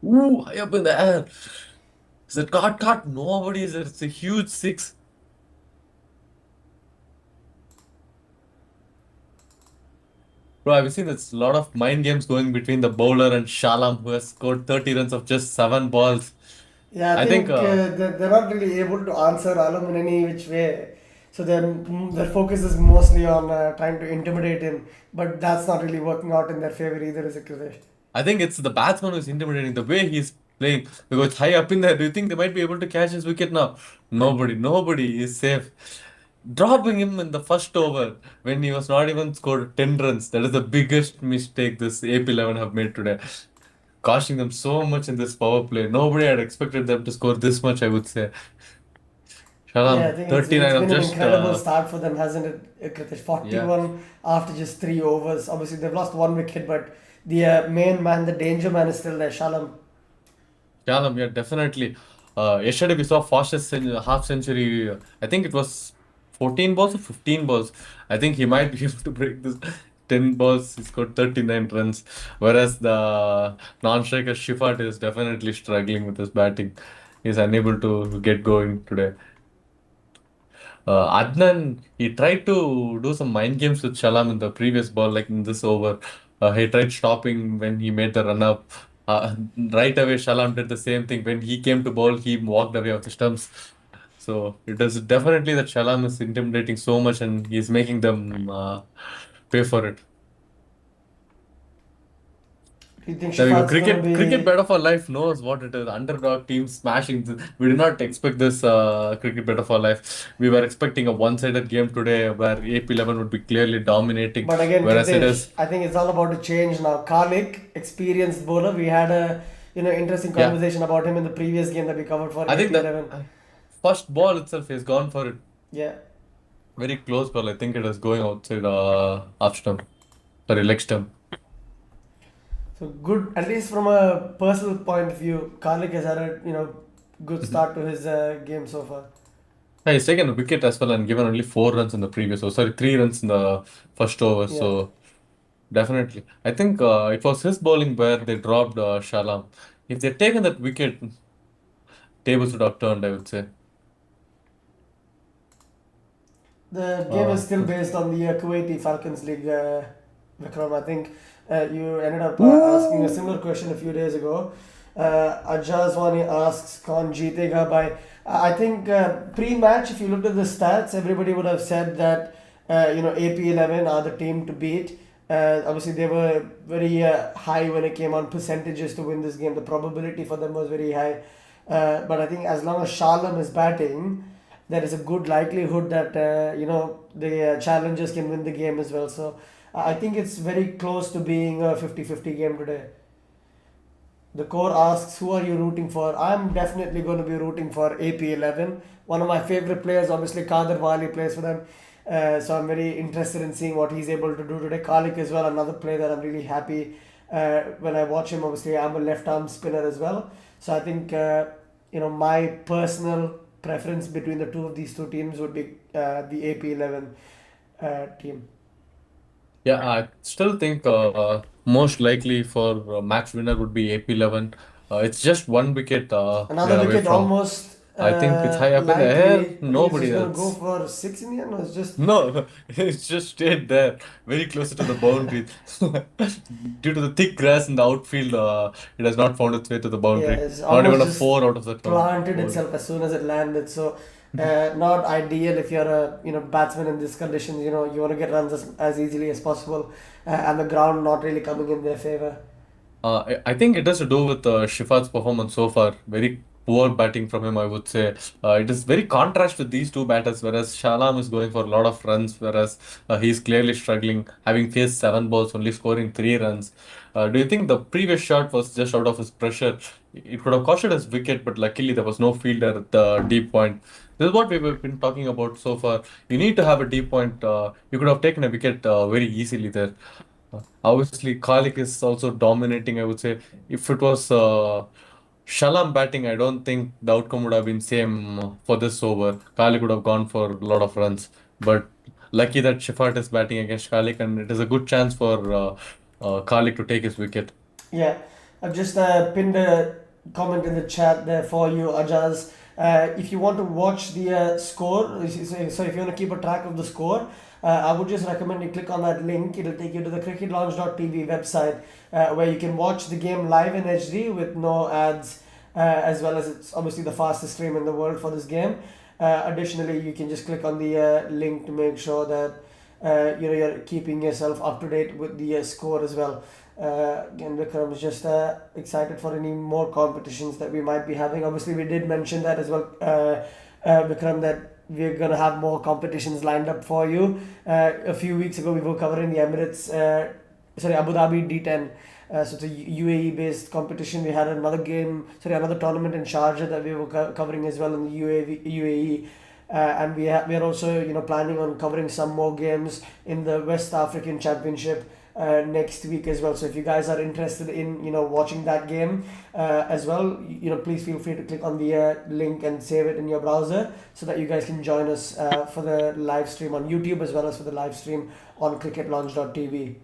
Ooh, high up in the air. Is it caught? Nobody is there. It's a huge six. Bro, I've seen there's a lot of mind games going between the bowler and Shalam, who has scored 30 runs of just seven balls. Yeah, I I think, think they're not really able to answer Alam in any which way. So their focus is mostly on trying to intimidate him, but that's not really working out in their favor either, is it, Krithesh? I think it's the batsman who's intimidating the way he's playing because it's high up in there. Do you think they might be able to catch his wicket now? Nobody is safe. Dropping him in the first over when he was not even scored 10 runs. That is the biggest mistake this AP11 have made today. Costing them so much in this power play. Nobody had expected them to score this much, I would say. Yeah, I Shalam, think it's 39 of been an just, incredible start for them, hasn't it, Kritish? yeah. 41 after just 3 overs. Obviously, they've lost one wicket, but the main man, the danger man, is still there, Shalam. Shalam, yeah, definitely. Yesterday we saw fastest half century. I think it was 14 balls or 15 balls. I think he might be able to break this 10 balls. He scored 39 runs. Whereas the non-striker Shifat is definitely struggling with his batting. He's unable to get going today. Adnan, he tried to do some mind games with Shalam in the previous ball, like in this over. He tried stopping when he made the run up. Right away, Shalam did the same thing. When he came to bowl, he walked away off the stumps. So it is definitely that Shalam is intimidating so much and he's making them pay for it. Do you think There we go. Shifat's going to Cricket be. better for life knows what it is. Underdog team smashing. We did not expect this cricket better for life. We were expecting a one-sided game today where AP11 would be clearly dominating, But again, whereas it Kritesh, is, I think it's all about to change now. Karlik, experienced bowler. We had a interesting yeah. conversation about him in the previous game that we covered for I think that AP11. first ball itself has gone for it. Yeah. Very close ball. I think it is going outside half stump. Sorry, leg stump. So good, at least from a personal point of view, Karlik has had a good start to his game so far. Yeah, he's taken a wicket as well and given only 4 runs in the previous over. Sorry, 3 runs in the first over. Yeah. So definitely. I think it was his bowling where they dropped Shalam. If they'd taken that wicket, tables would have turned, I would say. The game is Uh, still based on the Kuwaiti Falcons League, Vikram. I think you ended up asking a Ooh. similar question a few days ago. Ajazwani asks, "Kaun jeetega by?" I think pre-match, if you looked at the stats, everybody would have said that AP11 are the team to beat. Obviously, they were very high when it came on percentages to win this game. The probability for them was very high. But I think as long as Shalam is batting, there is a good likelihood that the challengers can win the game as well. So I think it's very close to being a 50-50 game today. The core asks, who are you rooting for? I'm definitely going to be rooting for AP11. One of my favorite players, obviously, Kader Wali plays for them. So I'm very interested in seeing what he's able to do today. Kalik as well, another player that I'm really happy when I watch him. Obviously, I'm a left arm spinner as well. So I think, my personal preference between the two of these two teams would be the AP11 team. Yeah, I still think most likely for match winner would be AP11. It's just one wicket Another they're away wicket from. almost I think it's high up in the air. likely. I think it's just Nobody going to go else. for six in the end. Or it's just. No, it's just stayed there, very closer to the boundary. Due to the thick grass in the outfield, it has not found its way to the Yeah, boundary. it's Not even almost a just four out of the count. planted Four. itself as soon as it landed. So, not ideal if you're a batsman in this conditions. You want to get runs as easily as possible, and the ground not really coming in their favor. I think it has to do with Shifat's performance so far. Very poor batting from him, I would say. It is very contrast with these two batters, whereas Shalam is going for a lot of runs, whereas he's clearly struggling, having faced 7 balls, only scoring 3 runs. Do you think the previous shot was just out of his pressure? It could have costed his wicket, but luckily there was no fielder at the deep point. This is what we've been talking about so far. You need to have a deep point. You could have taken a wicket very easily there. Obviously, Khalik is also dominating, I would say. If it was Shalam batting, I don't think the outcome would have been same for this over. Khalik would have gone for a lot of runs. But lucky that Shifat is batting against Khalik, and it is a good chance for Khalik to take his wicket. Yeah. I've just pinned a comment in the chat there for you, Ajaz. If you want to watch the score, so if you want to keep a track of the score, I would just recommend you click on that link. It'll take you to the cricketlaunch.tv website where you can watch the game live in HD with no ads, as well as it's obviously the fastest stream in the world for this game. Additionally, you can just click on the link to make sure that you're keeping yourself up to date with the score as well. Again, Vikram is just excited for any more competitions that we might be having. Obviously, we did mention that as well, Vikram, that we're gonna have more competitions lined up for you. A few weeks ago, we were covering the Emirates, Abu Dhabi D10. So it's a UAE based competition. We had another another tournament in Sharjah that we were covering as well in the UAE. And we are also planning on covering some more games in the West African Championship next week as well. So if you guys are interested in watching that game as well, please feel free to click on the link and save it in your browser so that you guys can join us for the live stream on YouTube as well as for the live stream on cricketlaunch.tv.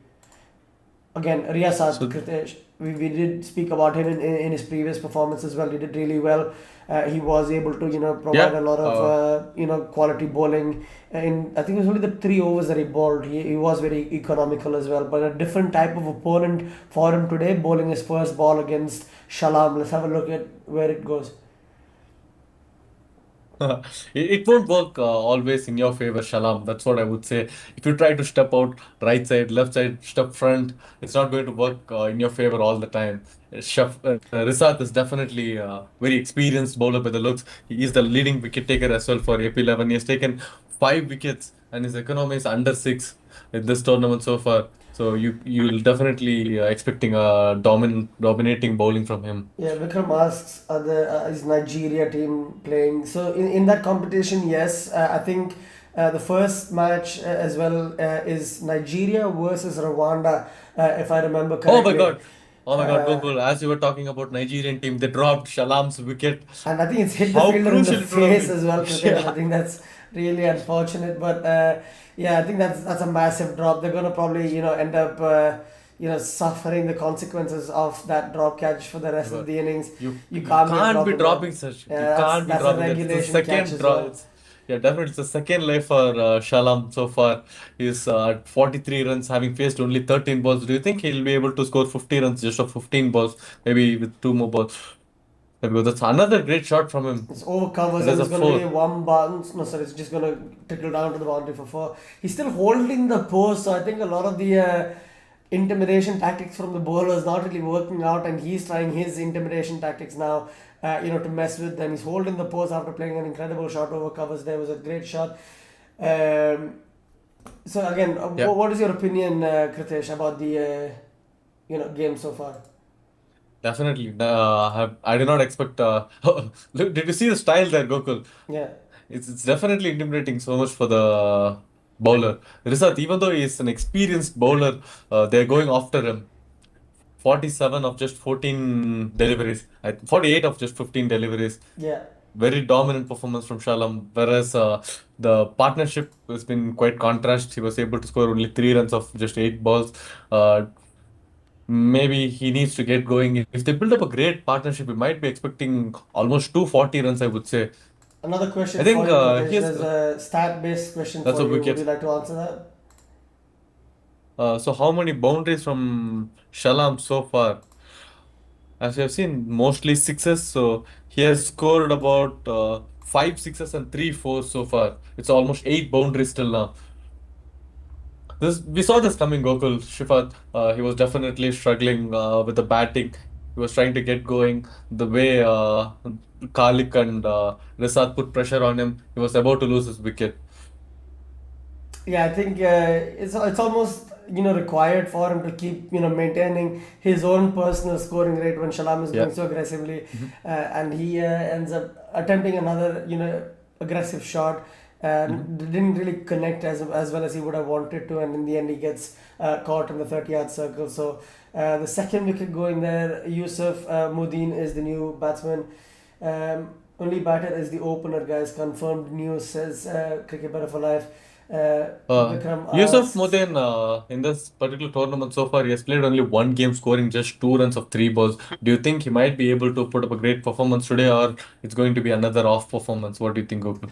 Again, Riasad, So Kritesh, we did speak about him in his previous performance as well. He did really well. He was able to provide yeah, a lot of quality bowling. In I think it was only the 3 overs that he bowled. He was very economical as well. But a different type of opponent for him today, bowling his first ball against Shalam. Let's have a look at where it goes. it won't work always in your favor, Shalam. That's what I would say. If you try to step out right side, left side, step front, it's not going to work in your favor all the time. Risat is definitely a very experienced bowler by the looks. He is the leading wicket taker as well for AP11. He has taken 5 wickets and his economy is under 6 in this tournament so far. So you'll definitely expecting a dominating bowling from him. Yeah, Vikram asks, is Nigeria team playing? So in that competition, yes, I think the first match as well is Nigeria versus Rwanda, if I remember Oh my correctly. God. Oh my God, Uh, Gokul, as you were talking about Nigerian team, they dropped Shalam's wicket. and I think it's hit the How fielder in the crucial it would have face been. as well, Kritesh. I Yeah. think that's really unfortunate. But yeah, I think that's a massive drop. They're gonna probably end up suffering the consequences of that drop catch for the rest of But the innings. You you can't be can't be dropping that. dropping such. You Yeah, can't be that's a dropping that. It's the regulation catch second as draw. well. Yeah, definitely it's the second life for Shalam so far. He's at 43 runs, having faced only 13 balls. Do you think he'll be able to score 50 runs just of 15 balls, maybe with two more balls? Because that's another great shot from him. It's over covers It and is a it's going to be four. one bounce. No, sorry, it's just going to trickle down to the boundary for four. He's still holding the post, so I think a lot of the intimidation tactics from the bowler is not really working out, and he's trying his intimidation tactics now, to mess with them. He's holding the post after playing an incredible shot over covers. There was a great shot. Um, so again, Yeah. what is your opinion, Kritesh, about the game so far? Definitely. I did not expect. Look, did you see the style there, Gokul? Yeah, It's definitely intimidating so much for the bowler. Risat, even though he is an experienced bowler, they're going after him. 47 of just 14 deliveries, 48 of just 15 deliveries. yeah. Very dominant performance from Shalam. Whereas the partnership has been quite contrast. He was able to score only 3 runs of just 8 balls. Uh, Maybe he needs to get going. If they build up a great partnership, we might be expecting almost 240 runs, I would say. Another I question for think you, Kritesh. here's There's a stat-based question that's for a you. Would you wicket. like to answer that? So how many boundaries from Shalam so far? As you have seen, mostly sixes. So he has scored about 5 sixes and 3 fours so far. It's almost 8 boundaries till now. This we saw this coming, Gokul Shifat. He was definitely struggling with the batting. He was trying to get going. The way Kalik and Risat put pressure on him, he was about to lose his wicket. Yeah, I think it's almost required for him to keep maintaining his own personal scoring rate when Shalam is going Yeah. so aggressively, Mhm. and he ends up attempting another aggressive shot Mhm. and didn't really connect as well as he would have wanted to, and in the end he gets caught in the 30-yard circle. So the second wicket going there, Yusuf Mudin is the new batsman. Only batter is the opener, guys. Confirmed news, says Cricket Better for Life. Uh, Vikram Yusuf asks. Modin, in this particular tournament so far, he has played only one game, scoring just 2 runs of 3 balls. Do you think he might be able to put up a great performance today, or it's going to be another off performance? What do you think, Gokul?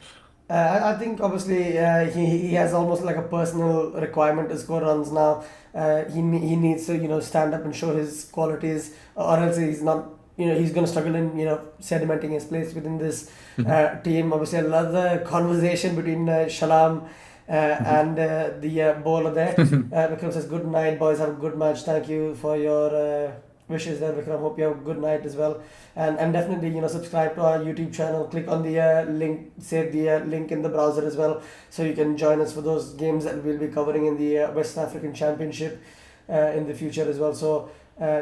I think obviously he has almost like a personal requirement to score runs now. He needs to stand up and show his qualities, or else he's not he's going to struggle in sedimenting his place within this Mhm, team. Obviously, I love the conversation between Shalam mhm. and the bowler there. Vikram says, "Good night, boys. Have a good match. Thank you for your wishes there, Vikram. Hope you have a good night as well." And definitely subscribe to our YouTube channel. Click on the link, save the link in the browser as well, so you can join us for those games that we'll be covering in the West African Championship in the future as well. So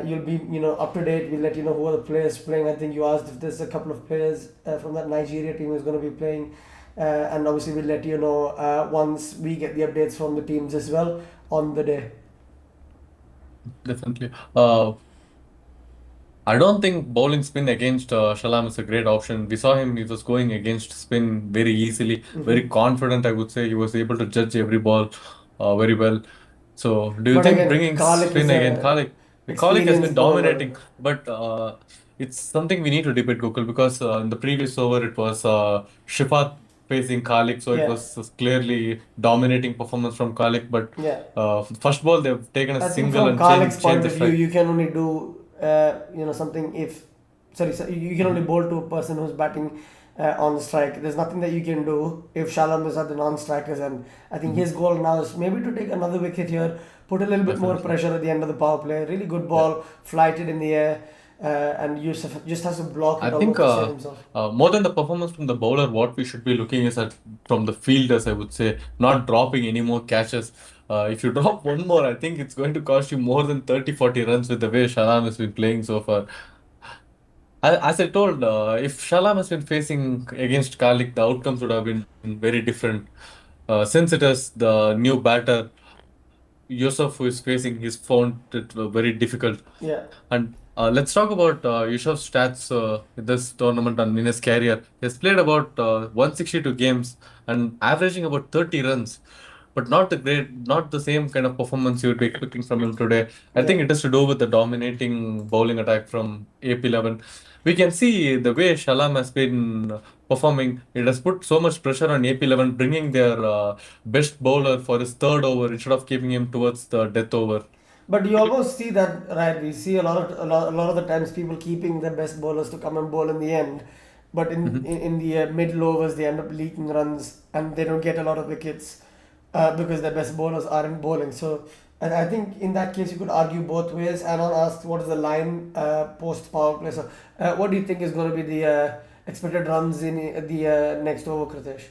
you'll be up to date. We'll let you know who are the players playing. I think you asked if there's a couple of players from that Nigeria team who's going to be playing, and obviously we'll let you know once we get the updates from the teams as well on the day. Definitely. I don't think bowling spin against Shalam is a great option. We saw him, he was going against spin very easily, very confident, I would say. He was able to judge every ball very well. So, do you But think again, bringing Kalik is spin again, a Kalik has been experienced bowler. dominating, but it's something we need to debate, Gokul, because in the previous over it was Shifat facing Kalik, so it Yeah, was clearly dominating performance from Kalik. But yeah. first ball, they've taken a I think single from and Kalik's changed point the of view, strike. you can only do something if sorry, you can only bowl to a person who's batting on the strike. There's nothing that you can do if Shalam is at the non-strikers, and I think his Mhm. goal now is maybe to take another wicket here, put a little bit more Definitely. pressure at the end of the power play. Really good Yeah. ball, flighted in the air, and Yusuf just has to block I it think almost to save himself. more than the performance from the bowler, what we should be looking is at from the fielders, I would say, not dropping any more catches. If you drop one more, I think it's going to cost you more than 30, 40 runs with the way Shalam has been playing so far. As I told, if Shalam has been facing against Kalik, the outcomes would have been very different. Since it is the new batter, Yusuf, who is facing, he's found it very difficult. Yeah. And let's talk about Yusuf's stats in this tournament and in his career. He has played about 162 games and averaging about 30 runs, but not the same kind of performance you would be expecting from him today. I Yeah. think it has to do with the dominating bowling attack from AP11. We can see the way Shalam has been performing. It has put so much pressure on AP11, bringing their best bowler for his third over instead of keeping him towards the death over. But you almost see that, right? We see a lot of the times people keeping their best bowlers to come and bowl in the end, but in Mhm. in, in the middle overs they end up leaking runs and they don't get a lot of wickets because their best bowlers aren't bowling. So I think in that case you could argue both ways. Anon asked what is the line post power play. So what do you think is going to be the expected runs in the next over, Kritesh?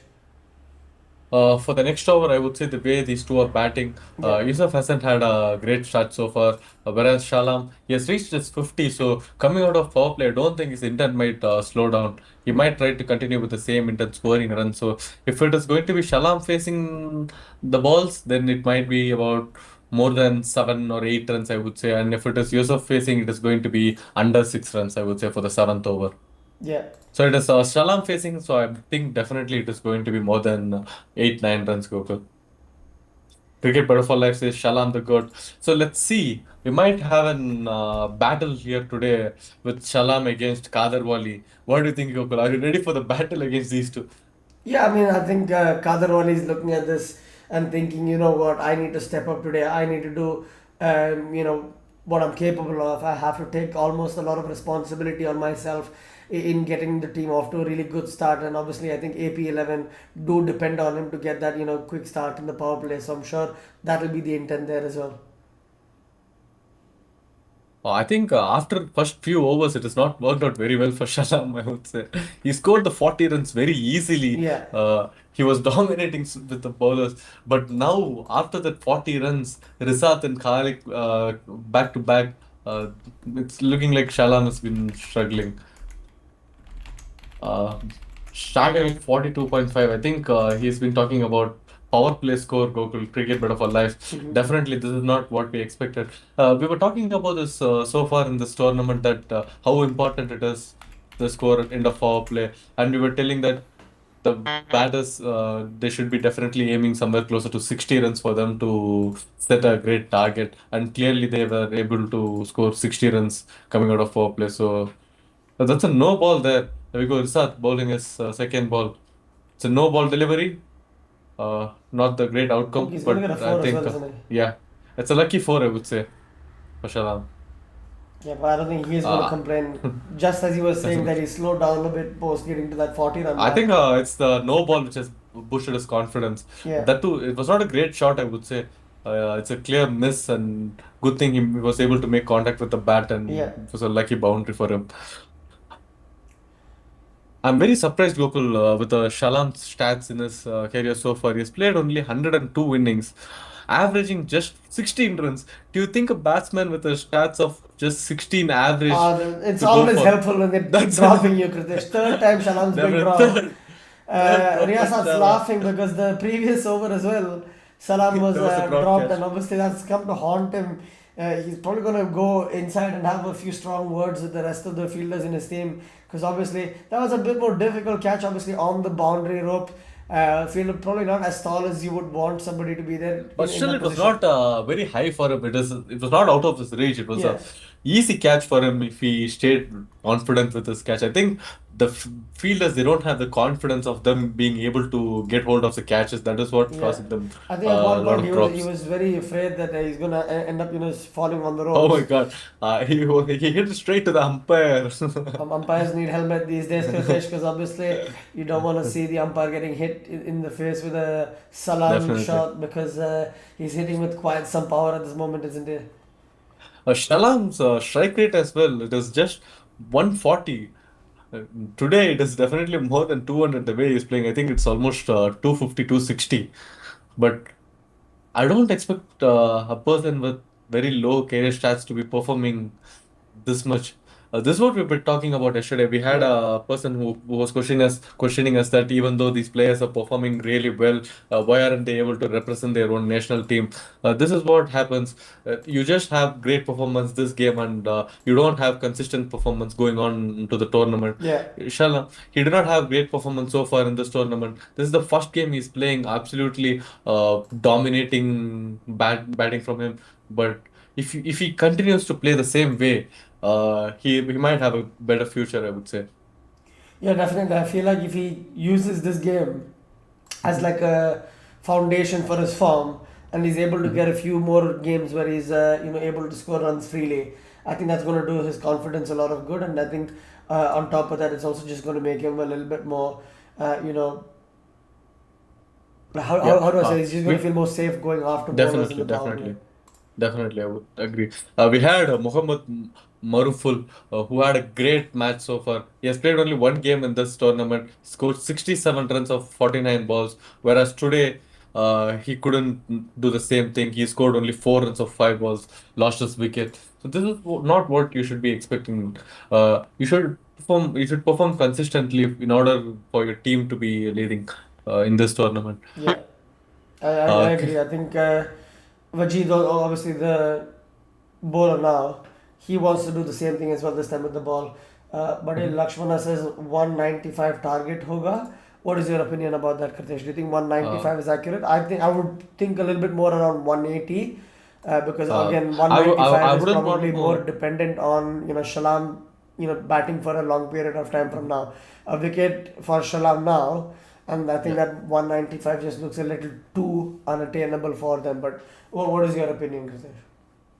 For the next over, I would say the way these two are batting, Yeah, Yusuf hasn't had a great start so far, whereas Shalam, he has reached his 50, so coming out of power play, I don't think his intent might slow down. He might try to continue with the same intent scoring run. So if it is going to be Shalam facing the balls, then it might be about more than 7 or 8 runs, I would say. And if it is Yusuf facing, it is going to be under 6 runs, I would say, for the seventh over. yeah. So it is Shalam facing, so I think definitely it is going to be more than 8, 9 runs, Gokul. Cricket Butterfly Life says Shalam the God. So let's see. We might have an battle here today with Shalam against Kadarwali. What do you think, Gokul? Are you ready for the battle against these two? Yeah, I mean, I think Kadarwali is looking at this and thinking, you know what, I need to step up today. I need to do, what I'm capable of. I have to take almost a lot of responsibility on myself in getting the team off to a really good start. And obviously, I think AP11 do depend on him to get that, quick start in the power play. So I'm sure that will be the intent there as well. I think after first few overs, it has not worked out very well for Shalam, I would say. He scored the 40 runs very easily. Yeah. He was dominating with the bowlers. But now, after that 40 runs, Risat and Khalik back to back, it's looking like Shalam has been struggling. Uh, Starting at 42.5, I think he's been talking about power play score, Gokul, cricket better for life. Hmm. Definitely, this is not what we expected. We were talking about this so far in this tournament that how important it is the score at end of power play, and we were telling that. the batters, they should be definitely aiming somewhere closer to 60 runs for them to set a great target. And clearly, they were able to score 60 runs coming out of four play. So that's a no ball there. There we go. Risat bowling his second ball. It's a no ball delivery. Not the great I think outcome, he's gonna but get a I four as think, well, isn't he? yeah, it's a lucky four, I would say, for Shalam. Yeah, but I don't think he's gonna Uh, complain. Just as he was saying that definitely. he slowed down a bit post getting to that 40-run I think mark. it's the no ball which has boosted his confidence. Yeah, That too, it was not a great shot, I would say. It's a clear miss, and good thing he was able to make contact with the bat, yeah. and it was a lucky boundary for him. I'm very surprised, Gokul, with Shalam's stats in his career so far. He's played only 102 innings, averaging just 16 runs. Do you think a batsman with the stats of just 16 average It's to go always for? helpful when they're That's dropping you, Kritish. Third time Shalam's been definitely dropped. third drop for Riasad's Shalam. laughing because the previous over as well, Salam was There was a drop dropped, catch. and obviously that's come to haunt him. He's probably going to go inside and have a few strong words with the rest of the fielders in his team because obviously that was a bit more difficult catch, obviously on the boundary rope. Fielder probably not as tall as you would want somebody to be there But in still, that it was position. not very high for him. It was not out of his reach. It was a Yeah. easy catch for him if he stayed confident with his catch. I think the fielders, they don't have the confidence of them being able to get hold of the catches. That is what Yeah, causing them I think at one a lot point of he drops. was very afraid that he's gonna end up falling on the Oh my ropes. God, he hit it straight to the umpire. Umpires need helmet these days, Kritesh, because obviously you don't want to see the umpire getting hit in the face with a salam Definitely. shot because he's hitting with quite some power at this moment, isn't he? Shalam's strike rate as well. It is just 140. Uh, Today, it is definitely more than 200 the way he's playing. I think it's almost 250, 260. But I don't expect a person with very low career stats to be performing this much. This is what we've been talking about yesterday. We had Yeah. a person who was questioning us that even though these players are performing really well, why aren't they able to represent their own national team? This is what happens. You just have great performance this game, and you don't have consistent performance going on into the tournament. Yeah. Inshallah, he did not have great performance so far in this tournament. This is the first game he's playing absolutely dominating batting from him. But if he continues to play the same way, he might have a better future, I would say. Yeah, definitely. I feel like if he uses this game as like a foundation for his form, and he's able to Mhm. get a few more games where he's able to score runs freely, I think that's going to do his confidence a lot of good. And I think on top of that, it's also just going to make him a little bit more, uh, you know, Yeah, how do I say? He's just going to we feel more safe going after bowlers in definitely, the power play. definitely, definitely, I would agree. We had Mohammad Maruful, who had a great match so far. He has played only one game in this tournament, scored 67 runs of 49 balls, whereas today he couldn't do the same thing. He scored only 4 runs of 5 balls, lost his wicket. So this is not what you should be expecting. You should perform consistently in order for your team to be leading in this tournament. Yeah, I Okay. agree. I think Vajid, obviously the bowler now, he wants to do the same thing as well this time with the ball. But Mhm. Lakshmana says 195 target hoga. What is your opinion about that, Kritesh? Do you think Uh, 195 is accurate? I would think a little bit more around 180 because uh, again I 195 is wouldn't probably want more to. dependent on Shalam batting for a long period of time from now. A wicket for Shalam now, and I think Yeah. that 195 just looks a little too unattainable for them. But what is your opinion, Kritesh?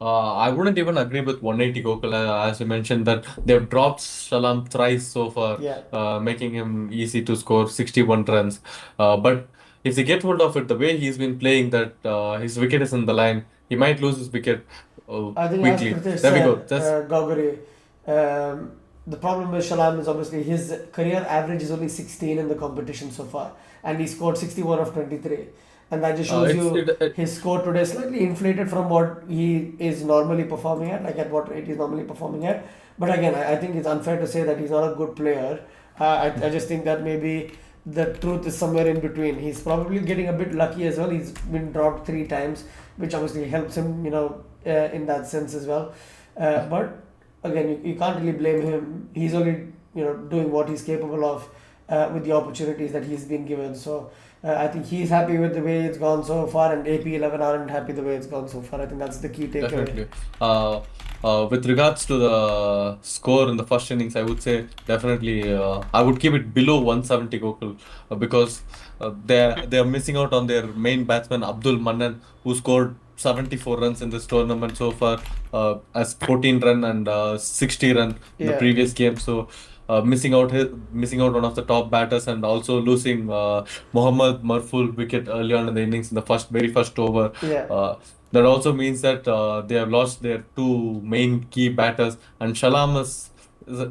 I wouldn't even agree with 180 Gokul, as you mentioned that they've dropped Shalam thrice so far, Yeah. making him easy to score 61 runs. But if they get hold of it, the way he's been playing, that his wicket is in the line, he might lose his wicket I think, as quickly. Pritesh There we said, go. That's Goguri, the problem with Shalam is obviously his career average is only 16 in the competition so far, and he scored 61 of 23. And that just shows it's you it, his score today is slightly inflated from what he is normally performing at, like at what rate he's normally performing at. But again, I think it's unfair to say that he's not a good player. I just think that maybe the truth is somewhere in between. He's probably getting a bit lucky as well. He's been dropped 3 times, which obviously helps him, in that sense as well. But again, you can't really blame him. He's only doing what he's capable of. with the opportunities that he's been given. So I think he's happy with the way it's gone so far, and AP11 aren't happy the way it's gone so far. I think that's the key takeaway. Definitely. Uh, with regards to the score in the first innings, I would say definitely I would keep it below 170 Gokul because they're missing out on their main batsman Abdul Mannan, who scored 74 runs in this tournament so far, as 14 run and 60 run in the Yeah, previous game. So missing out one of the top batters, and also losing Mohammad Marful wicket early on in the innings in the very first over. yeah. Uh, that also means that they have lost their two main key batters, and Shalam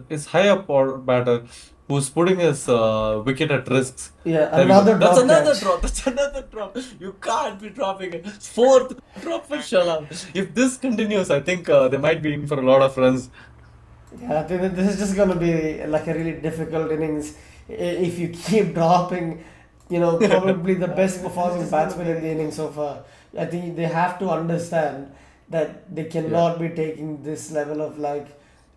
is high up or batter who's putting his wicket at risks. Yeah, There we go. another That's drop another catch. drop. That's another drop. You can't be dropping it. Fourth drop for Shalam. If this continues, I think they might be in for a lot of runs. Yeah, I think that this is just going to be like a really difficult innings if you keep dropping, probably the best performing batsman in the innings so far. I think they have to understand that they Yeah. cannot be taking this level of like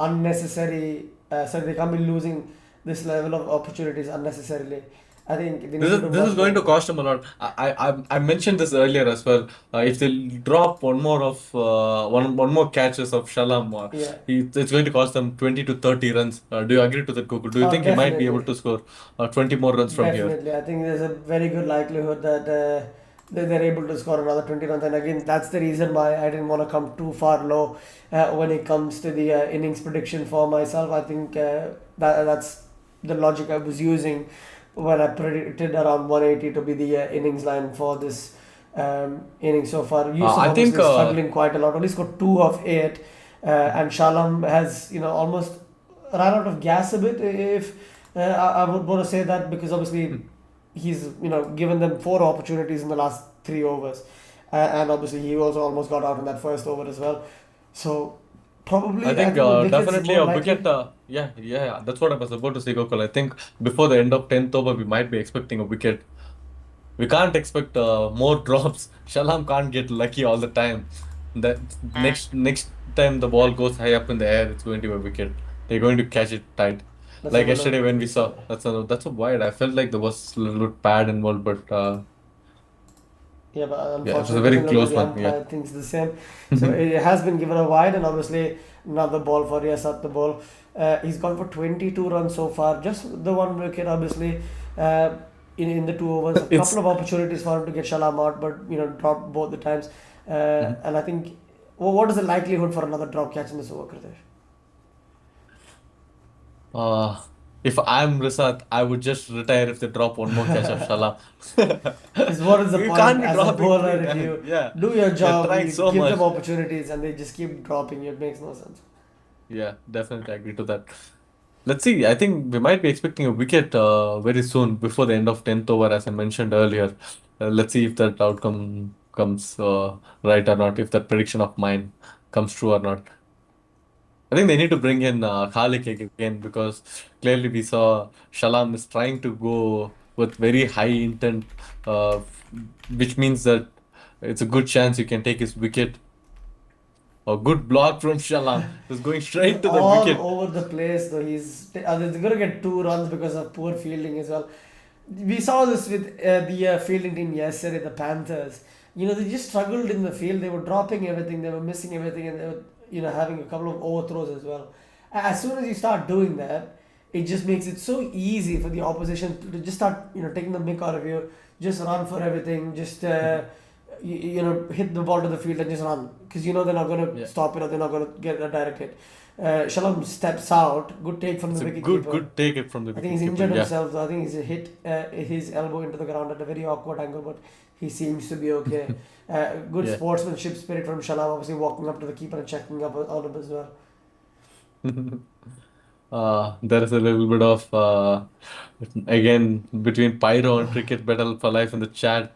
unnecessary, sorry, they can't be losing this level of opportunities unnecessarily. I think they This need to is do this is much going to more. cost them a lot. I mentioned this earlier as well. If they drop one more catches of Shalam, Yeah, it's going to cost them 20 to 30 runs. Do you agree to that, Gokul? Do you think he might be able definitely. to score 20 more runs from here? Definitely, I think there's a very good likelihood that they're able to score another 20 runs. And again, that's the reason why I didn't want to come too far low when it comes to the innings prediction for myself. I think that's the logic I was using when I predicted around 180 to be the innings line for this inning so far. Yusuf I think obviously is struggling quite a lot. Only scored 2 of 8, and Shalam has almost ran out of gas a bit. If I would want to say that because obviously he's given them 4 opportunities in the last 3 overs, and obviously he also almost got out in that first over as well. So I probably I think think a wicket's definitely more a wicket. likely. Yeah, that's what I was about to say, Gokul. I think before the end of 10th over, we might be expecting a wicket. We can't expect more drops. Shalam can't get lucky all the time. That next time the ball goes high up in the air, it's going to be a wicket. They're going to catch it tight. Let's Like have a look yesterday at when we this. saw that's a wide. I felt like there was a little bit pad involved, but Yeah, but yeah, it was unfortunately, a it very doesn't look like close the one. Yeah. umpire thinks the same. So it has been given a wide, and obviously another ball for Riasad the ball. He's gone for 22 runs so far, just the one wicket, obviously. Uh, in the 2 overs, a couple It's of opportunities for him to get Shalam out, but dropped both the times. Mhm. And I think, what is the likelihood for another drop catch in this over, Kritesh? uh, if I'm Risat, I would just retire if they drop one more catch of Shalam. Because what is the You point can't be as a dropping bowler three if times. you Yeah, do your you're job, trying you so give much. them opportunities, and they just keep dropping you? It makes no sense. Yeah, definitely agree to that. Let's see. I think we might be expecting a wicket very soon before the end of 10th over, as I mentioned earlier. Let's see if that outcome comes right or not, if that prediction of mine comes true or not. I think they need to bring in Khalik again because clearly we saw Shalam is trying to go with very high intent, which means that it's a good chance you can take his wicket. A good block from Shalam is going He's straight to the all wicket. over the place, though. They're going to get 2 runs because of poor fielding as well. We saw this with the fielding team yesterday, the Panthers. They just struggled in the field. They were dropping everything, they were missing everything, and they were, having a couple of overthrows as well. As soon as you start doing that, it just makes it so easy for the opposition to just start, taking the mick out of you, just run for everything, just hit the ball to the field and just run because they're not going to Yeah, stop it or they're not going to get a direct hit. Shalom steps out, good take from it's the a wicket good keeper. good take it from the I think he's wicket keeper. injured Yeah. himself. So I think he's hit his elbow into the ground at a very awkward angle, but he seems to be okay. Good Yeah. sportsmanship spirit from Shalam, obviously walking up to the keeper and checking up on him as well. There is a little bit of again between Pyro and Cricket Battle for Life in the chat.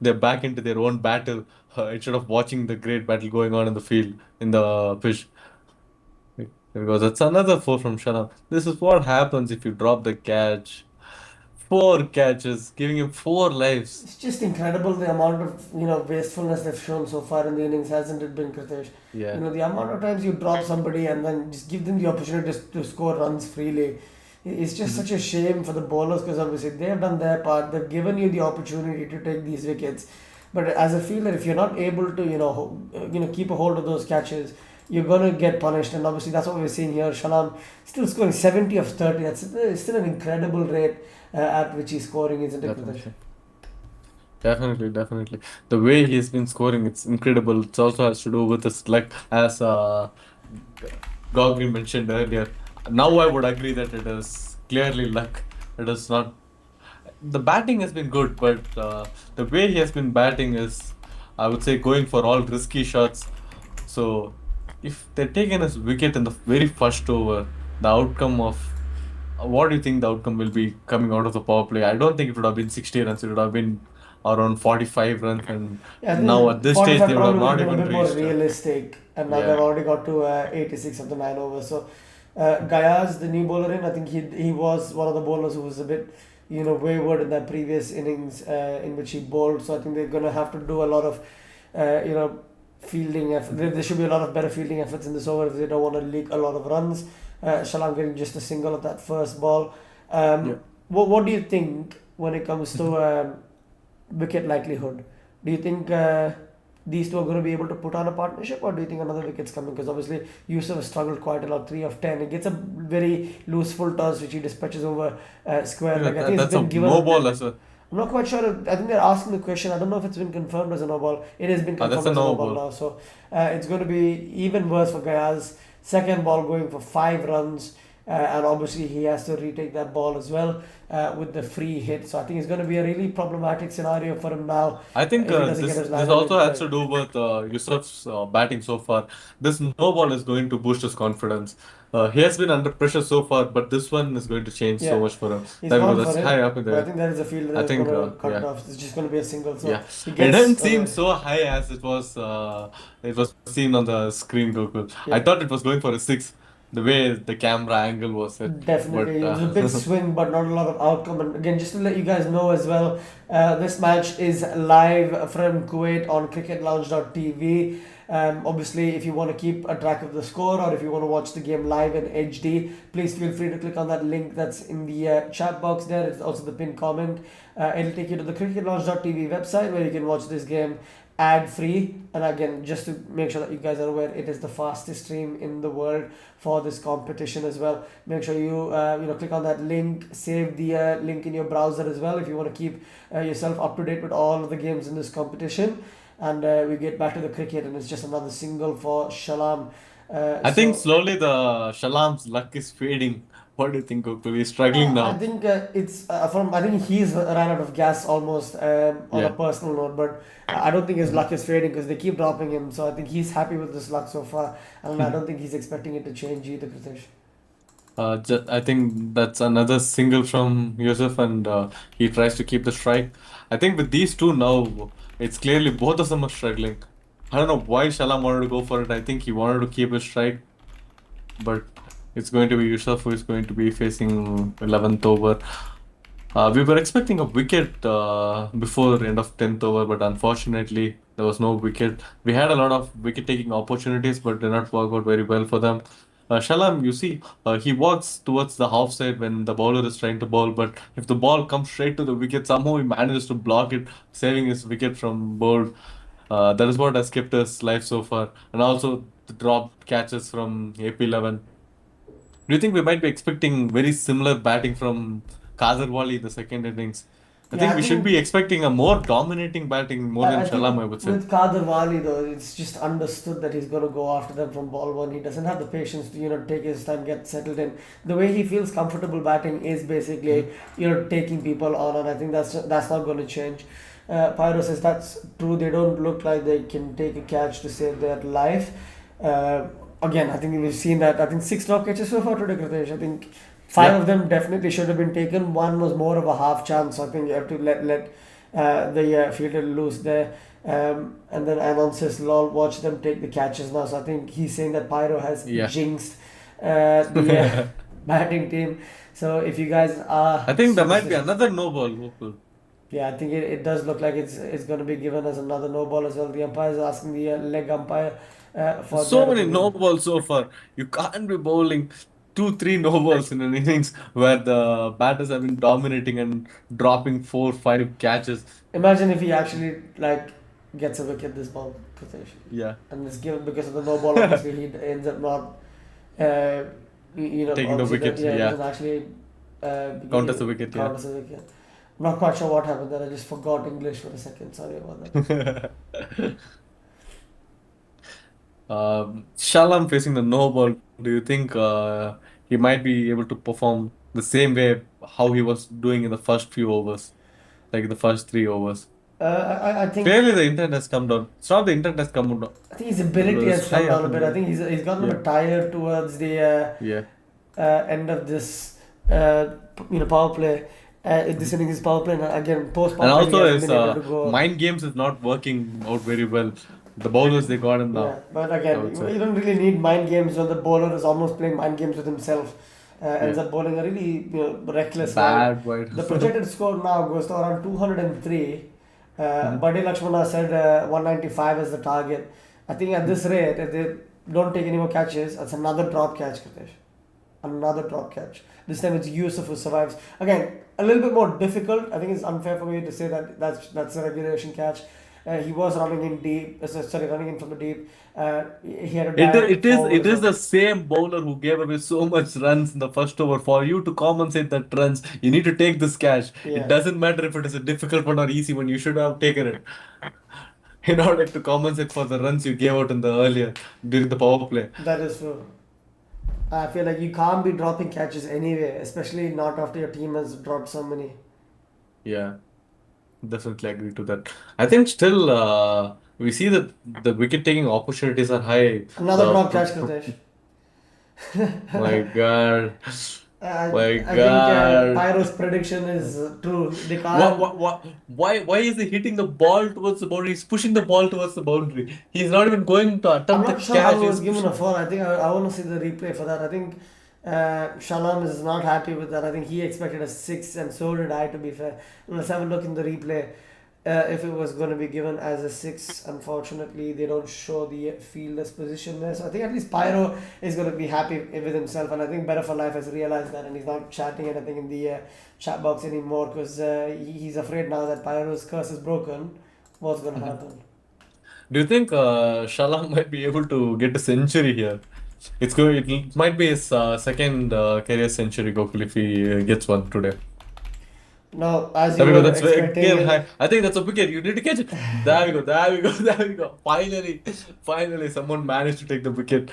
They're back into their own battle instead of watching the great battle going on in the field in the pitch. Because that's another four from Shanam. This is what happens if you drop the catch. Four catches, giving him four lives. It's just incredible the amount of wastefulness they've shown so far in the innings, hasn't it been, Kritesh? Yeah. The amount of times you drop somebody and then just give them the opportunity to score runs freely. It's just Mhm. such a shame for the bowlers because obviously they've done their part. They've given you the opportunity to take these wickets, but as a fielder, if you're not able to, keep a hold of those catches, you're gonna get punished. And obviously that's what we're seeing here. Shalam still scoring 70 of 30. That's still an incredible rate at which he's scoring, isn't it, Kritish? Definitely. Definitely, definitely. The way he's been scoring, it's incredible. It also has to do with his luck, as G- Gogri mentioned earlier. Now I would agree that it is clearly luck. It is not. The batting has been good, but the way he has been batting is, I would say, going for all risky shots. So if they're taking his wicket in the very first over, the outcome of what do you think the outcome will be coming out of the power play? I don't think it would have been 60 runs. It would have been around 45 runs, and Yeah, I now think at this stage 45 they would have probably would have not been a even bit more reached. realistic, and now they've Yeah, already got to 86 of the 9 overs. So, Gayaz, the new bowler in, I think he was one of the bowlers who was a bit, wayward in that previous innings in which he bowled. So I think they're going to have to do a lot of, fielding. There should be a lot of better fielding efforts in this over if they don't want to leak a lot of runs. Shalam getting just a single at that first ball. yeah. What do you think when it comes to wicket likelihood? Do you think these two are going to be able to put on a partnership, or do you think another wicket's coming? Because obviously Yusuf has struggled quite a lot, 3 of 10. He gets a very loose full toss which he dispatches over square Yeah, leg. I think it's that's a been given. no ball as well. I'm not quite sure. I think they're asking the question. I don't know if it's been confirmed as a no ball. It has been That's confirmed a as a no no ball ball. now. So it's going to be even worse for Gayaz. Second ball going for 5 runs. And obviously he has to retake that ball as well with the free hit. So I think it's going to be a really problematic scenario for him now I think if he doesn't get this his this livelihood also has cleared. to do with Yusuf's batting so far. This no ball is going to boost his confidence. He has been under pressure so far, but this one is going to change so Yeah, much for him. he's That gone because for it's high it. up in But I there. think there is a fielder I that's going think, to cut it yeah. off. It's just going to be a single. So Yeah, he it gets didn't seem away. so high as it was seen on the screen, Gokul. I Yeah. thought it was going for a six, the way the camera angle was set. But Definitely, it was a big swing, but not a lot of outcome. And again, just to let you guys know as well, this match is live from Kuwait on cricketlounge.tv. Obviously, if you want to keep a track of the score or if you want to watch the game live in HD, please feel free to click on that link that's in the chat box there. It's also the pinned comment. It'll take you to the cricketlaunch.tv website where you can watch this game ad free. And again, just to make sure that you guys are aware, it is the fastest stream in the world for this competition as well. Make sure you click on that link, save the link in your browser as well if you want to keep yourself up to date with all of the games in this competition. And we get back to the cricket, and it's just another single for Shalam. I think So slowly the Shalam's luck is fading. What do you think, Gokul? He's struggling I now. think it's from. I think he's ran out of gas almost on a Yeah. personal note, but I don't think his luck is fading because they keep dropping him. So I think he's happy with this luck so far, and I don't think he's expecting it to change either, Kritish. I think that's another single from Yusuf, and he tries to keep the strike. I think with these two now, it's clearly both of them are struggling. I don't know why Shalam wanted to go for it. I think he wanted to keep his strike, but it's going to be Yusuf who is going to be facing 11th over. We were expecting a wicket before the end of 10th over, but unfortunately, there was no wicket. We had a lot of wicket taking opportunities, but did not work out very well for them. Shalam, you see, he walks towards the half side when the bowler is trying to bowl, but if the ball comes straight to the wicket, somehow he manages to block it, saving his wicket from bowled. That is what has kept us live so far. And also the dropped catches from AP11. Do you think we might be expecting very similar batting from Kazarwali in the second innings? I Yeah, think I we should think be expecting a more dominating batting more than I think Shalam, I would say. with Kader Wali though, it's just understood that he's going to go after them from ball one. He doesn't have the patience to take his time, get settled in. The way he feels comfortable batting is basically Mhm. taking people on, and I think that's not going to change. Pyro says that's true. They don't look like they can take a catch to save their life. Uh, Again, I think we've seen that. I think 6 drop catches so far today, Kritesh. I think five Yeah, of them definitely should have been taken. One was more of a half chance. So I think you have to let the fielder loose there. And then Anon says, "Lol, watch them take the catches now." So I think he's saying that Pyro has yeah. jinxed the batting team. So if you guys I are think there might be superstitious, another no ball, Gokul. yeah, I think it does look like it's going to be given as another no ball as well. The umpire is asking the leg umpire for So their many no opinion. balls so far. You can't be bowling. two, three no balls in an innings where the batters have been dominating and dropping four, five catches. Imagine if he actually like gets a wicket this ball, Pritesh, Yeah, and it's given because of the no ball. Obviously, he ends up not. Uh, taking the obviously, wicket. yeah, it Yeah, doesn't actually count as a wicket. Yeah. count as a wicket. I'm not quite sure what happened there. I just forgot English for a second. Sorry about that. Shalam facing the no ball. Do you think he might be able to perform the same way how he was doing in the first few overs, like the first three overs? I think Clearly, the internet has come down. It's not the internet has come down. I think his ability It's has come high down up a in bit. I the think he's gotten a yeah, bit tired towards the yeah. end of this power play. This inning is power play, and again post And power play he also hasn't his been able to go. mind games is not working out very well. The bowlers they got him Yeah, now, but I again, would say. you don't really need mind games when the bowler is almost playing mind games with himself. Ends Yeah. up bowling a really reckless line. Bad wide. The projected score now goes to around 203. Mhm. Buddy Lakshmana said 195 is the target. I think at this rate, if they don't take any more catches, that's another drop catch, Kritesh. Another drop catch. This time it's Yusuf who survives. Again, a little bit more difficult. I think it's unfair for me to say that that's a regulation catch. He was running in deep. Sorry, running in from the deep. He had to dive forward It as is well. the same bowler who gave away so much runs in the first over. For you to compensate that runs, you need to take this catch. It Yeah, doesn't matter if it is a difficult one or easy one. You should have taken it in order to compensate for the runs you gave out in the earlier during the power play. that is true. I feel like you can't be dropping catches anyway, especially not after your team has dropped so many. Yeah, definitely agree to that. I think still we see that the wicket taking opportunities are high. Another The drop catch, Kritesh. my God, my I think God. Pyro's prediction is true. They What, can't. what, what, why is he hitting the ball towards the boundary? He's pushing the ball towards the boundary. He's not even going to I'm attempt the not sure how catch. it was He's given a pushing. foul. I think I want to see the replay for that. I think Shalam is not happy with that. I think he expected a six, and so did I. To be fair, let's have a look in the replay. If it was going to be given as a six, unfortunately, they don't show the fielder's position there. So I think at least Pyro is going to be happy with himself, and I think Better for Life has realized that, and he's not chatting anything in the chat box anymore because he's afraid now that Pyro's curse is broken. What's going to happen? Do you think Shalam might be able to get a century here? It's going. It might be his second career century, Gokul, if he gets one today. Now, as There you we go. were That's very expecting, again high. I think that's a wicket. You need to catch it. There we go. There we go. There we go. Finally, finally, someone managed to take the wicket.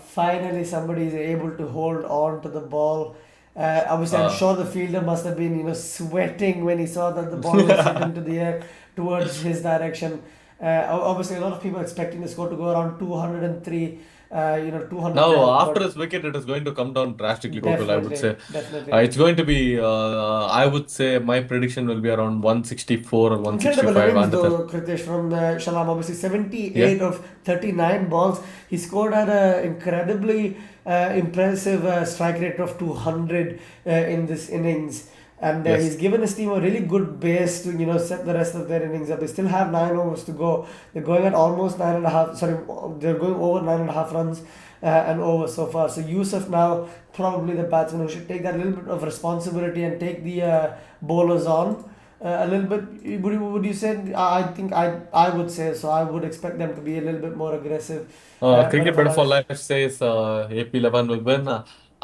finally somebody is able to hold on to the ball. Obviously, I'm Uh, sure the fielder must have been, sweating when he saw that the ball was hit into the air towards his direction. Obviously, a lot of people expecting the score to go around 203, 210, Now, after but this wicket, it is going to come down drastically, Gokul, I would definitely, say. definitely. It's going to be, I would say, my prediction will be around 164 or Incredible 165 innings under that. though, Kritesh, from Shalam. Obviously, Yeah. 78 of 39 balls. He scored at an incredibly impressive strike rate of 200 in this innings. And he's Yes. given his team a really good base to, set the rest of their innings up. They still have 9 overs to go. They're going at almost nine and a half. Sorry, they're going over 9.5 runs and over so far. So Yusuf now probably the batsman who should take that little bit of responsibility and take the bowlers on a little bit. Would you say? I think I would say so. I would expect them to be a little bit more aggressive, better Cricket for Better for life. Life says AP11 will win.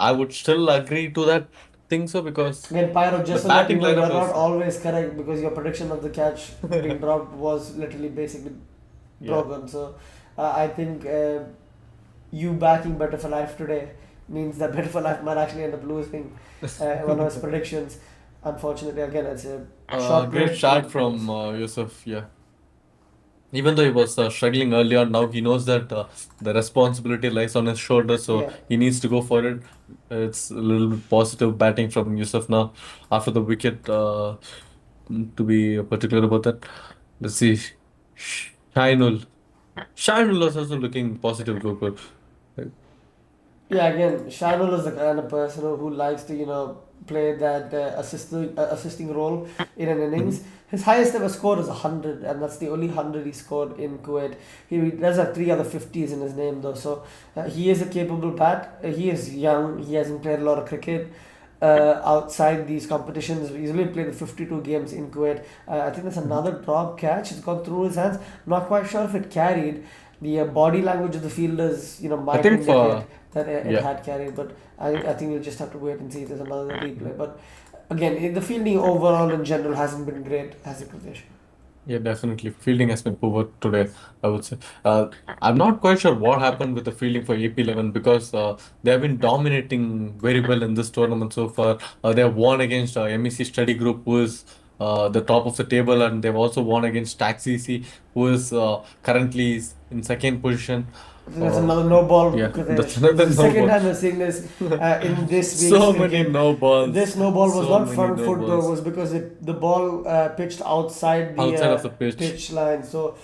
I would still agree to that. Think so because Again, Pyro, the just so that you batting know, lineup you're not is. always correct because your prediction of the catch being dropped was literally basically Yeah. broken. So I think you backing Better for Life today means that Better for Life might actually end up losing one of his predictions. Unfortunately, again, it's a short Great period. shot from Yusuf. Yeah. Even though he was struggling earlier, now he knows that the responsibility lies on his shoulders, so Yeah. he needs to go for it. It's a little bit positive batting from Yusuf now after the wicket, to be particular about that. Let's see. Shainul. Shainul is also looking positive, Gokul. Yeah, again, Shanul is the kind of person who likes to, play that assisting role in an innings. His highest ever score is 100, and that's the only 100 he scored in Kuwait. He does have three other 50s in his name, though, so he is a capable bat. He is young, he hasn't played a lot of cricket. Outside these competitions, he's only played 52 games in Kuwait. I think there's another drop catch. It's gone through his hands. Not quite sure if it carried. The body language of the fielders, I might think indicate for that it yeah. had carried, but I think we'll just have to wait and see if there's another replay. But again, the fielding overall in general hasn't been great, has it, Pritesh? Yeah, definitely. Fielding has been poor today, I would say. Uh, I'm not quite sure what happened with the fielding for AP11 because they have been dominating very well in this tournament so far. They have won against MEC Study Group, who is the top of the table, and they've also won against TaxEC, who is currently in second position. I think that's Uh, another no ball, yeah, that's Pritesh. This is another the no second ball. time we're seeing this in this week's So many cricket. no balls. This no ball was So not many front no foot though, it balls was because the ball pitched outside the outside of the pitch. pitch line. So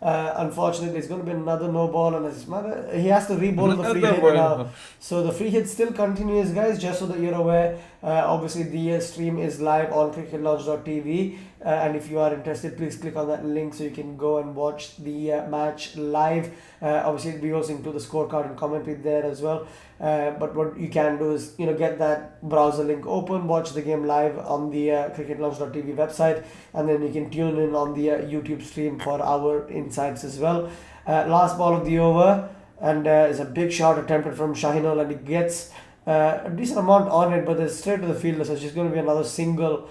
unfortunately, it's going to be another no ball, and he has to re-bowl the free Another hit now. one. So the free hit still continues, guys. Just so that you're aware, obviously the stream is live on cricketlaunch.tv, and if you are interested, please click on that link so you can go and watch the match live. Obviously, we also include the scorecard and commentary there as well. But what you can do is, get that browser link open, watch the game live on the cricketlaunch.tv website, and then you can tune in on the YouTube stream for our insights as well. Last ball of the over, and is a big shot attempted from Shahinul, and he gets a decent amount on it, but it's straight to the fielder, so it's just going to be another single.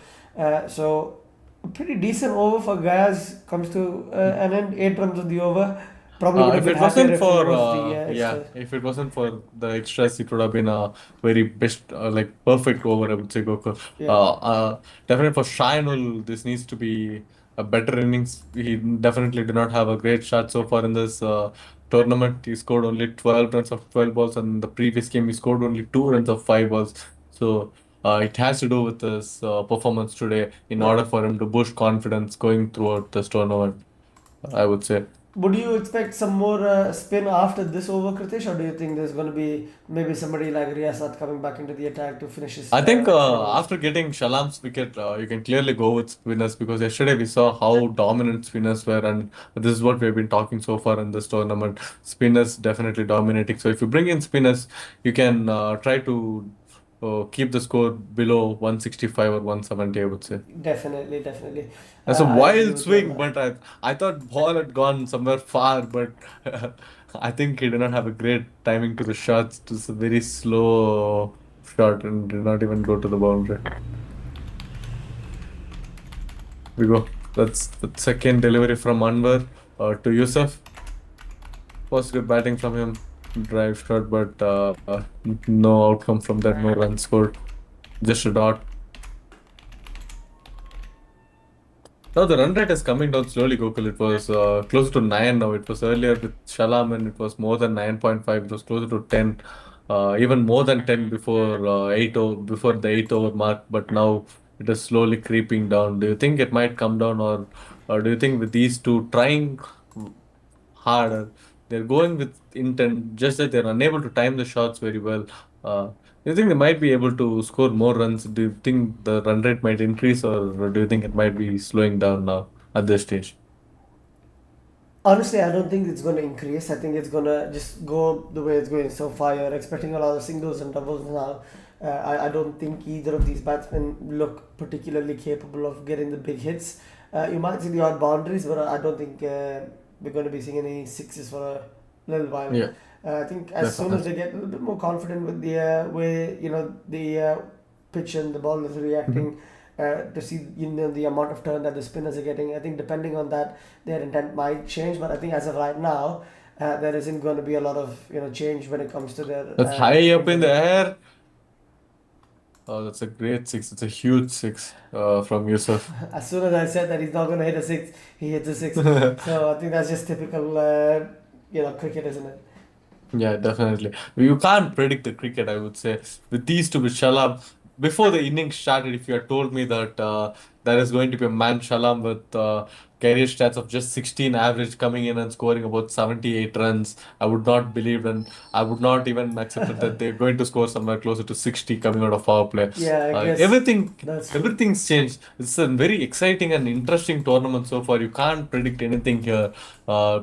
So a pretty decent over for Gaz comes to an end. 8 runs of the over. Probably would have If been it happier wasn't if it for was the yeah, extras. if it wasn't for the extras, it would have been a very best like perfect over, I would say, Gokul. Yeah. Definitely for Shainul, this needs to be a better innings. He definitely did not have a great start so far in this tournament. He scored only 12 runs of 12 balls, and in the previous game he scored only 2 runs of 5 balls. So it has to do with his performance today in Yeah. order for him to boost confidence going throughout this tournament, I would say. Would you expect some more spin after this over, Kritish, or do you think there's going to be maybe somebody like Riasad coming back into the attack to finish his I think overs? after getting Shalam's wicket, you can clearly go with spinners because yesterday we saw how dominant spinners were, and this is what we've been talking so far in this tournament. Spinners definitely dominating. So if you bring in spinners, you can try to keep the score below 165 or 170, I would say. Definitely, definitely. That's a I agree wild with you on swing, that. but I thought ball had gone somewhere far, but I think he did not have a great timing to the shots. It was a very slow shot and did not even go to the boundary. We go. That's the second delivery from Anwar to Yusuf. Was good batting from him. Drive shot, but no outcome from that. No run scored. Just a dot. Now the run rate is coming down slowly, Gokul. It was closer to 9 now. It was earlier with Shalam and it was more than 9.5. It was closer to 10. Even more than 10 before before the 8 over mark. But now it is slowly creeping down. Do you think it might come down, or do you think with these two trying harder, they're going with intent, just that they're unable to time the shots very well? Do you think they might be able to score more runs? Do you think the run rate might increase, or do you think it might be slowing down now at this stage? Honestly, I don't think it's going to increase. I think it's going to just go the way it's going so far. You're expecting a lot of singles and doubles now. I don't think either of these batsmen look particularly capable of getting the big hits. You might see the odd boundaries, but I don't think we're going to be seeing any sixes for a little while. Yeah, I think as soon as definitely. they get a little bit more confident with the way the pitch and the ball is Mhm. reacting, to see the amount of turn that the spinners are getting. I think depending on that, their intent might change. But I think as of right now, there isn't going to be a lot of change when it comes to their That's high up in the intent. air. Oh, that's a great six. It's a huge six from Yusuf. As soon as I said that he's not going to hit a six, he hits a six. So I think that's just typical, cricket, isn't it? Yeah, definitely. You can't predict the cricket, I would say. With these two, with Shalab, before the innings started, if you had told me that there is going to be a man Shalam with career stats of just 16 average coming in and scoring about 78 runs. I would not believe and I would not even accept it that they're going to score somewhere closer to 60 coming out of power play. Yeah, I guess Everything that's true. everything's changed. It's a very exciting and interesting tournament so far. You can't predict anything here.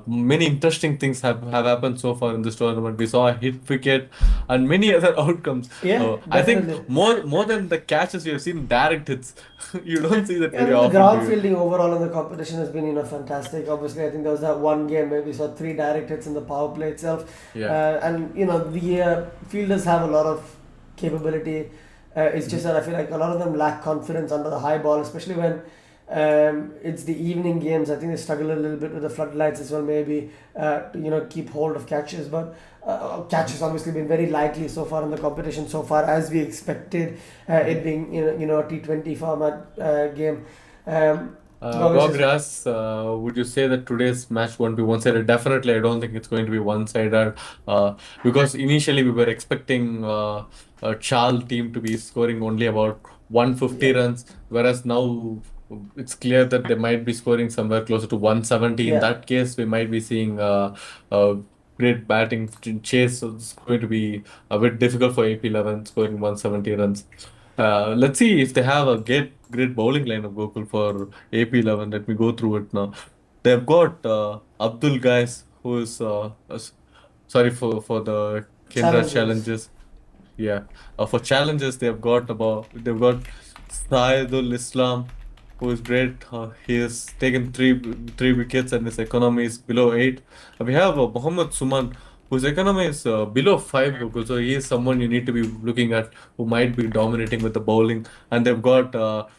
Many interesting things have happened so far in this tournament. We saw a hit wicket and many other outcomes. Yeah, I think definitely. more than the catches we have seen direct hits. You don't see that Yeah, I very mean, the often, do ground you? fielding overall in the competition has been, fantastic. Obviously, I think there was that one game where we saw three direct hits in the power play itself. Yeah. And, the fielders have a lot of capability. It's just that I feel like a lot of them lack confidence under the high ball, especially when it's the evening games. I think they struggle a little bit with the floodlights as well, maybe, to, keep hold of catches. But catches obviously been very likely so far in the competition, so far as we expected, it being, a T20 format game. Obviously, Gogras, would you say that today's match won't be one-sided? Definitely, I don't think it's going to be one-sided. Because initially we were expecting a Chal team to be scoring only about 150 yeah, runs, whereas now it's clear that they might be scoring somewhere closer to 170. In yeah, that case, we might be seeing great batting chase. So it's going to be a bit difficult for AP11 scoring 170 runs. Let's see if they have a great bowling lineup, Gokul, for AP11. Let me go through it now. They've got Abdul Gais, who is sorry for the Kendra challenges. challenges. Yeah. For challenges, they've got Saidul Islam, who is great. He has taken three wickets and his economy is below eight. We have Mohammad Suman, whose economy is below five. Gokul. So he is someone you need to be looking at who might be dominating with the bowling. And they've got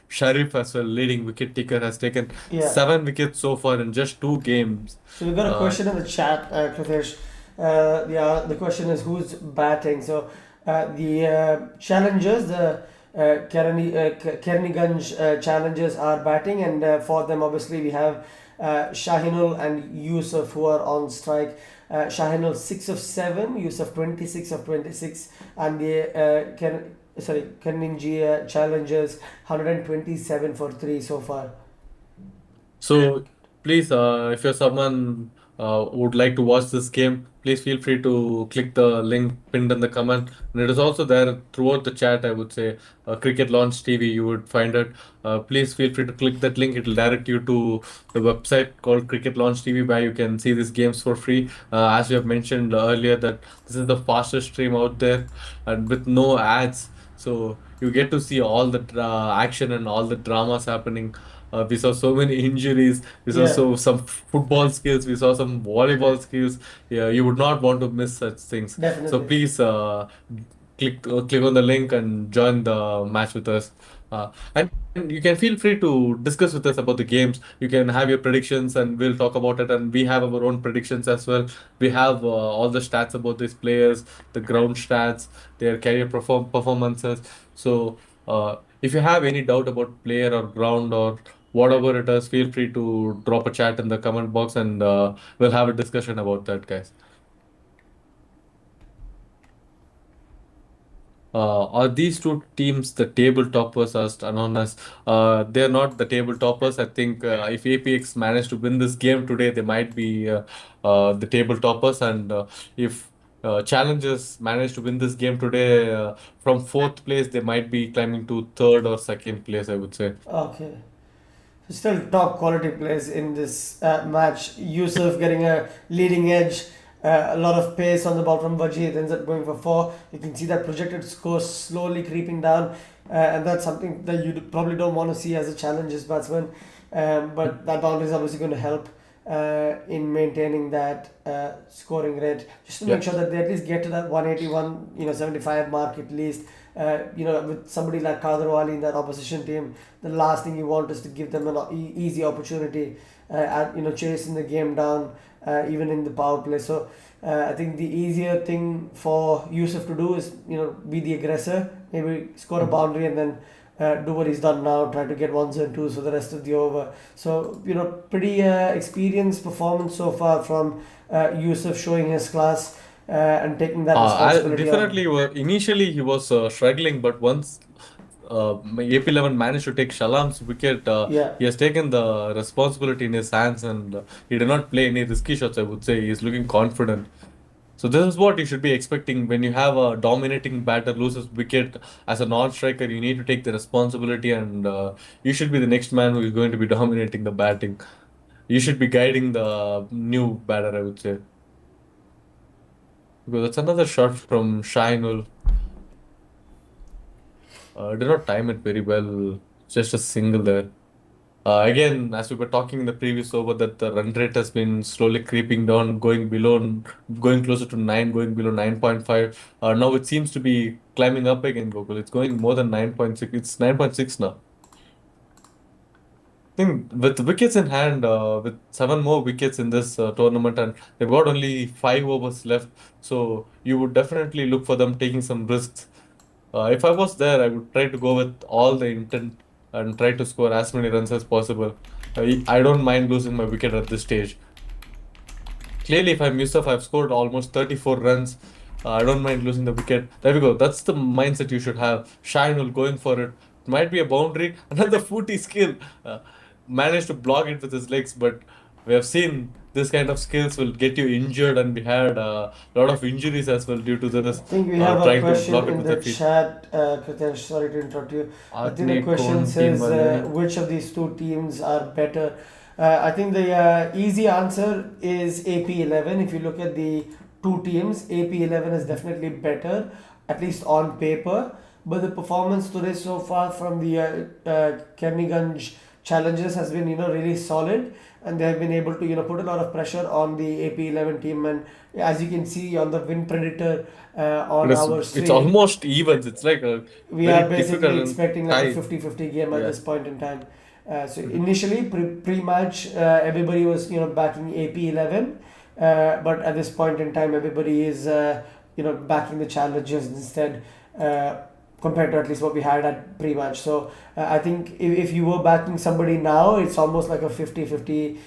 Sharif as well, leading wicket taker, has taken Yeah. 7 wickets so far in just 2 games. So we've got a Uh, question in the chat, Kritesh. The question is who's batting. So the challengers, the Keraniganj challengers are batting, and for them, obviously, we have Shahinul and Yusuf who are on strike. Shahinul 6 of 7, Yusuf 26 of 26, and the Kerninji challengers 127 for 3 so far. So please, if you're someone would like to watch this game, please feel free to click the link pinned in the comment. And it is also there throughout the chat, I would say. Cricket Launch TV, you would find it. Please feel free to click that link. It will direct you to the website called Cricket Launch TV, where you can see these games for free. As you have mentioned earlier, that this is the fastest stream out there and with no ads. So you get to see all the action and all the dramas happening. We saw so many injuries. We saw Yeah, some football skills. We saw some volleyball skills. Yeah, you would not want to miss such things. So definitely. please click on the link and join the match with us. And you can feel free to discuss with us about the games. You can have your predictions, and we'll talk about it. And we have our own predictions as well. We have all the stats about these players, the ground stats, their career performances. So if you have any doubt about player or ground or whatever it is, feel free to drop a chat in the comment box and we'll have a discussion about that, guys. Are these two teams the table toppers, asked Anonymous? They're not the table toppers. I think if APX managed to win this game today, they might be the table toppers. And if Challengers manage to win this game today from fourth place, they might be climbing to third or second place, I would say. Okay. Still top quality players in this match. Yusuf getting a leading edge, a lot of pace on the ball from Vajid, ends up going for 4. You can see that projected score slowly creeping down, and that's something that you probably don't want to see as a challenges batsman. But that boundary is obviously going to help in maintaining that scoring rate, just to make Yeah. sure that they at least get to that 181, 75 mark at least. With somebody like Kadarwali in that opposition team, the last thing you want is to give them an easy opportunity at chasing the game down, even in the power play. So I think the easier thing for Yusuf to do is be the aggressor, maybe score a boundary and then do what he's done now, try to get ones and twos for the rest of the over. So pretty experienced performance so far from Yusuf, showing his class and taking that responsibility on. Definitely, initially he was struggling, but once AP11 managed to take Shalam's wicket, Yeah. he has taken the responsibility in his hands and he did not play any risky shots, I would say. He is looking confident. So this is what you should be expecting when you have a dominating batter loses wicket as a non-striker. You need to take the responsibility, and you should be the next man who is going to be dominating the batting. You should be guiding the new batter, I would say. Because that's another shot from Shainul. Did not time it very well. Just a single there. Again, as we were talking in the previous over, that the run rate has been slowly creeping down, going closer to 9, going below 9.5. Now it seems to be climbing up again, Gokul. It's going more than 9.6. It's 9.6 now. I think with wickets in hand, with seven more wickets in this tournament, and they've got only 5 overs left, so you would definitely look for them taking some risks. If I was there, I would try to go with all the intent and try to score as many runs as possible. I don't mind losing my wicket at this stage. Clearly, if I'm Yusuf, I've scored almost 34 runs. I don't mind losing the wicket. There we go. That's the mindset you should have. Shine will going for it. It might be a boundary. Another footy skill. Managed to block it with his legs, but we have seen this kind of skills will get you injured, and we had a lot of injuries as well due to I this think we have a trying to question block it in with the their feet. chat, Kritesh. Sorry to interrupt you. I think the Agne question Kon team says Malay. which of these two teams are better. I think the easy answer is AP11. If you look at the two teams, AP11 is definitely better, at least on paper. But the performance today so far from the Keraniganj challenges has been really solid, and they have been able to put a lot of pressure on the AP11 team. And as you can see on the win predator on our It's stream, almost evens. It's like a we are very basically difficult and expecting like a tight. 50-50 game at Yeah. this point in time. So Mhm. initially pre-match everybody was backing AP11, but at this point in time everybody is backing the challengers instead, compared to at least what we had at pre-match. So I think if you were backing somebody now, it's almost like a 50-50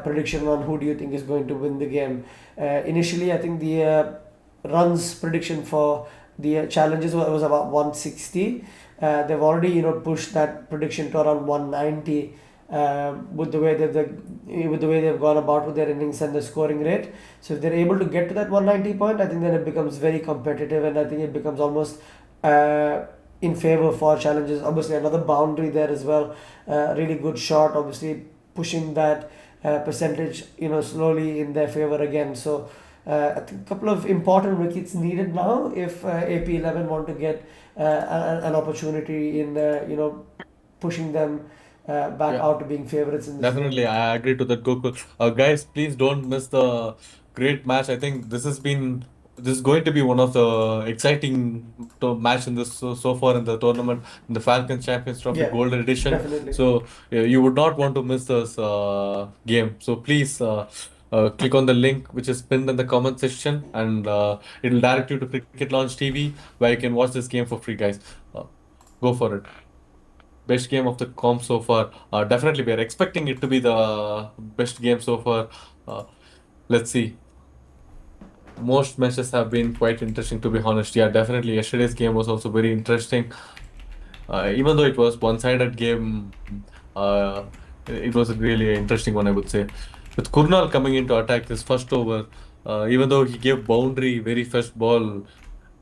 prediction on who do you think is going to win the game. Initially I think the runs prediction for the challenges was about 160. They've already pushed that prediction to around 190, with the way that with the way they've gone about with their innings and the scoring rate. So if they're able to get to that 190 point, I think then it becomes very competitive, and I think it becomes almost uh, in favor for challenges. Obviously another boundary there as well. Really good shot, obviously pushing that percentage slowly in their favor again. So I think a couple of important wickets needed now if AP11 want to get an opportunity in pushing them back Yeah. out to being favorites in this game. Definitely, I agree to that, Gokul. Guys, please don't miss the great match. I think this is going to be one of the exciting match in this so far in the tournament, in the Falcons Champions Trophy Yeah, Golden Edition. definitely. So you would not want to miss this game. So please click on the link which is pinned in the comment section, and it'll direct you to Cricket Launch TV where you can watch this game for free, guys. Uh, go for it. Best game of the comp so far. Definitely, we are expecting it to be the best game so far. Uh, let's see. Most matches have been quite interesting, to be honest. Yeah, definitely. Yesterday's game was also very interesting. Even though it was one-sided game, uh, it was a really interesting one, I would say. With Kurnal coming into attack this first over, even though he gave boundary very first ball,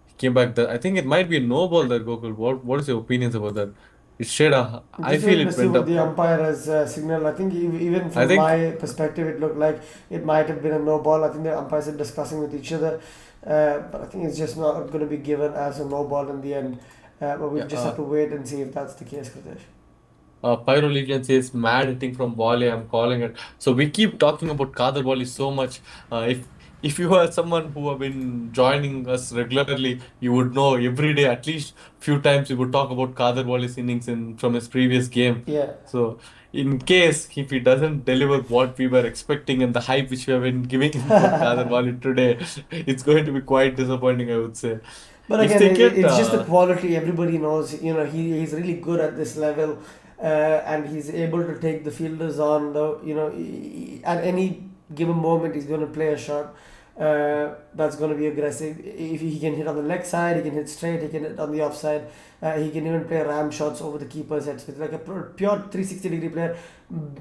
he came back. I think it might be a no ball there, Gokul. What is your opinions about that? It shared a. I Just wait feel to it see went what up. the umpire has signaled. I think even I from think. my perspective, it looked like it might have been a no ball. I think the umpires are discussing with each other, but I think it's just not going to be given as a no ball in the end. But we Yeah, just have to wait and see if that's the case, Kritesh. Pyro Legion says mad hitting from volley. I'm calling it. So we keep talking about Kader volley so much. If you are someone who have been joining us regularly, you would know every day at least few times we would talk about Kader volley's innings in from his previous game. Yeah. So in case if he doesn't deliver what we were expecting and the hype which we have been giving him for Kader volley today, it's going to be quite disappointing, I would say. But If again, they get it's just the quality. Everybody knows, he's really good at this level, and he's able to take the fielders on. At any given moment, he's going to play a shot. That's going to be aggressive. If he can hit on the leg side, he can hit straight, he can hit on the offside. He can even play ram shots over the keeper's heads. It's like a pure 360-degree player.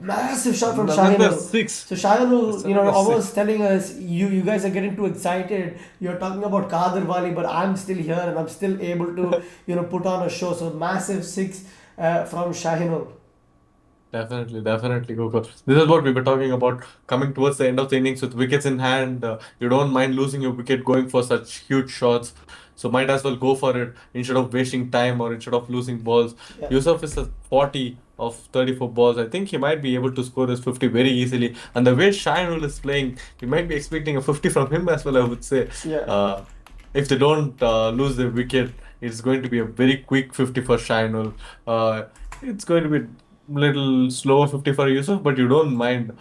Massive shot from Another Shahinul. six. So Shahinul, It's another almost six. telling us, you guys are getting too excited. You're talking about Kadir Wali, but I'm still here and I'm still able to, put on a show. So massive six from Shahinul. Definitely, definitely, Gokul. This is what we were talking about coming towards the end of the innings with wickets in hand. You don't mind losing your wicket going for such huge shots. So might as well go for it instead of wasting time or instead of losing balls. Yeah, Yusuf is a 40 of 34 balls. I think he might be able to score his 50 very easily. And the way Shahinul is playing, we might be expecting a 50 from him as well, I would say. yeah. Uh, if they don't lose their wicket, it's going to be a very quick 50 for Shahinul. It's going to be little slower 50 for Yusuf, but you don't mind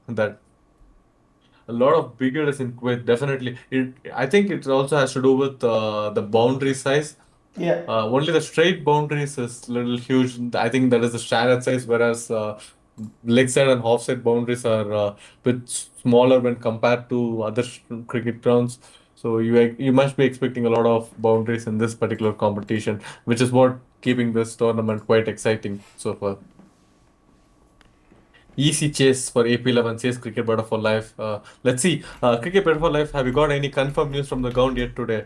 that. A lot of wickets in Kuwait, definitely. I think it also has to do with the boundary size. Yeah. Only the straight boundaries is little huge. I think that is the standard size, whereas leg side and half side boundaries are bit smaller when compared to other cricket grounds. So you must be expecting a lot of boundaries in this particular competition, which is what keeping this tournament quite exciting so far. Easy chase for AP11 says Cricket Better for Life. Let's see. Cricket Better for Life, have you got any confirmed news from the ground yet today?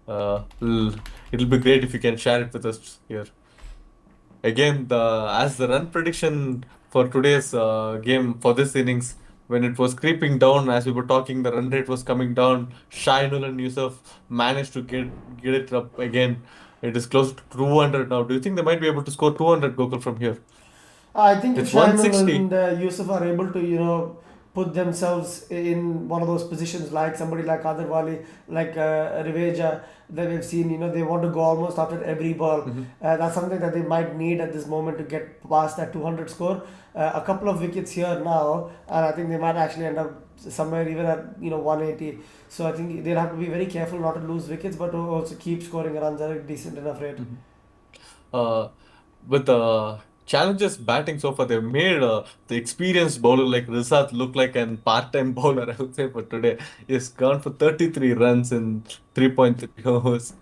It'll be great if you can share it with us here. Again, as the run prediction for today's game for this innings, when it was creeping down, as we were talking, the run rate was coming down. Shainul and Yusuf managed to get it up again. It is close to 200 now. Do you think they might be able to score 200 Gokul from here? I think if It's Shahinul and 160. Yusuf are able to, put themselves in one of those positions like somebody like Kadir Wali, like Riveja, that we've seen, they want to go almost after every ball. Mhm. That's something that they might need at this moment to get past that 200 score. A couple of wickets here now, and I think they might actually end up somewhere even at 180. So I think they'll have to be very careful not to lose wickets, but to also keep scoring runs at a decent enough rate. Mhm. uh, with the challenges batting so far, they've made the experienced bowler like Riasad look like an part-time bowler, I would say, for today. He's gone for 33 runs in 3.3 overs.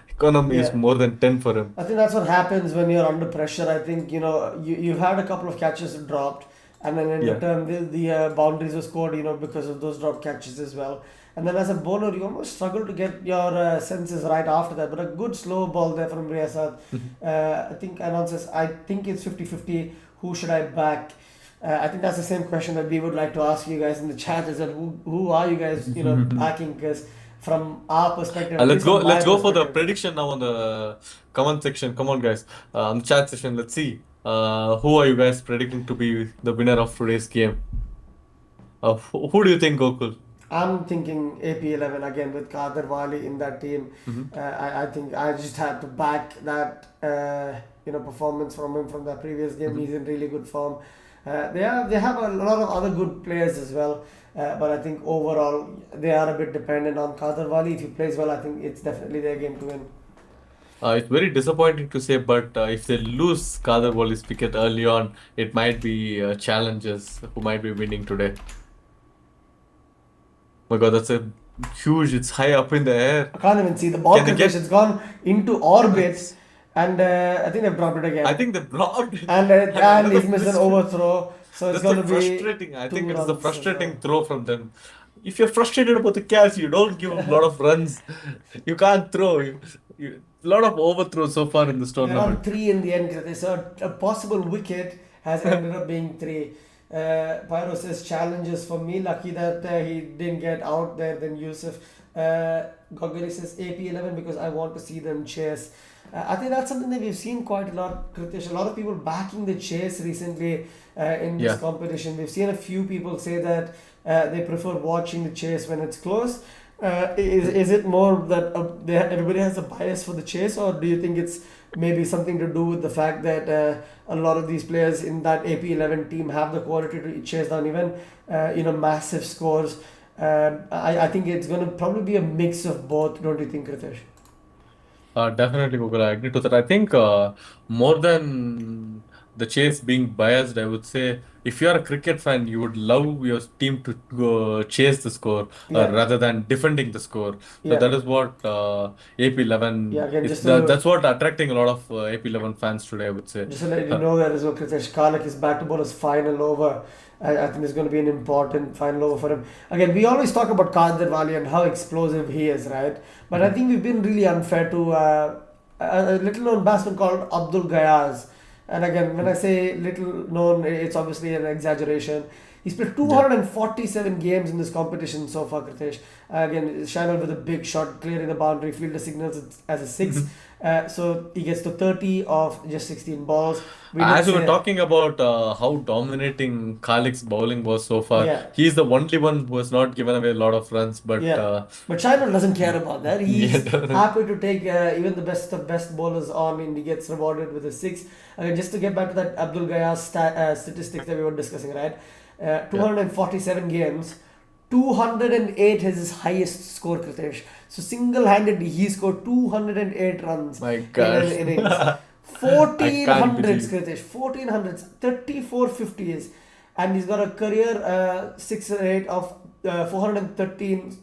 Economy is Yeah. more than 10 for him. I think that's what happens when you're under pressure. I think you've had a couple of catches dropped, and then in Yeah. return the boundaries were scored. Because of those drop catches as well. And then as a bowler, you almost struggle to get your senses right after that. But a good slow ball there from Riasad. Mhm. I think announces. I think it's 50-50. Who should I back? I think that's the same question that we would like to ask you guys in the chat as well. Who are you guys backing? Because from our perspective, at Let's least go. from my Let's go for the perspective. prediction now on the comment section. Come on, guys. On the chat session, let's see. Who are you guys predicting to be the winner of today's game? Who do you think, Gokul? I'm thinking AP11 again with Kader Wali in that team. Hmm. I think I just had to back that performance from him from the previous game. Hmm. He's in really good form. They have a lot of other good players as well, but I think overall they are a bit dependent on Kader Wali. If he plays well, I think it's definitely their game to win. It's very disappointing to say, but if they lose Kader Wali's wicket early on, it might be challenges who might be winning today. My God, that's a huge. It's high up in the air. I can't even see the ball Can they condition. get? It's gone into orbit, It's. and I think they've dropped it I again. think they blocked it. And And he's another missed an missed. overthrow, so it's That's going the to be frustrating. I think two it is the runs as well. frustrating throw from them. If you're frustrated about the catch, you don't give a lot of runs. You can't throw. A lot of overthrows so far in this They're on tournament. three in the end. So a possible wicket has ended up being three. Pyro says challenges for me. Lucky that he didn't get out there than Yusuf. Gogari says AP11 because I want to see them chase. I think that's something that we've seen quite a lot, Kritish. A lot of people backing the chase recently in this Yeah. competition. We've seen a few people say that they prefer watching the chase when it's close. Is it more that everybody has a bias for the chase, or do you think it's maybe something to do with the fact that a lot of these players in that AP11 team have the quality to chase down even massive scores? I think it's going to probably be a mix of both, don't you think, Ritesh? Definitely, Google. I agree to that. I think more than the chase being biased, I would say if you are a cricket fan, you would love your team to go chase the score Yeah, rather than defending the score. So yeah, that is what yeah. AP11 Again, is. That's what attracting a lot of AP11 fans today, I would say. just to let you know that as well, Kritesh Karlak is back to ball his final over. I think it's going to be an important final over for him. Again, we always talk about Kader Wali and how explosive he is, right? But I Mhm. think we've been really unfair to a little known batsman called Abdul Gayaz. And again, when I say little known, it's obviously an exaggeration. He's played Yeah. 247 games in this competition so far, Kritesh. Again, Shannon with a big shot, clearing the boundary, fielder signals it as a six. So he gets to 30 of just 16 balls. We did As we were say, talking about how dominating Khalik's bowling was so far, yeah, he's the only one who has not given away a lot of runs. But yeah. But China doesn't care about that. yeah, He's happy to take even the best of best bowlers on, and he gets rewarded with a six. Just to get back to that Abdul Gayas statistics that we were discussing, right? yeah. 247 games, 208 is his highest score, Kritesh. So single-handedly, he scored 208 runs My in an God, innings. I can't 1400s, believe. Kritesh. 1400s, 34 50s. And he's got a career 6 rate of 413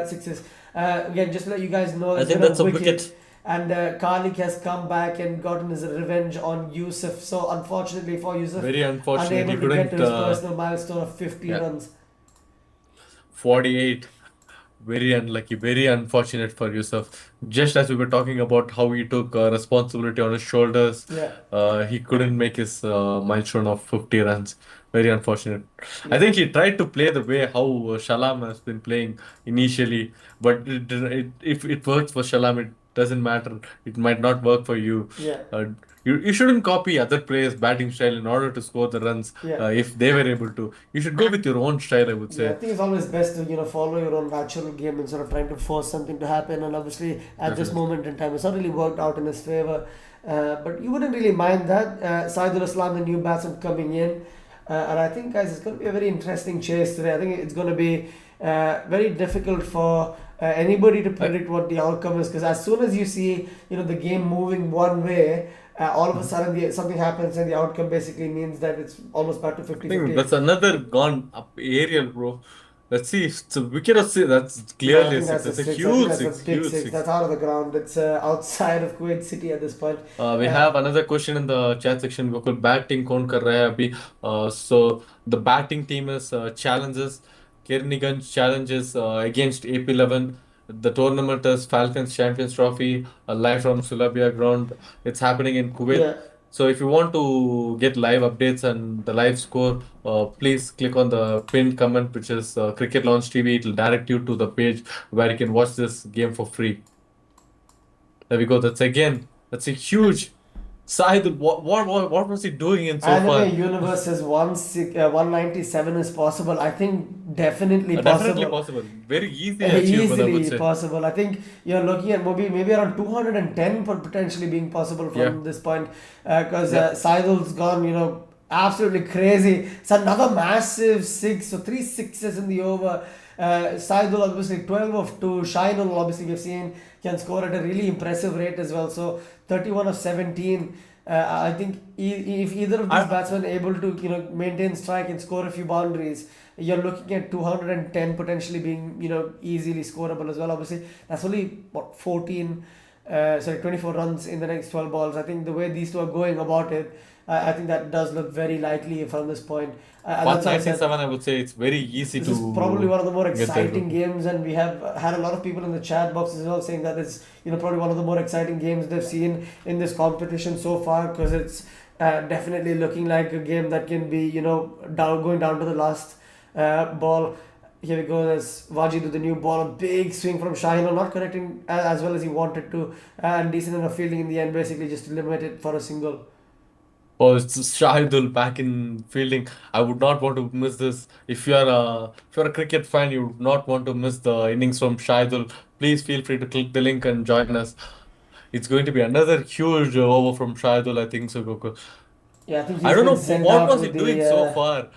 sixes. Again, just to let you guys know, I there's think been a that's a wicket. wicket. And Kalik has come back and gotten his revenge on Yusuf. So, unfortunately for Yusuf, Very unfortunate. He unable to get to couldn't. his personal milestone of 50 Yeah, runs. 48. Very unlucky, very unfortunate for Yusuf. Just as we were talking about how he took responsibility on his shoulders, Yeah, he couldn't make his milestone of 50 runs. Very unfortunate. I yeah, think he tried to play the way how Shalam has been playing initially, but if it works for Shalam, it doesn't matter. It might not work for you. yeah, Uh, you shouldn't copy other players' batting style in order to score the runs yeah. if they were able to. You should go with your own style, I would Yeah, I say. think it's always best to follow your own natural game instead of trying to force something to happen. And obviously, at this Definitely. moment in time, it's not really worked out in his favor. But you wouldn't really mind that. Saidul Islam, the new batsman coming in, and I think guys, it's going to be a very interesting chase today. I think it's going to be very difficult for anybody to I, predict what the outcome is because as soon as you see the game moving one way. All of a sudden, something happens, and the outcome basically means that it's almost back to I think 50-50. that's another gone up aerial, bro. Let's see. It's a wicket or six. That's No, I clearly a think six. that's a That's a six. I think huge that's a six. big Huge six. six. That's out of the ground. It's outside of Kuwait City at this point. We Uh, have another question in the chat section. बिल्कुल batting कौन कर रहा है अभी? So the batting team is challenges. Keraniganj challenges against AP11. The tournament is Falcons Champions Trophy, live from Sulabiya ground. It's happening in Kuwait. yeah, So if you want to get live updates and the live score, please click on the pinned comment, which is Cricket Launch TV. It will direct you to the page where you can watch this game for free. There we go. That's a huge side. What was he doing in so Anime far? universe is 197 is possible. I think definitely Definitely possible. possible. Very easily achievable, I would Easily say. possible. I think you're looking at maybe around 210 for potentially being possible Yeah. from this point because Yep. Saidul's gone, absolutely crazy. It's another massive six, so three sixes in the over. Saidul obviously 12 of 2. Shainul obviously we've seen can score at a really impressive rate as well. So 31 of 17. I think if either of these I, batsmen are able to maintain strike and score a few boundaries, you're looking at 210 potentially being easily scoreable as well. Obviously, that's only what 24 runs in the next 12 balls. I think the way these two are going about it, I think that does look very likely from this point. That's why I said 197, I would say it's very easy this is probably to one of the more get there, exciting bro. games, and we have had a lot of people in the chat box as well saying that it's probably one of the more exciting games they've seen in this competition so far because it's definitely looking like a game that can be going down to the last ball. Here we go. There's Wajid with the new ball, a big swing from Shahino, not connecting as well as he wanted to, and decent enough fielding in the end, basically just to limit it for a single. Oh, it's Shahidul back in fielding. I would not want to miss this. If you're a cricket fan, you would not want to miss the innings from Shahidul. Please feel free to click the link and join us. It's going to be another huge over from Shahidul, I think so, Gokul. Yeah, I think I he's don't know been sent what out was he with the. doing so far.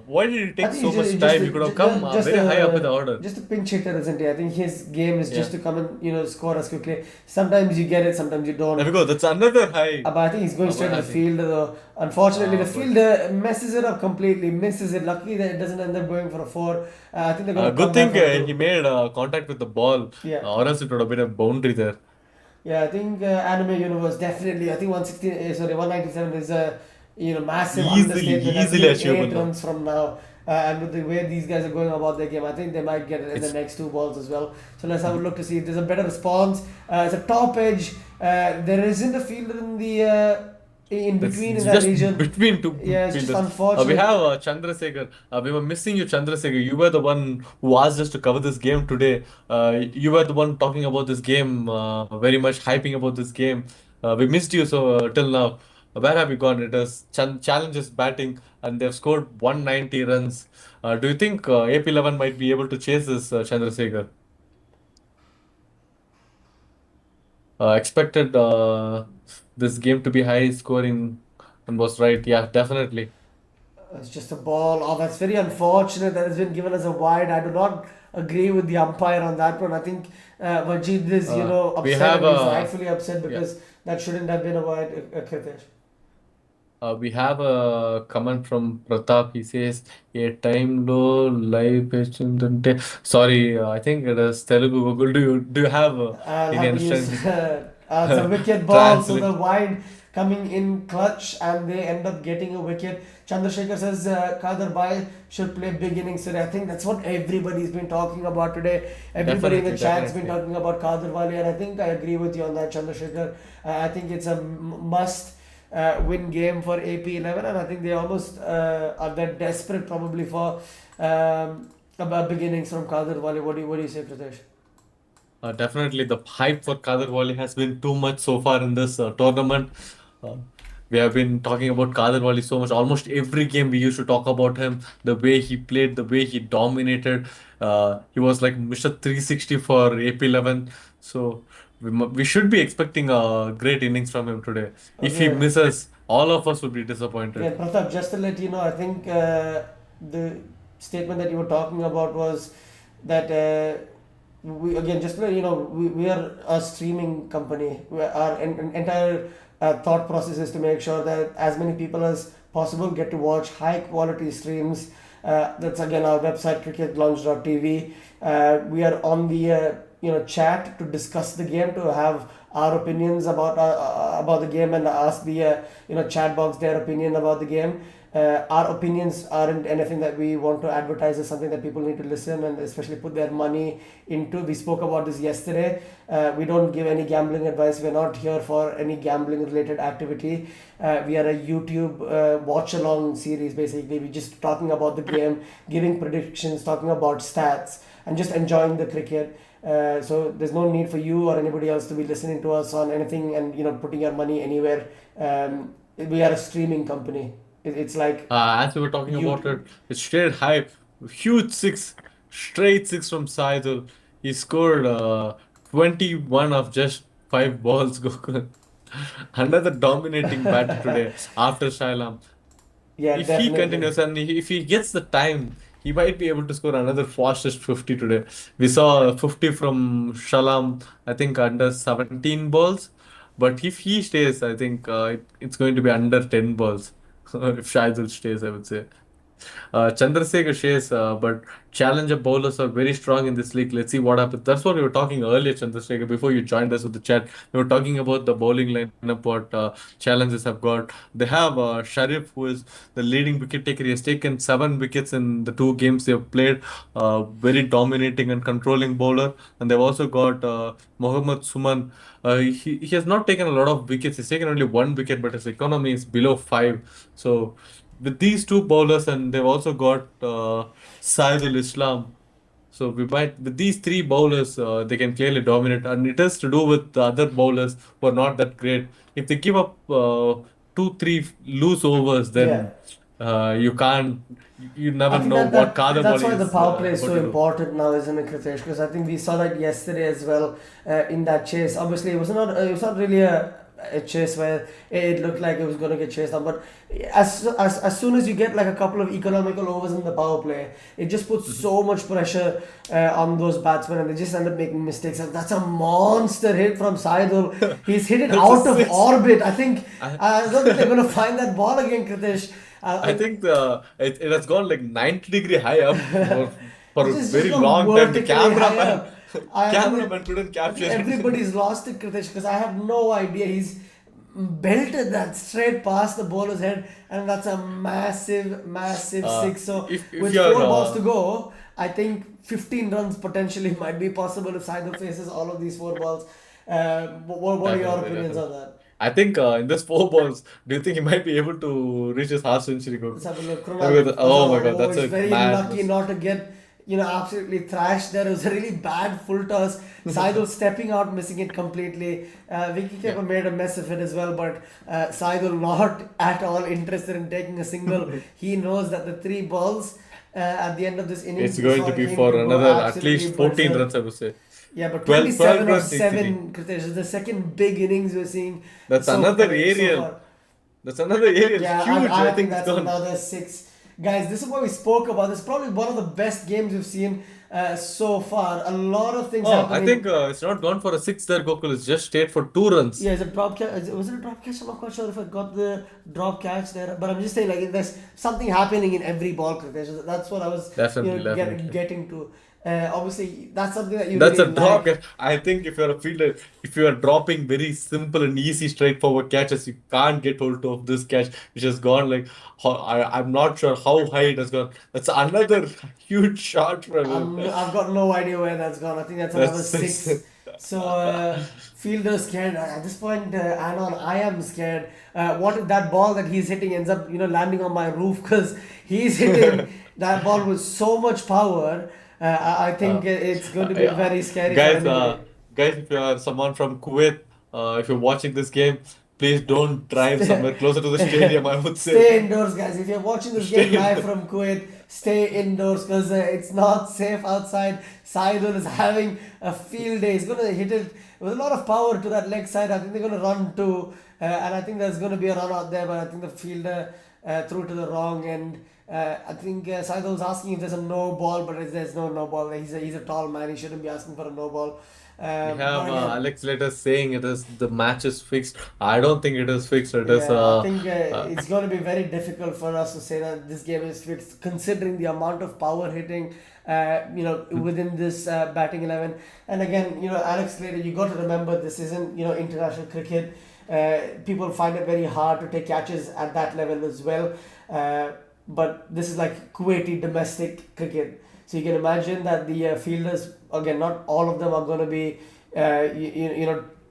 Why did it I take think so he's much just time? He could have come just very high up in the a order. just a pinch hitter, isn't he? I think his game is just Yeah. to come and score as quickly. Sometimes you get it, sometimes you There don't. we go. That's another high. But I think he's going straight to I the think. field. Though unfortunately, the But fielder messes it up completely, misses it. Luckily that it doesn't end up going for a four. I think they're going to good come back thing for a he two. made contact with the ball, Yeah. or else it would have been a boundary there. Yeah, I think Anime Universe definitely. I think 160, sorry, 197 is a massive Easily, understatement. As we easily are achievable 8 runs now. from now, and with the way these guys are going about their game, I think they might get it in the It's next two balls as well. So let's have a look to see if there's a better response. It's a top edge. There isn't a fielder in the in It's between in that just region. between two Yeah, it's just fielders. We unfortunate. have Chandrasekhar. We were missing you, Chandrasekhar. You were the one who asked us to cover this game today. You were the one talking about this game, very much hyping about this game. We missed you so till now. Where have you gone? It is challenges batting, and they've scored 190 runs. Do you think AP11 might be able to chase this, Chandrasekhar? Expected this game to be high scoring and was right. Yeah, definitely. It's just a ball. Oh, that's very unfortunate that has been given as a wide. I do not agree with the umpire on that one. I think Majid is, We upset have and he's a rightfully upset yeah. because that shouldn't have been a wide, Kritesh. We have a comment from Pratap. He says, "A time low live patient." Sorry, I think it is Telugu. Google. Do you have I'll any have to use understanding? it's a wicket ball, so the Translate. wide coming in clutch and they end up getting a wicket. Chandrasekhar says Kader Bhai should play big innings today. I think that's what everybody's been talking about today. Everybody in the Definitely, chat's been definitely. talking about Kader Wali, and I think I agree with you on that, Chandrasekhar. I think it's a must. Win game for AP11, and I think they almost are that desperate probably for beginnings from Kader Wali. What do you say, Pritesh? Definitely, the hype for Kadir Wali has been too much so far in this tournament. Uh, we have been talking about Kadir Wali so much. Almost every game we used to talk about him, the way he played, the way he dominated. He was like Mr. 360 for AP11. So we should be expecting a great innings from him today. If he Okay. misses, all of us would be Yeah, disappointed. Pratap, just to let you know, I think the statement that you were talking about was that we again just to let you know we are a streaming company. Our entire thought process is to make sure that as many people as possible get to watch high quality streams. That's again our website cricketlaunch.tv. We are on the chat to discuss the game, to have our opinions about the game and ask the chat box their opinion about the game. Our opinions aren't anything that we want to advertise as something that people need to listen and especially put their money into. We spoke about this yesterday. We don't give any gambling advice. We're not here for any gambling related activity. We are a YouTube watch along series basically. We're just talking about the game, giving predictions, talking about stats, and just enjoying the cricket. So there's no need for you or anybody else to be listening to us on anything and putting your money anywhere. We are a streaming company. It's like As we were talking about YouTube. it, it's straight hype. Huge six, straight six from Saidul. He scored 21 of just five balls. Another dominating batter today after Shalam. Yeah, If he definitely. continues and if he gets the time, he might be able to score another fastest 50 today. We saw a 50 from Shalam, I think under 17 balls. But if he stays, I think it's going to be under 10 balls. If Shahidul stays, I would say. Chandrasekhar shares, but challenger bowlers are very strong in this league. Let's see what happens. That's what we were talking earlier, Chandrasekhar, before you joined us with the chat. We were talking about the bowling lineup, what challenges have got. They have Sharif, who is the leading wicket taker. He has taken 7 wickets in the 2 games they have played. Very dominating and controlling bowler. And they've also got Mohammad Suman. He has not taken a lot of wickets. He's taken only 1 wicket, but his economy is below 5. So with these two bowlers, and they've also got Saidul Islam. So we might with these three bowlers, they can clearly dominate, and it has to do with the other bowlers who are not that great. If they give up 2, 3 loose overs, Yeah. then you can't. You I never think know that, what that Kadir that's Wali why the is power play is about so to do. important now, isn't it, Kritesh? Because I think we saw that yesterday as well in that chase. Obviously, it was not really a chase where it looked like it was going to get chased down. But as soon as you get like a couple of economical overs in the power play, it just puts Mhm. so much pressure on those batsmen, and they just end up making mistakes. And that's a monster hit from Saidul. He's hit it That's a out of six. orbit. I think I I don't think they're going to find that ball again, Kritish. I think it has gone like 90-degree high up for a It's just very gone long time. The vertically high cameraman up. I mean, cameraman couldn't I think capture it. everybody's lost it, Kritish, because I have no idea. He's belted that straight past the bowler's head, and that's a massive, massive six. So If with you're four balls to go, I think 15 runs potentially might be possible if Saidul faces all of these four balls. What are your definitely, opinions definitely. on that? I think in this four balls, do you think he might be able to reach his half century goal? Let's have a look. Oh my God, Oh, that's he's a very lucky madness. not to get, absolutely thrashed there. It was a really bad full toss. Saidul stepping out, missing it completely. Vicky Yeah. Kepa made a mess of it as well, but Saidul not at all interested in taking a single. He knows that the three balls at the end of this innings It's is going to for be him for to go another at absolutely least 14 berserk. runs, I would say. Yeah, but 12 27 of runs easily. 7, Kritesh, is the second big innings we're seeing That's another so aerial. far. That's another aerial. Yeah, Huge. I I think think it's that's gone. another six. Guys, this is what we spoke about. This is probably one of the best games we've seen so far. A lot of things Oh, I think happening. it's not gone for a six there, Gokul. It's just stayed for 2 runs. Yeah, is it drop catch? Was it a drop catch? I'm not quite sure if I got the drop catch there, but I'm just saying like there's something happening in every ball, Kritesh. That's what I was Definitely, definitely. getting to. Obviously, that's something that you That's really a drop like. catch. I think if you're a fielder, if you are dropping very simple and easy, straightforward catches, you can't get hold of this catch, which has gone like, I'm not sure how high it has gone. That's another huge shot from him. I've got no idea where that's gone. I think that's That's another six. six. So fielder's scared at this point. Anon, I am scared. What if that ball that he's hitting ends up landing on my roof because he's hitting that ball with so much power. I think Uh, it's going to be yeah. very scary for Guys, anybody. guys, if you are someone from Kuwait, if you're watching this game, please don't drive Stay, somewhere closer to the stadium, I would say. stay indoors, guys. If you're watching this game Stay in live the from Kuwait, stay indoors because it's not safe outside. Saidul is having a field day. He's going to hit it with a lot of power to that leg side. I think they're going to run too, and I think there's going to be a run out there, but I think the fielder threw to the wrong end. I think Saidul's asking if there's a no ball, but there's no ball. He's a tall man. He shouldn't be asking for a no ball. We But have again, Alex later saying it is the match is fixed. I don't think it is fixed. It is yeah, I think uh, it's going to be very difficult for us to say that this game is fixed, considering the amount of power hitting, within this batting 11. And again, Alex Slater, you got to remember this isn't, international cricket. People find it very hard to take catches at that level as well. But this is like Kuwaiti domestic cricket. So you can imagine that the fielders, again, not all of them are going to be,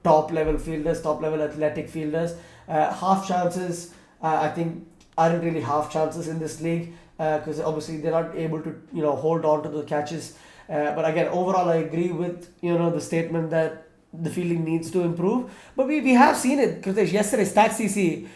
top level fielders, top level athletic fielders. Half chances, I think, aren't really half chances in this league because obviously they're not able to, hold on to the catches. But again, overall, I agree with, the statement that the fielding needs to improve. But we have seen it, Kritesh. Yesterday, Stats CC,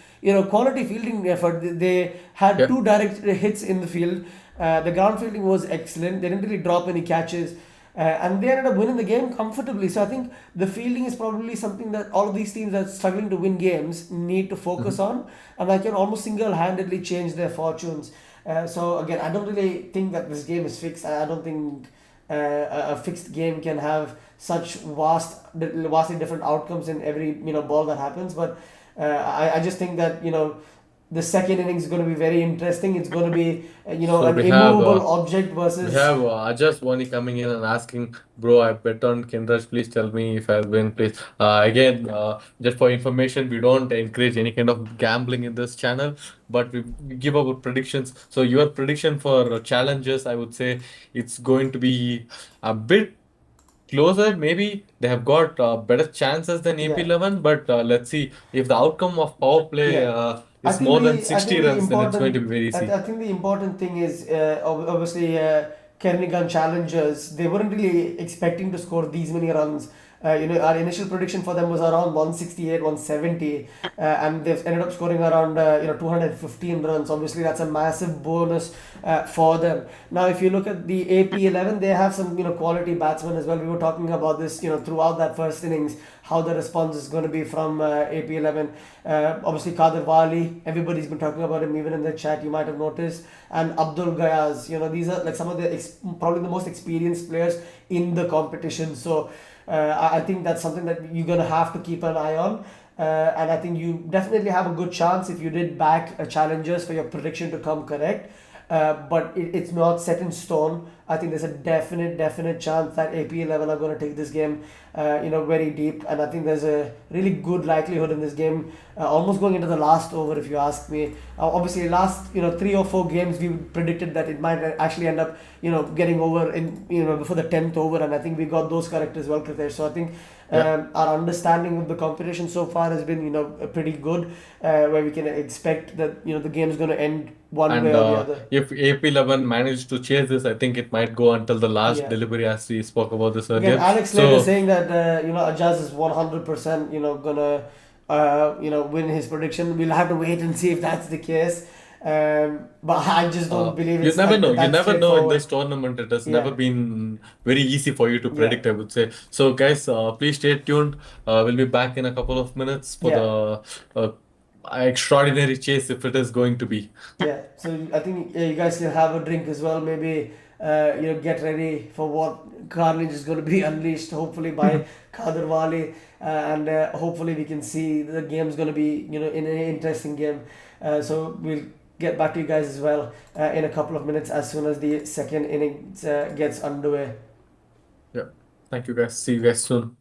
quality fielding effort. They had yeah. two direct hits in the field. The ground fielding was excellent. They didn't really drop any catches. And they ended up winning the game comfortably. So I think the fielding is probably something that all of these teams that are struggling to win games need to focus Mhm. on, and that can almost single-handedly change their fortunes. So again, I don't really think that this game is fixed. I don't think a fixed game can have such vastly different outcomes in every ball that happens. But I just think that the second innings is going to be very interesting. It's going to be So an immovable object we versus. have Ajas Wani coming in and asking, bro, I bet on Kinraj. Please tell me if I'll win, please. Again, just for information, we don't encourage any kind of gambling in this channel, but we give our predictions. So your prediction for challenges, I would say it's going to be a bit closer. Maybe they have got better chances than Yeah. AP11, but let's see if the outcome of power play Yeah. is more than I 60 think the runs, then it's going to be important very easy. I think the important thing is obviously Keraniganj challengers, they weren't really expecting to score these many runs Our initial prediction for them was around 168, 170, and they've ended up scoring around 215 runs. Obviously, that's a massive bonus for them. Now, if you look at the AP11, they have some quality batsmen as well. We were talking about this throughout that first innings, how the response is going to be from AP11. Obviously, Kadir Wali, everybody's been talking about him, even in the chat, you might have noticed, and Abdul Gayaz. These are like some of the probably the most experienced players in the competition. So I think that's something that you're gonna have to keep an eye on. And I think you definitely have a good chance if you did back challengers for your prediction to come correct. But it's not set in stone. I think there's a definite chance that AP11 are going to take this game, very deep, and I think there's a really good likelihood in this game, almost going into the last over, if you ask me. Obviously, last 3 or 4 games we predicted that it might actually end up getting over in before the 10th over, and I think we got those correct as well, Pritesh. So I think Yeah. our understanding of the competition so far has been pretty good, where we can expect that the game is going to end one way And or the other. if AP11 managed to chase this, I think it might go until the last Yeah. delivery, as we spoke about this Again, earlier. Alex Slater So, saying that Ajaz is 100% gonna win his prediction. We'll have to wait and see if that's the case. But I just don't believe you it's never know. You that never know in this straightforward. tournament. It has never Yeah, been very easy for you to yeah, predict, I would say. So, guys, please stay tuned. We'll be back in a couple of minutes for yeah. the extraordinary chase, if it is going to be. Yeah, so I think you guys can have a drink as well. Maybe get ready for what carnage is going to be unleashed. Hopefully by Kadir Wali, and hopefully we can see the game's going to be in an interesting game. So we'll get back to you guys as well in a couple of minutes as soon as the second innings gets underway. Yeah. Thank you, guys. See you guys soon.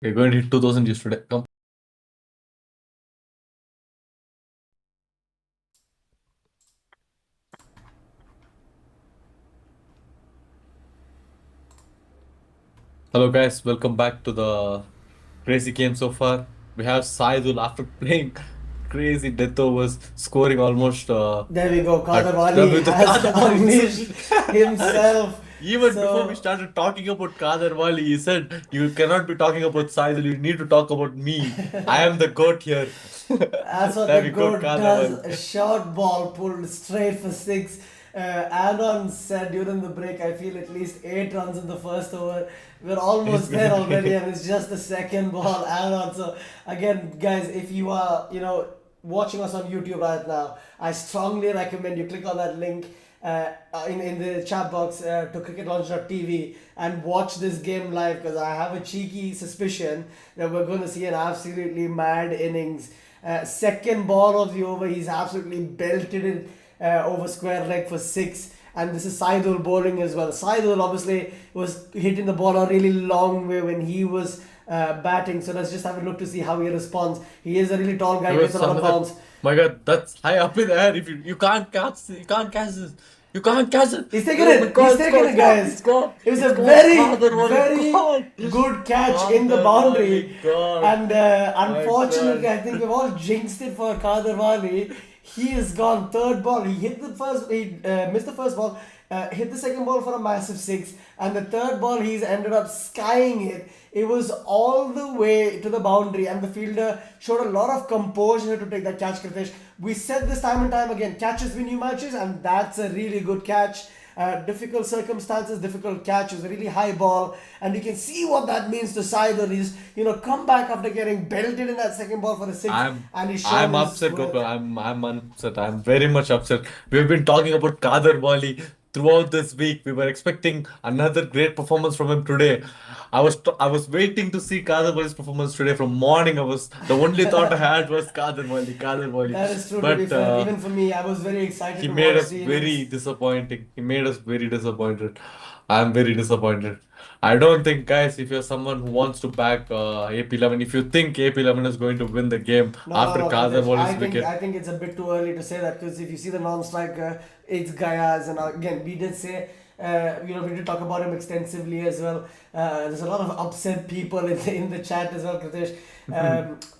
We're going to hit 2000 yesterday. Come. Hello, guys. Welcome back to the crazy game so far. We have Saidul after playing crazy death overs, scoring almost There we go. at Kadarwali with the has Kadarwali. unleashed himself. Even before we So started talking about Kadarwali, he said, "You cannot be talking about Saidul. You need to talk about me. I am the goat here." that's what There the we go, goat does. Kadarwali. A short ball pulled straight for six. Adnan said during the break, I feel at least 8 runs in the first over. We're It's almost there been already, great. and it's just the second ball. Adnan. So again, guys, if you are, watching us on YouTube right now, I strongly recommend you click on that link in the chat box to cricketlaunch.tv and watch this game live because I have a cheeky suspicion that we're going to see an absolutely mad innings. Second ball of the over, he's absolutely belted it over square leg for six. And this is Saidul bowling as well. Saidul obviously was hitting the ball a really long way when he was batting. So let's just have a look to see how he responds. He is a really tall There guy, was gets a lot some of other. bounce. My God, that's high up in the air. If you can't catch, you can't catch this. You can't catch it. He's taken Oh my it. He's God, it's taken gone, it, it's gone, it's guys. gone, It was it's a gone. very, Kader Wali, very God, good catch in the Kader boundary. Wali, God, And my unfortunately, God. I think we've all jinxed it for Kaderwali. He is gone. Third ball. He hit the first. He missed the first ball. Hit the second ball for a massive six. And the third ball, he's ended up skying it. It was all the way to the boundary, and the fielder showed a lot of composure to take that catch, Kritesh. We said this time and time again, catches win you matches, and that's a really good catch. Difficult circumstances, difficult catch. It was a really high ball, and you can see what that means to Saidul. He's come back after getting belted in that second ball for a six, I'm and he's shown I'm his upset, worth. Gokul. I'm upset. I'm very much upset. We've been talking about Kader Wali throughout this week. We were expecting another great performance from him today. I was waiting to see Kader Wali's performance today from morning. The only thought I had was Kader Wali, Kader Wali. That is true. To be But fair, even for me, I was very excited he to made watch us the very innings. disappointing. He made us very disappointed. I'm very disappointed. I don't think, guys, if you're someone who wants to back AP11, if you think AP11 is going to win the game No, no, after no, Kader Kritesh. Wali's I wicket, think it's a bit too early to say that because if you see the non-striker, it's Gayas, and again we did say, we did talk about him extensively as well. There's a lot of upset people in the chat as well, Kritesh.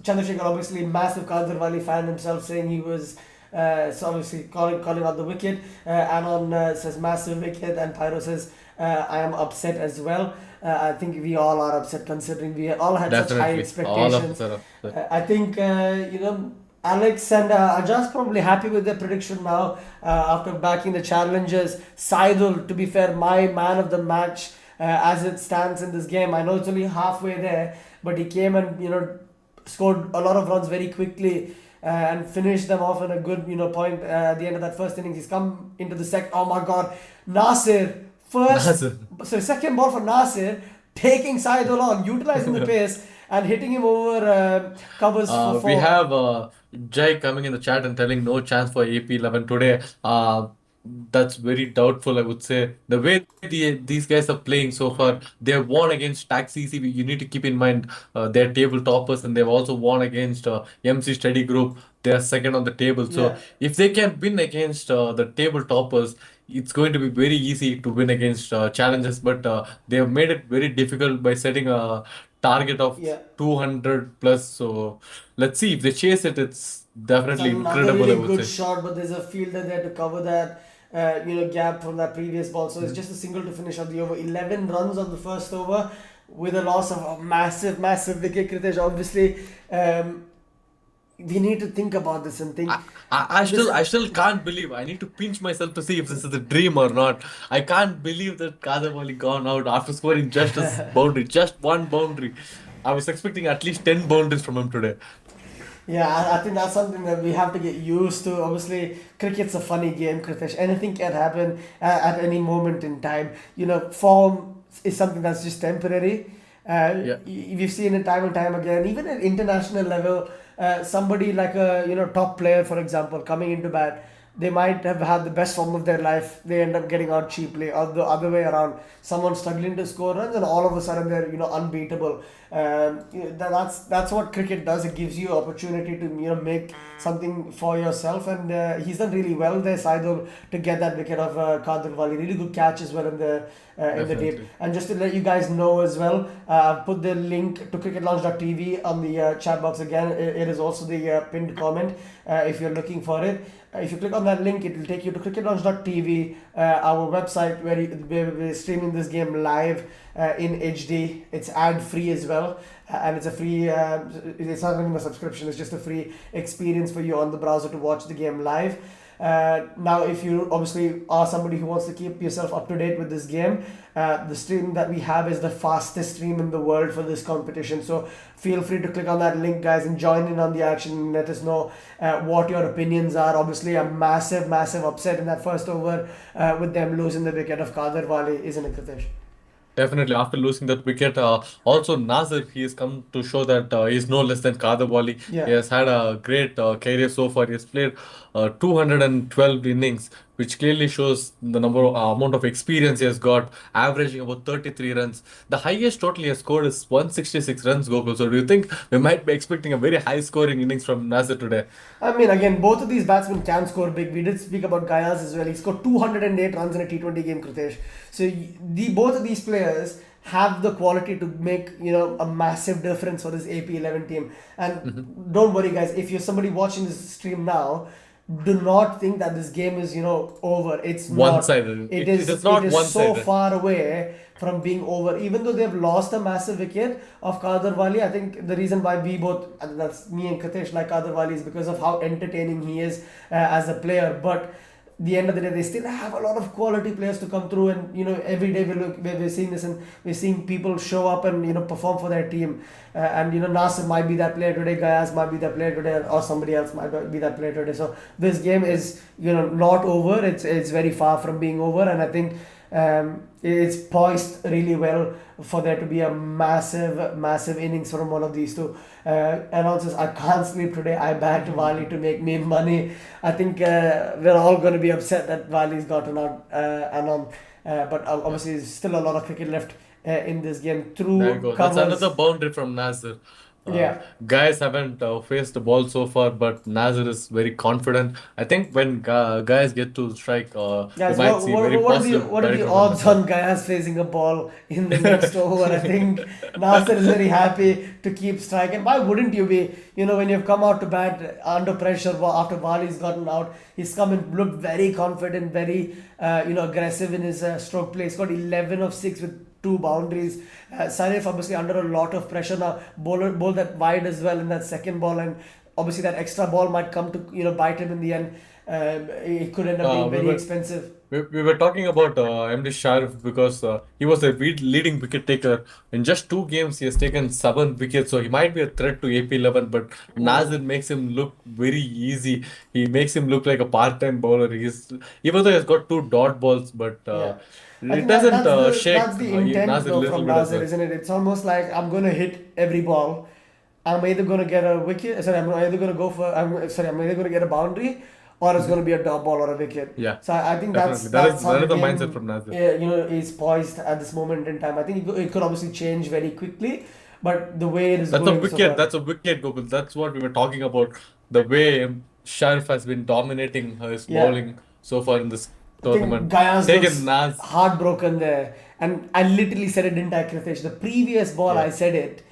Chandrasekhar, obviously massive Kaderwali fan himself, saying he was. So obviously calling out the wicket. Anon says massive wicket, and Pyro says I am upset as well. I think we all are upset considering we all had such high definitely all of us expectations. are upset. I think Alex and Ajaz probably happy with their prediction now after backing the challengers. Saidul, to be fair, my man of the match as it stands in this game. I know it's only halfway there, but he came and scored a lot of runs very quickly. And finished them off in a good point at the end of that first innings. He's come into the second. Oh my God, Nasir first, Nasir. so second ball for Nasir, taking Saidul on, utilizing the pace and hitting him over covers for We four. have Jai coming in the chat and telling no chance for AP11 today. That's very doubtful, I would say. The way these guys are playing so far, they have won against Taxi. You need to keep in mind they're table toppers, and they've also won against MC Steady Group. They are second on the table. So Yeah, if they can win against the table toppers, it's going to be very easy to win against challenges. But they have made it very difficult by setting a target of yeah. 200 plus. So let's see if they chase it. It's It's definitely another incredible, I really would good say. shot, but there's a fielder there to cover that gap from that previous ball. So it's just a single to finish off the over. 11 runs on the first over with a loss of a massive, massive wicket. Kritesh, obviously, we need to think about this and think I, I this. still I still can't believe. I need to pinch myself to see if this is a dream or not. I can't believe that Kadam gone out after scoring just a boundary, just one boundary. I was expecting at least 10 boundaries from him today. Yeah, I think that's something that we have to get used to. Obviously, cricket's a funny game, Kritesh. Anything can happen at any moment in time. Form is something that's just temporary. Yeah. We've seen it time and time again. Even at international level, somebody like a top player, for example, coming into bat. they might have had the best form of their life. They end up getting out cheaply, or the other way around. Someone struggling to score runs, and all of a sudden they're unbeatable. That's what cricket does. It gives you opportunity to make something for yourself, and he's done really well there, Saidul, to get that wicket of Kadir Wali. Really good catch as well in the deep. Definitely. And just to let you guys know as well, I've put the link to cricketlaunch.tv on the chat box again. It is also the pinned comment if you're looking for it. If you click on that link, it will take you to cricketlaunch.tv, our website where we're streaming this game live in HD. It's ad free as well, and it's a free. It's not even a subscription. It's just a free experience for you on the browser to watch the game live. Now, if you obviously are somebody who wants to keep yourself up to date with this game, the stream that we have is the fastest stream in the world for this competition. So feel free to click on that link, guys, and join in on the action. Let us know what your opinions are. Obviously, a massive, massive upset in that first over with them losing the wicket of Kadir Wali, isn't it, Kritesh? Definitely, after losing that wicket, also Nazir, he has come to show that he's no less than Kadir Wali. He Yeah. has had a great career so far. He has played 212 innings, which clearly shows the amount of experience he has got, averaging about 33 runs. The highest total he has scored is 166 runs, Gokul. So, do you think we might be expecting a very high scoring innings from Nazir today? I mean, again, both of these batsmen can score big. We did speak about Gayas as well. He scored 208 runs in a T20 game, Kritesh. So both of these players have the quality to make a massive difference for this AP11 team. And don't worry, guys. If you're somebody watching this stream now, do not think that this game is over. It's One not. sided. It It is is. It not is one so sided. far away from being over. Even though they've lost a massive wicket of Kadir Wali, I think the reason why we both, and that's me and Kritesh, like Kadir Wali is because of how entertaining he is as a player. But the end of the day, they still have a lot of quality players to come through, and every day we're seeing this, and we're seeing people show up and perform for their team. And Nasir might be that player today, Gayas might be that player today, or somebody else might be that player today. So this game is not over. It's very far from being over, and I think it's poised really well for there to be a massive, massive innings from one of these two. Announces, I can't sleep today. I backed Wali to make me money. I think we're all going to be upset that Wali's gotten out, Anon. But obviously, there's still a lot of cricket left in this game There you through go. That's another covers. boundary from Nazir. Uh, Yeah. guys haven't faced the ball so far, but Nazir is very confident. I think when guys get to strike, we Guys, might see very positive what are batting the from him odds as well. on Gayas facing a ball in the next over? I think Nasser is very happy to keep striking. Why wouldn't you be? When you've come out to bat under pressure after Bali's gotten out, he's come and looked very confident, very aggressive in his stroke play. He's got 11 of 6 with two boundaries. Sarif obviously under a lot of pressure now. Bowl that wide as well in that second ball, and obviously that extra ball might come to bite him in the end. It could end up Uh, being we very were expensive. we were talking about MD Sharif because he was a leading wicket taker. In just 2 games, he has taken 7 wickets, so he might be a threat to AP11. But Mm. Nazir makes him look very easy. He makes him look like a part-time bowler. Even though he's got 2 dot balls, but Yeah, I it think that doesn't that's the shake that's the intent Nazir a though little from bit as Nazir, well. isn't it? It's almost like I'm gonna hit every ball. I'm either gonna get a wicket. Sorry, I'm either gonna go for. I'm either gonna get a boundary, or it's gonna be a dot ball or a wicket. Yeah, So I think that's definitely. That that's is how that the is the mindset game, from Nazir. is poised at this moment in time. I think it could obviously change very quickly, but the way it is That's a going so wicket. far. That's a wicket, Gokul. That's what we were talking about. The way Sharif has been dominating his Yeah. bowling so far in this I think tournament. Gayas Taken looks Naz. heartbroken there. And I literally said it, didn't I, Kritesh? The previous ball, Yeah, I said it,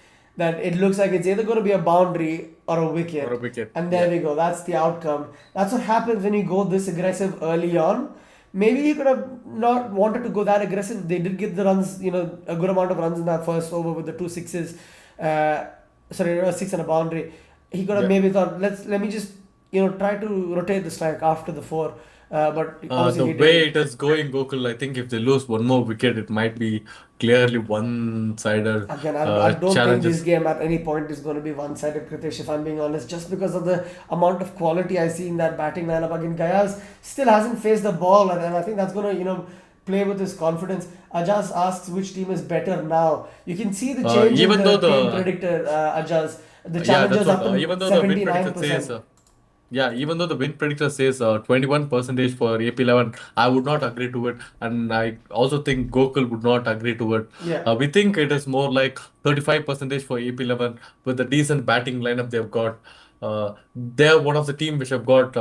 that it looks like it's either going to be a boundary or a or a wicket. wicket. And there Yeah. we go. That's the outcome. That's what happens when you go this aggressive early on. Maybe he could have not wanted to go that aggressive. They did get the runs, a good amount of runs in that first over with the two sixes. Uh, sorry, a six and a boundary. He could have Yeah. maybe thought, let me just, try to rotate the strike after the four. But obviously The he way didn't. it is going, Gokul, I think if they lose one more wicket, it might be clearly one-sided Again, I don't think this challenges. game at any point is going to be one-sided, Kritesh, if I'm being honest, just because of the amount of quality I see in that batting lineup. Again, Gayas still hasn't faced the ball, and I think that's going to, play with his confidence. Ajaz asks which team is better now. You can see the change in Even though the team the predictor, Ajaz. The yeah, that's challengers what up to even though the win prediction says 79%. Yeah, even though the win predictor says 21 percentage for AP11, I would not agree to it, and I also think Gokul would not agree to it. Yeah. We think it is more like 35 percentage for AP11 with the decent batting lineup they've got. They're one of the team which have got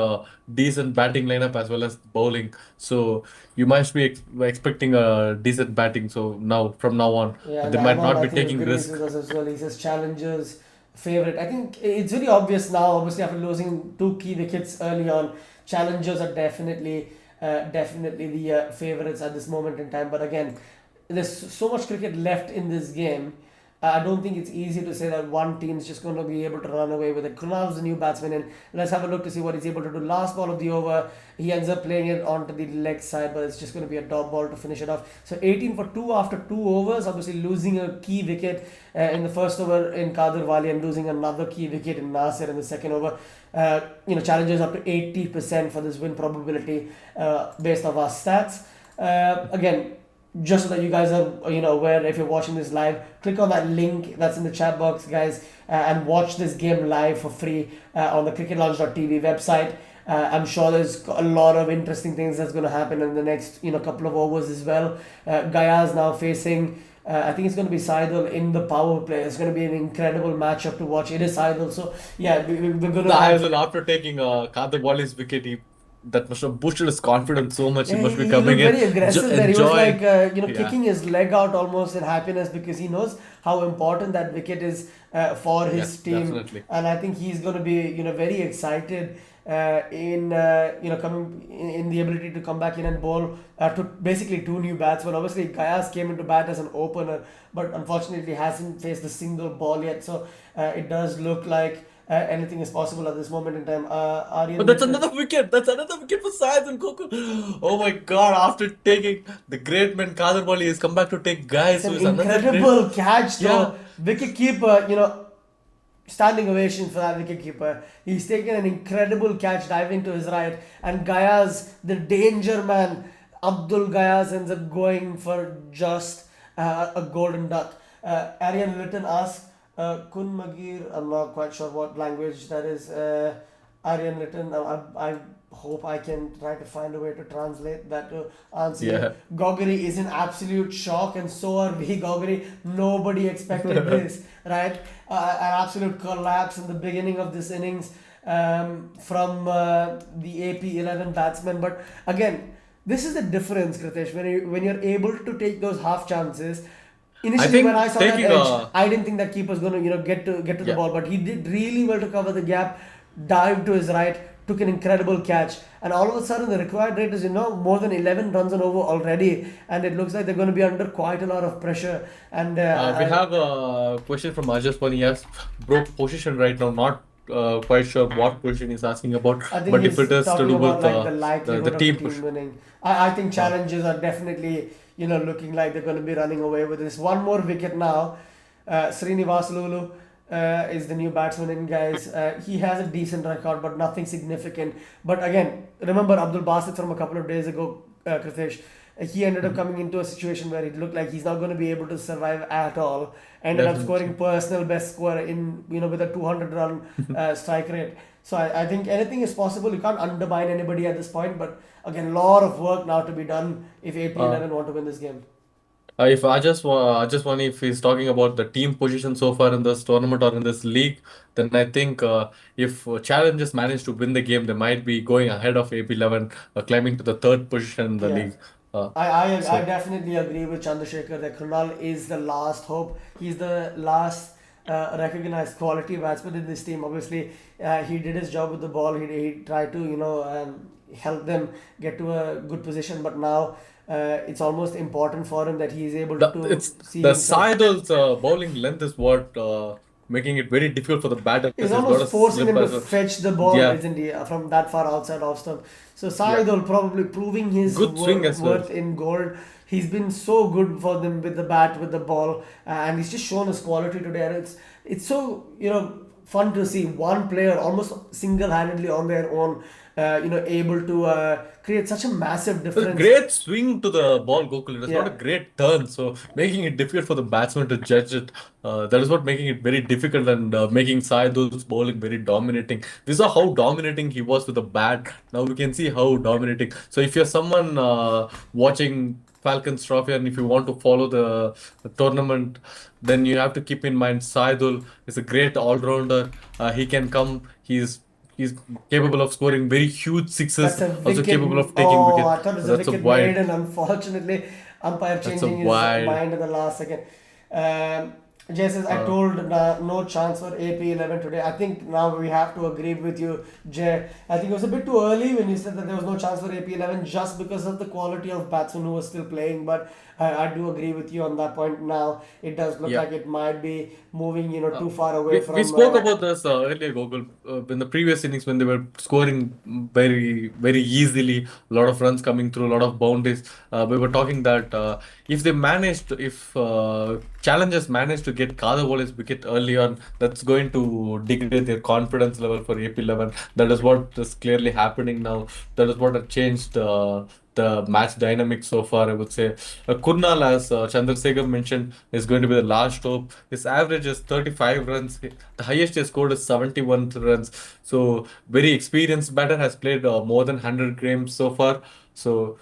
decent batting lineup as well as bowling. So you must be expecting a decent batting. So now from now on, Yeah, and they might Ahmad, not I be think, taking agrees risk. with us as well. He says challengers favorite. I think it's very obvious now, obviously, after losing two key wickets early on, challengers are definitely the favorites at this moment in time. But again, there's so much cricket left in this game. I don't think it's easy to say that one team's just going to be able to run away with it. Kunal's the new batsman, and let's have a look to see what he's able to do. Last ball of the over, he ends up playing it onto the leg side, but it's just going to be a dot ball to finish it off. So 18 for 2 after 2 overs, obviously losing a key wicket in the first over in Kadir Wali and losing another key wicket in Nasir in the second over. Challengers up to 80% for this win probability based off our stats. Again, just so that you guys are aware, if you're watching this live, click on that link that's in the chat box, guys, and watch this game live for free on the cricketlaunch.tv website. I'm sure there's a lot of interesting things that's going to happen in the next couple of overs as well. Gaya's now facing I think it's going to be Saidul in the power play. It's going to be an incredible matchup to watch. It is Saidul, so yeah, we're going to have. Well, after taking Karthik Wali's wicket, that must have boosted his confidence so much. He Yeah, must be he coming looked in, very aggressive there. He was like, enjoying. Yeah, kicking his leg out almost in happiness because he knows how important that wicket is for yeah, his team. definitely. And I think he's going to be, very excited coming in the ability to come back in and bowl to basically two new batsmen. Obviously, Gayas came into bat as an opener, but unfortunately hasn't faced a single ball yet. So it does look like anything is possible at this moment in time. But Aryan that's Little. another wicket. That's another wicket for Syed and Coco. Oh my God! After taking the great man Kadir Wali, he's come back to take It's guys. So an it's another great. incredible catch, Yeah, though. Wicket keeper, standing ovation for that wicket keeper. He's taken an incredible catch diving to his right, and Gayas, the danger man, Abdul Gayas ends up going for just a golden duck. Aryan Litton asks, Kun Magir, I'm not quite sure what language that is. Aryan Litton, I hope I can try to find a way to translate that to answer you. yeah. Goguri is in absolute shock, and so are we, Goguri. Nobody expected this, right? An absolute collapse in the beginning of this innings from the AP11 batsman. But again, this is the difference, Kritesh. When you're able to take those half chances. I Initially, when I think saw that taking edge, a I didn't think that keeper's going to get to the yeah. ball, but he did really well to cover the gap, dived to his right, took an incredible catch, and all of a sudden the required rate is more than 11 runs an over already, and it looks like they're going to be under quite a lot of pressure. And We have a question from Ajaswani. Yes, broke position right now. Not quite sure what position he's asking about, I think but if he's it is to talking do about with like the the likelihood of the team push. team winning. I think Uh, challenges are definitely looking like they're going to be running away with this. One more wicket now. Srinivas Lulu is the new batsman in, guys. He has a decent record, but nothing significant. But again, remember Abdul Basit from a couple of days ago, Kritesh. He ended up mhm. coming into a situation where it looked like he's not going to be able to survive at all. Ended up scoring Definitely. personal best score in with a 200 run strike rate. So I think anything is possible. You can't undermine anybody at this point. But again, a lot of work now to be done if Uh, AP11 want to win this game. if I just want if he's talking about the team position so far in this tournament or in this league, then I think if Challengers manage to win the game, they might be going ahead of AP11, climbing to the third position in the Yeah. league. Uh, I so definitely agree with Chandrasekhar that Krunal is the last hope. He's the last recognized quality batsman in this team. Obviously, he did his job with the ball. He tried to help them get to a good position. But now it's almost important for him that he is able to it's see the himself. Saidul's bowling length is what making it very difficult for the batters. It's He's got to almost forcing slip him to as well. fetch the ball, Yeah, isn't he, from that far outside off stump. So yeah. Saidul probably proving his Good swing as well. worth in gold. He's been so good for them with the bat, with the ball, and he's just shown his quality today. And it's so fun to see one player almost single-handedly on their own, able to create such a massive Well, difference. great swing to the ball, Gokul. It is not a Yeah. great turn, so making it difficult for the batsman to judge it. That is what making it very difficult and making Saidul's bowling very dominating. We saw how dominating he was with the bat. Now we can see how dominating. So if you're someone watching Falcons Trophy and if you want to follow the tournament, then you have to keep in mind Saidul is a great all-rounder. He can come. He's capable of scoring very huge sixes, That's a also wicket. capable of taking Oh, wicket. I thought it was a That's a wicket made, wide. and unfortunately, umpire That's a changing his wide. mind in the last second. Um, Jay says, I Uh, told no chance for AP11 today. I think now we have to agree with you, Jay. I think it was a bit too early when you said that there was no chance for AP11 just because of the quality of batsmen who were still playing. But I do agree with you on that point. Now it does look yeah. like it might be moving, Uh, too far away we from. spoke about this earlier, Gokul, in the previous innings when they were scoring very easily, a lot of runs coming through, a lot of boundaries. We were talking that if challengers managed to get Kadewala's wicket early on, that's going to degrade their confidence level for AP11. That is what is clearly happening now. That is what has changed the match dynamic so far, I would say. Kurnal, as Chandrasekhar mentioned, is going to be the last hope. His average is 35 runs. The highest he has scored is 71 runs. So, very experienced batter has played more than 100 games so far. So,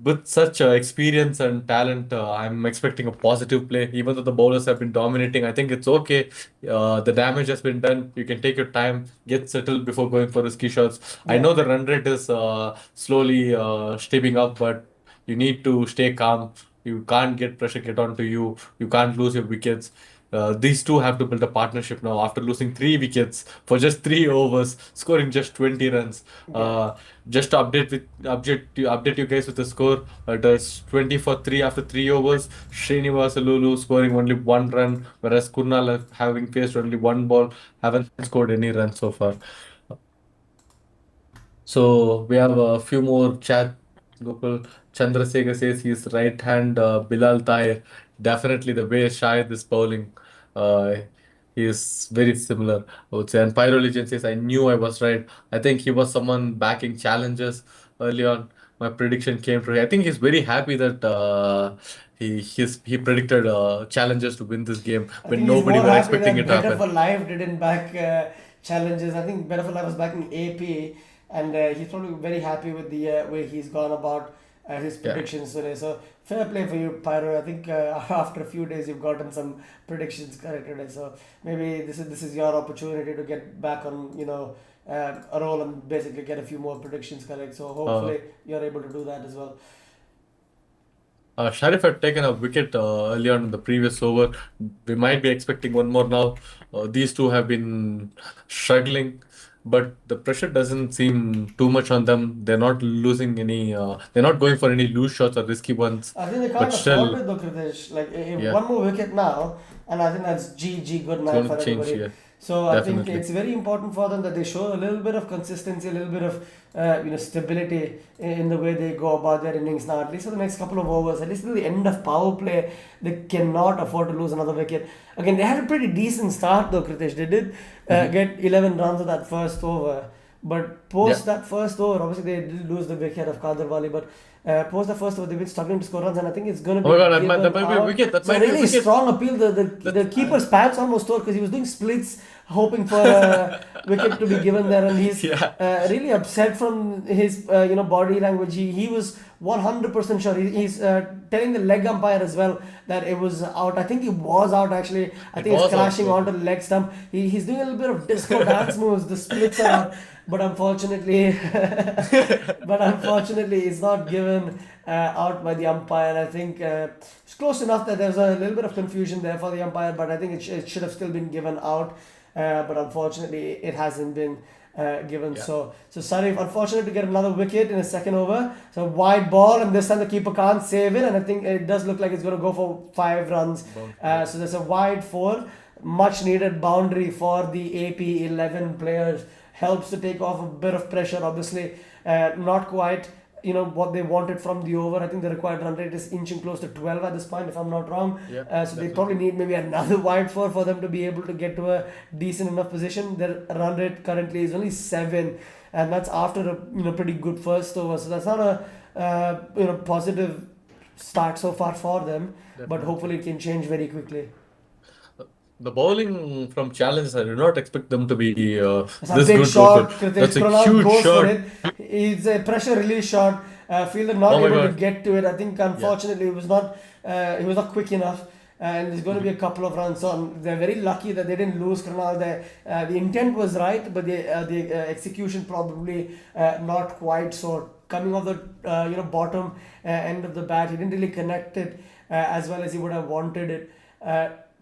with such experience and talent, I'm expecting a positive play. Even though the bowlers have been dominating, I think it's okay. The damage has been done. You can take your time, get settled before going for risky shots. I Yeah. know the run rate is slowly stepping up, but you need to stay calm. You can't get pressure get onto you. You can't lose your wickets. These two have to build a partnership now after losing three wickets for just 3 overs, scoring just 20 runs. Yeah. Just to update you guys with the score. It is 20 for 3 after 3 overs. Srinivasa Lulu scoring only 1 run, whereas Kunal having faced only one ball, haven't scored any runs so far. So we have a few more chat. Gokul Chandrasekhar says his right hand Bilal Tahir. Definitely the way Shahid is bowling. Uh, he is very similar, I would say. And Pyro Legend says, I knew I was right. I think he was someone backing challenges early on. My prediction came true. I think he's very happy that he predicted challenges to win this game I when think he's nobody more were happy expecting that it to Better happen. for Life didn't back challenges. I think Better for Life was backing AP, and he's probably very happy with the way he's gone about his Yeah. predictions today. So fair play for you, Pyro. I think after a few days you've gotten some predictions correct today. So maybe this is your opportunity to get back on a roll and basically get a few more predictions correct. So Uh, hopefully you're able to do that as well. Sharif had taken a wicket earlier on in the previous over. We might be expecting one more now. These two have been struggling, but the pressure doesn't seem too much on them. They're not losing any, they're not going for any loose shots or risky ones. I think they But can't afford still, it though, Kritish. Like if yeah, one more wicket now, and I think that's GG good it's night going for to change everybody. here. So I think Definitely. it's very important for them that they show a little bit of consistency, a little bit of stability in the way they go about their innings now. At least for the next couple of overs, at least till the end of power play, they cannot afford to lose another wicket. Again, they had a pretty decent start though, Kritish. They did Hmm. get 11 runs of that first over. But Yeah. post that first over, obviously they did lose the wicket of Kaderwali, but post the first over, they've been struggling to score runs, and I think it's going to Oh my be God, that given might be a out. wicket. That So might be a really wicket. strong appeal. The That's, keeper's pants almost tore because he was doing splits, hoping for a wicket to be given there, and he's yeah. really upset from his body language. He was 100% sure. He's telling the leg umpire as well that it was out. I think he was out actually. I It think it's was out, crashing onto Gokul. the leg stump. He's doing a little bit of disco dance moves. The splits are out, but unfortunately, it's not given out by the umpire. I think it's close enough that there's a little bit of confusion there for the umpire, but I think it should have still been given out. But unfortunately, it hasn't been given. Yeah. So Sarif, unfortunate to get another wicket in a second over. So wide ball, and this time the keeper can't save it, and I think it does look like it's going to go for 5 runs. Yeah. So there's a wide four, much needed boundary for the AP 11 players. Helps to take off a bit of pressure, obviously. Not quite what they wanted from the over. I think the required run rate is inching close to 12 at this point, if I'm not wrong. Yeah, So they probably definitely. need maybe another wide for them to be able to get to a decent enough position. Their run rate currently is only 7, and that's after a pretty good first over. So that's not a positive start so far for them, but Definitely. hopefully it can change very quickly. The bowling from challenges, I did not expect them to be It's a this big good, Gokul. shot. Kritesh That's a Pranal huge goes for shot. it. It's a pressure release shot. Fielder not Oh my able to God. get to it. I think Yeah. unfortunately he was not quick enough. And there's going to be a Mhm. couple of runs on. They're very lucky that they didn't lose Kranal. The intent was right, but the execution probably not quite. So coming off the bottom end of the bat, he didn't really connect it as well as he would have wanted it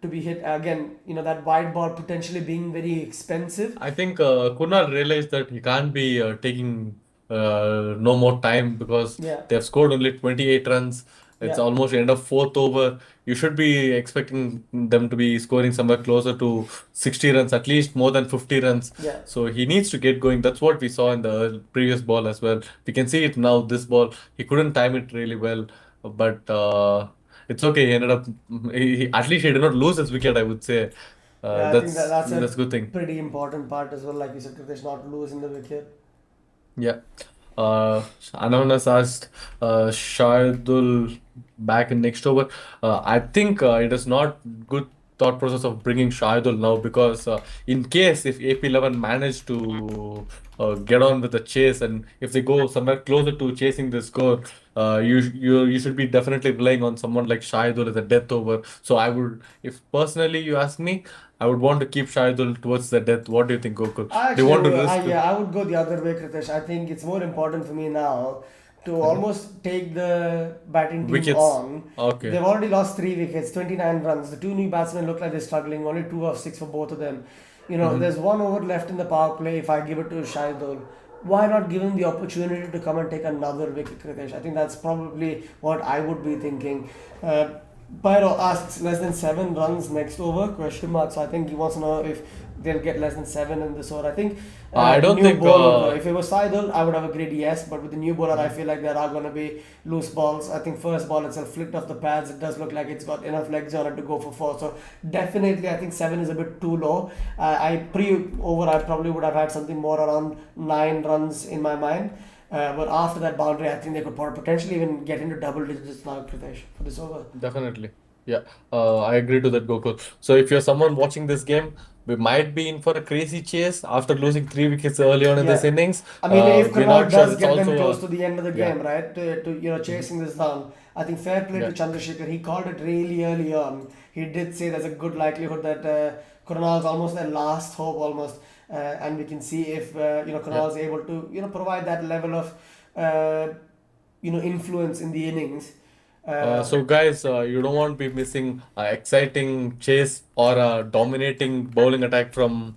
to be hit. Again, that wide ball potentially being very expensive. I think Kunal realized that he can't be taking no more time because Yeah, they have scored only 28 runs. It's yeah, almost end of fourth over. You should be expecting them to be scoring somewhere closer to 60 runs, at least more than 50 runs. yeah. So he needs to get going. That's what we saw in the previous ball as well. We can see it now. This ball, he couldn't time it really well, but it's okay. He ended up, at least he did not lose his wicket, I would say. Yeah, I think That's that's a that's a good thing. pretty important part as well. Like you said, Kritesh, not losing the wicket. Yeah. Anan has asked Shahidul back in next over. I think it is not good thought process of bringing Shahidul now because in case if AP11 manage to get on with the chase and if they go somewhere closer to chasing the score, you should be definitely relying on someone like Shahidul as a death over. So I would, if personally you ask me, I would want to keep Shahidul towards the death. What do you think, Gokul? I Do you actually, want to would- I risk? yeah, I would go the other way, Kritesh. I think it's more important for me now to Mhm. almost take the batting team Wickets. on. Okay. They've already lost 3 wickets, 29 runs. The two new batsmen look like they're struggling. Only 2 of 6 for both of them. Mhm. There's 1 over left in the power play. If I give it to Shahidul, why not give him the opportunity to come and take another wicket, Kritesh? I think that's probably what I would be thinking. Uh, Pyro asks less than 7 runs next over? Question mark. So I think he wants to know if they'll get less than 7 in this over. I think I don't new think. bowler. If it was Seidel, I would have agreed yes. But with the new bowler, I Mhm. feel like there are going to be loose balls. I think first ball itself flicked off the pads. It does look like it's got enough legs on it to go for 4. So definitely, I think 7 is a bit too low. I pre over. I probably would have had something more around 9 runs in my mind. But after that boundary, I think they could potentially even get into double digits now, Pritesh, for this over. Definitely. Yeah. I agree to that, Gokul. So if you're someone watching this game, we might be in for a crazy chase after losing 3 wickets early on in this Yeah. innings. I mean, if We're Karnal not sure. does It's get them also close a to the end of the yeah. game, right, to Mhm. chasing this down, I think fair play to Yeah. Chandrasekhar. He called it really early on. He did say there's a good likelihood that Karnal is almost their last hope, almost, and we can see if Yeah. Karnal is able to provide that level of uh, influence in the innings. Uh, So guys, you don't want to be missing exciting chase or a dominating bowling attack from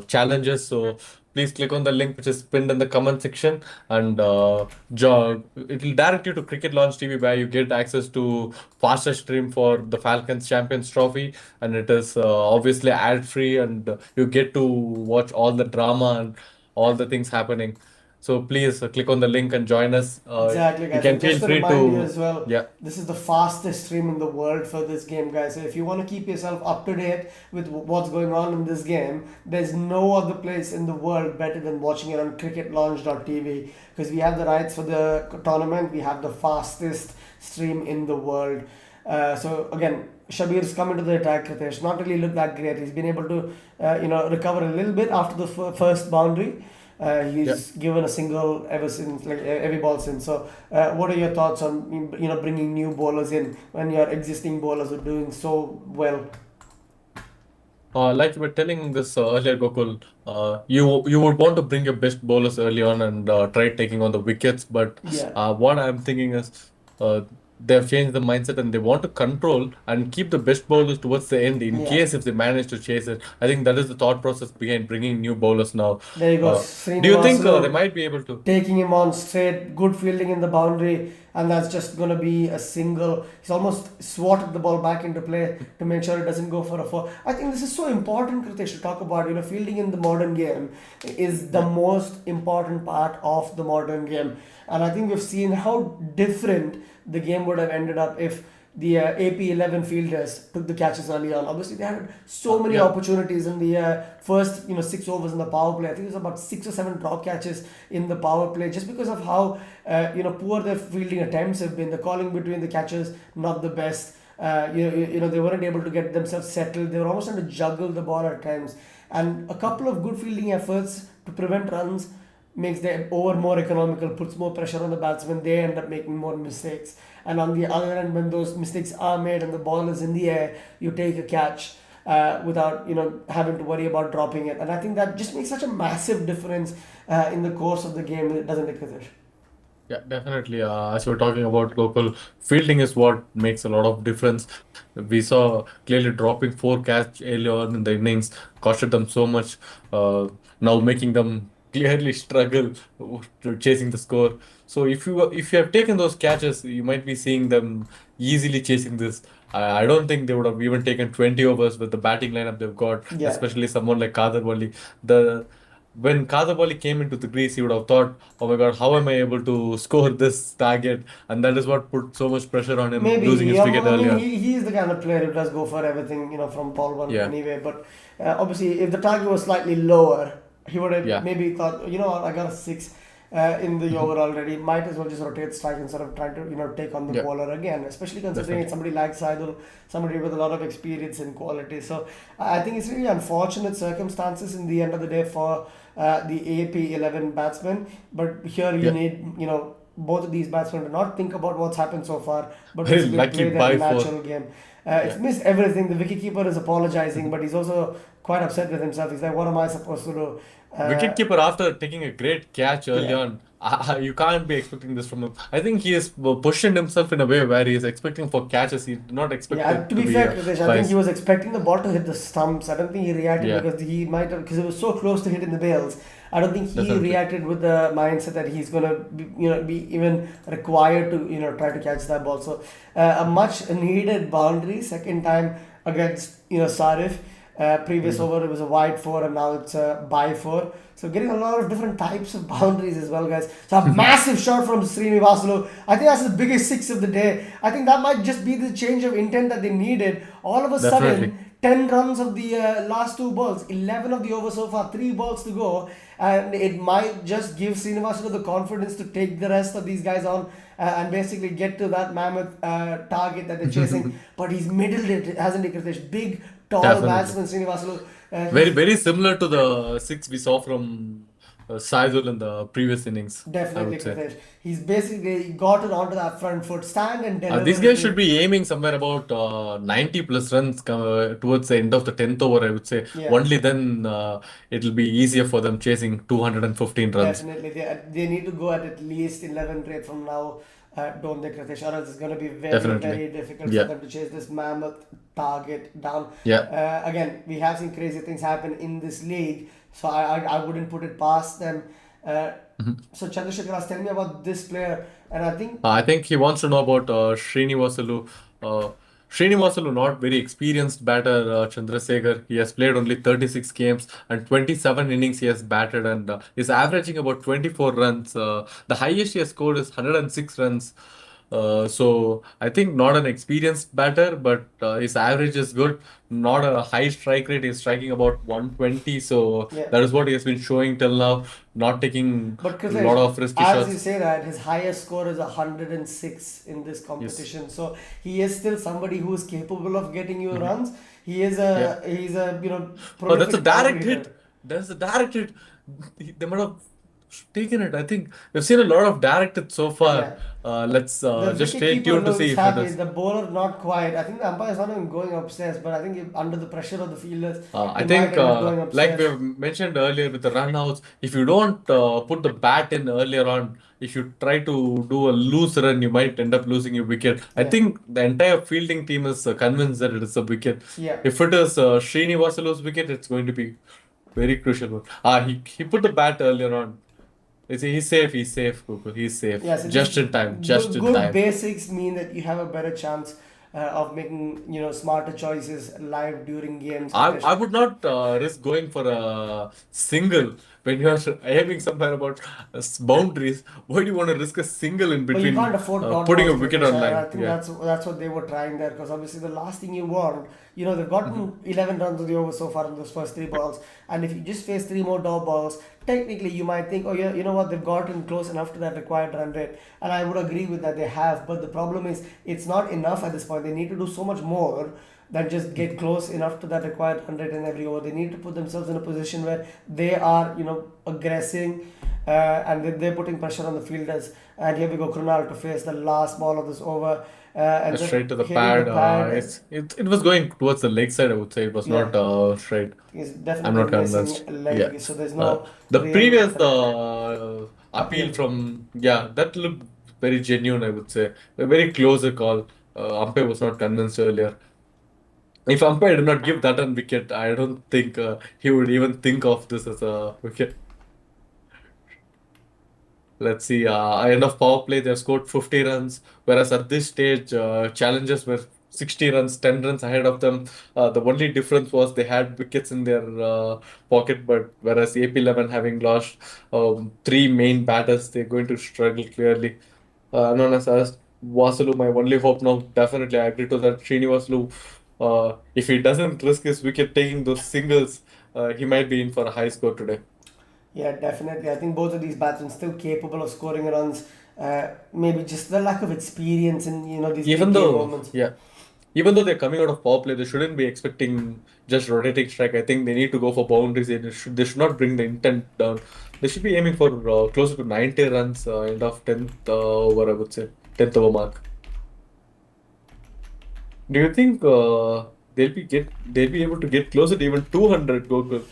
challenges. So please click on the link which is pinned in the comment section and it will direct you to Cricket Launch TV where you get access to faster stream for the Falcons Champions Trophy and it is obviously ad free and you get to watch all the drama and all the things happening. So please click on the link and join us. Exactly, You guys. can And feel just to free remind you to as well, yeah. this is the fastest stream in the world for this game, guys. So if you want to keep yourself up to date with what's going on in this game, there's no other place in the world better than watching it on cricketlaunch.tv because we have the rights for the tournament. We have the fastest stream in the world. So again, Shabir's coming to the attack. Kritesh not really looked that great. He's been able to, recover a little bit after the first boundary. Yeah. He's given a single ever since, like every ball since. So, what are your thoughts on bringing new bowlers in when your existing bowlers are doing so well? Like you were telling this earlier, Gokul, you would want to bring your best bowlers early on and try taking on the wickets. But Yeah, what I'm thinking is uh, they've changed the mindset and they want to control and keep the best bowlers towards the end in yeah. case if they manage to chase it. I think that is the thought process behind bringing new bowlers now. There you go, Do you think they Srinivasulu might be able to? taking him on straight, good fielding in the boundary, and that's just going to be a single. He's almost swatted the ball back into play to make sure it doesn't go for a four. I think this is so important, Kritesh, to talk about. Fielding in the modern game is the Yeah. most important part of the modern game. And I think we've seen how different the game would have ended up if the AP11 fielders took the catches early on. Obviously, they had so many Yeah. opportunities in the first 6 overs in the power play. I think it was about 6 or 7 drop catches in the power play just because of how poor their fielding attempts have been. The calling between the catches not the best. They weren't able to get themselves settled. They were almost trying to juggle the ball at times. And a couple of good fielding efforts to prevent runs makes the over more economical, puts more pressure on the batsmen. They end up making more mistakes. And on the other end, when those mistakes are made and the ball is in the air, you take a catch without having to worry about dropping it. And I think that just makes such a massive difference in the course of the game, doesn't it, Kritish? Yeah, definitely. As we're talking about local fielding is what makes a lot of difference. We saw clearly dropping four catch early on in the innings costed them so much. Now making them clearly struggle to chasing the score. So if you have taken those catches, you might be seeing them easily chasing this. I don't think they would have even taken 20 overs with the batting lineup they've got, Yeah. especially someone like Kader Wali. The When Kadabali came into the crease, he would have thought, "Oh my God, how am I able to score this target?" And that is what put so much pressure on him, losing Maybe. his wicket I early mean, on. he is the kind of player who does go for everything, from ball one Yeah, anyway. But obviously, if the target was slightly lower, he would have yeah, maybe thought, what, I got a six in the mhm, over already. Might as well just rotate strike instead of trying to, take on the yeah, bowler again. Especially considering it's definitely. somebody like Saidul, somebody with a lot of experience and quality. So I think it's really unfortunate circumstances in the end of the day for the AP11 batsmen. But here you Yeah, need, both of these batsmen to not think about what's happened so far, but very basically lucky play their by four. natural game. It's Yeah. missed everything. The wicketkeeper is apologizing, but he's also quite upset with himself. He's like, "What am I supposed to do?" Wicketkeeper, after taking a great catch early Yeah, on, you can't be expecting this from him. I think he is positioned himself in a way where he is expecting for catches. He did not expect yeah. it To to be be fair, Kritesh, I by. think he was expecting the ball to hit the stumps. I don't think he reacted Yeah, because he might have because it was so close to hitting the bails. I don't think he definitely. reacted with the mindset that he's gonna be even required to try to catch that ball. So a much needed boundary second time against Sarif. Previous Mhm. over it was a wide four and now it's a by four. So getting a lot of different types of boundaries as well, guys. So a massive shot from Srinivasulu. I think that's the biggest six of the day. I think that might just be the change of intent that they needed. All of a Definitely. sudden, 10 runs of the last two balls, 11 of the over so far, 3 balls to go. And it might just give Srinivasulu the confidence to take the rest of these guys on and basically get to that mammoth target that they're chasing. But he's middled it, hasn't he, Kritesh? Big, tall Definitely. batsman Srinivasulu. Very, He's very similar to the six we saw from Saidul in the previous innings, I definitely would say. Kritesh. He's basically gotten onto that front foot, stand and These deliver is guys should the be aiming somewhere about 90 plus runs towards the end of the 10th over, I would say. yeah. Only then it'll be easier for them chasing 215 runs. Definitely, they need to go at least 11 rate from now, don't they, Kritesh? Or else it's going to be very, Definitely. very difficult for Yeah. them to chase this mammoth target down. Yeah. Again, we have seen crazy things happen in this league, so I wouldn't put it past them. Uh, Mhm. so Chandrasekhar, tell me about this player, and I think I think he wants to know about Srinivasalu. Uh, Srinivasalu, not very experienced batter, Chandrasekhar. He has played only 36 games and 27 innings he has batted and is averaging about 24 runs. The highest he has scored is 106 runs. So I think not an experienced batter, but his average is good. Not a high strike rate. He's striking about 120. So yeah. that is what he has been showing till now. Not taking But a lot Kritesh, of risky as you shots. say that, his highest score is 106 in this Yes. competition. So he is still somebody who is capable of getting you Mhm. runs. Yeah. He's a Oh, that's a prolific boundary direct hit. hitter. That's a direct hit. They might have taken it. I think we've seen a lot of direct hits so far. Yeah. Let's The just wicket stay keeper tuned to looks see if it happy. is. The bowler not quite. I think the umpire is not even going upstairs, but I think under the pressure of the fielders, I he might think, end up going like we upstairs. have mentioned earlier with the runouts, if you don't put the bat in earlier on, if you try to do a loose run, you might end up losing your wicket. I Yeah. think the entire fielding team is convinced that it is a wicket. Yeah. If it is Srinivasalu's wicket, it's going to be very crucial one. He put the bat earlier on. He's safe. He's safe, Gokul. He's safe. Yeah, so just Just in time. Just good, in good time. basics mean that you have a better chance of making smarter choices live during games, I Kritesh. would not risk going for a single when you're aiming somewhere about boundaries. Why do you want to risk a single in But you can't between afford dot putting a balls, wicket Kritesh. on I line? think Yeah. that's what they were trying there, because obviously the last thing you want, they've Hmm. gotten 11 runs of the over so far in those first three balls, and if you just face three more dot balls, technically you might think, oh yeah, you know what, they've gotten close enough to that required run rate, and I would agree with that, they have. But the problem is it's not enough at this point. They need to do so much more than just get close enough to that required run rate in every over. They need to put themselves in a position where they are, aggressing, and they're putting pressure on the fielders. And here we go, Krunal to face the last ball of this over, and just Straight to the hitting the pad. pad. It was going towards the leg side, I would say. It was Yeah, not straight. he's I'm definitely not missing convinced. a Yeah. leg, so there's Uh, no the real previous appeal appeal. from, yeah, that looked very genuine, I would say. A very closer call. Umpire was not convinced earlier. If umpire did not give that on wicket, I don't think he would even think of this as a wicket. Let's see. End of power play, they have scored 50 runs, whereas at this stage, challengers were 60 runs, 10 runs ahead of them. The only difference was they had wickets in their pocket, but whereas AP11 having lost three main batters, they're going to struggle clearly. Known as Vasalu, my only hope now, definitely I agree to that. Srinivasalu, if he doesn't risk his wicket taking those singles, he might be in for a high score today. Yeah, definitely. I think both of these batsmen still capable of scoring runs. Maybe just the lack of experience in these big Even game though, moments. yeah, even though they're coming out of power play, they shouldn't be expecting just rotating strike. I think they need to go for boundaries. They should not bring the intent down. They should be aiming for closer to 90 runs, end of 10th over, I would say, 10th over mark. Do you think they'll be able to get closer to even 200 Gokul?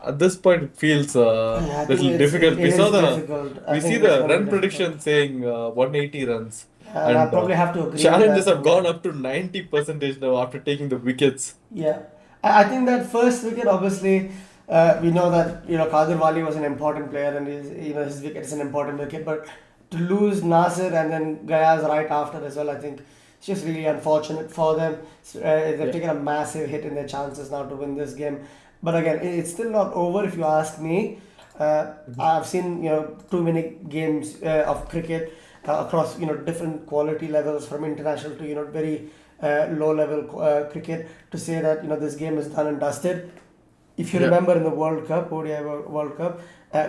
At this point, it feels Yeah, I think little it difficult. is difficult. I We see think it's the going to be run difficult. prediction saying 180 runs, And I and probably have to agree with challenges that have too. gone up to 90 percentage now after taking the wickets. Yeah, I think that first wicket, obviously, we know that Kadir Wali was an important player, and his wicket is an important wicket. But to lose Nasir and then Gayaz right after as well, I think it's just really unfortunate for them. They've Yeah. taken a massive hit in their chances now to win this game. But again, it's still not over if you ask me. Mhm. I've seen too many games of cricket across different quality levels, from international to very low level cricket, to say that this game is done and dusted. If you Yeah. remember in the World Cup, ODI World Cup,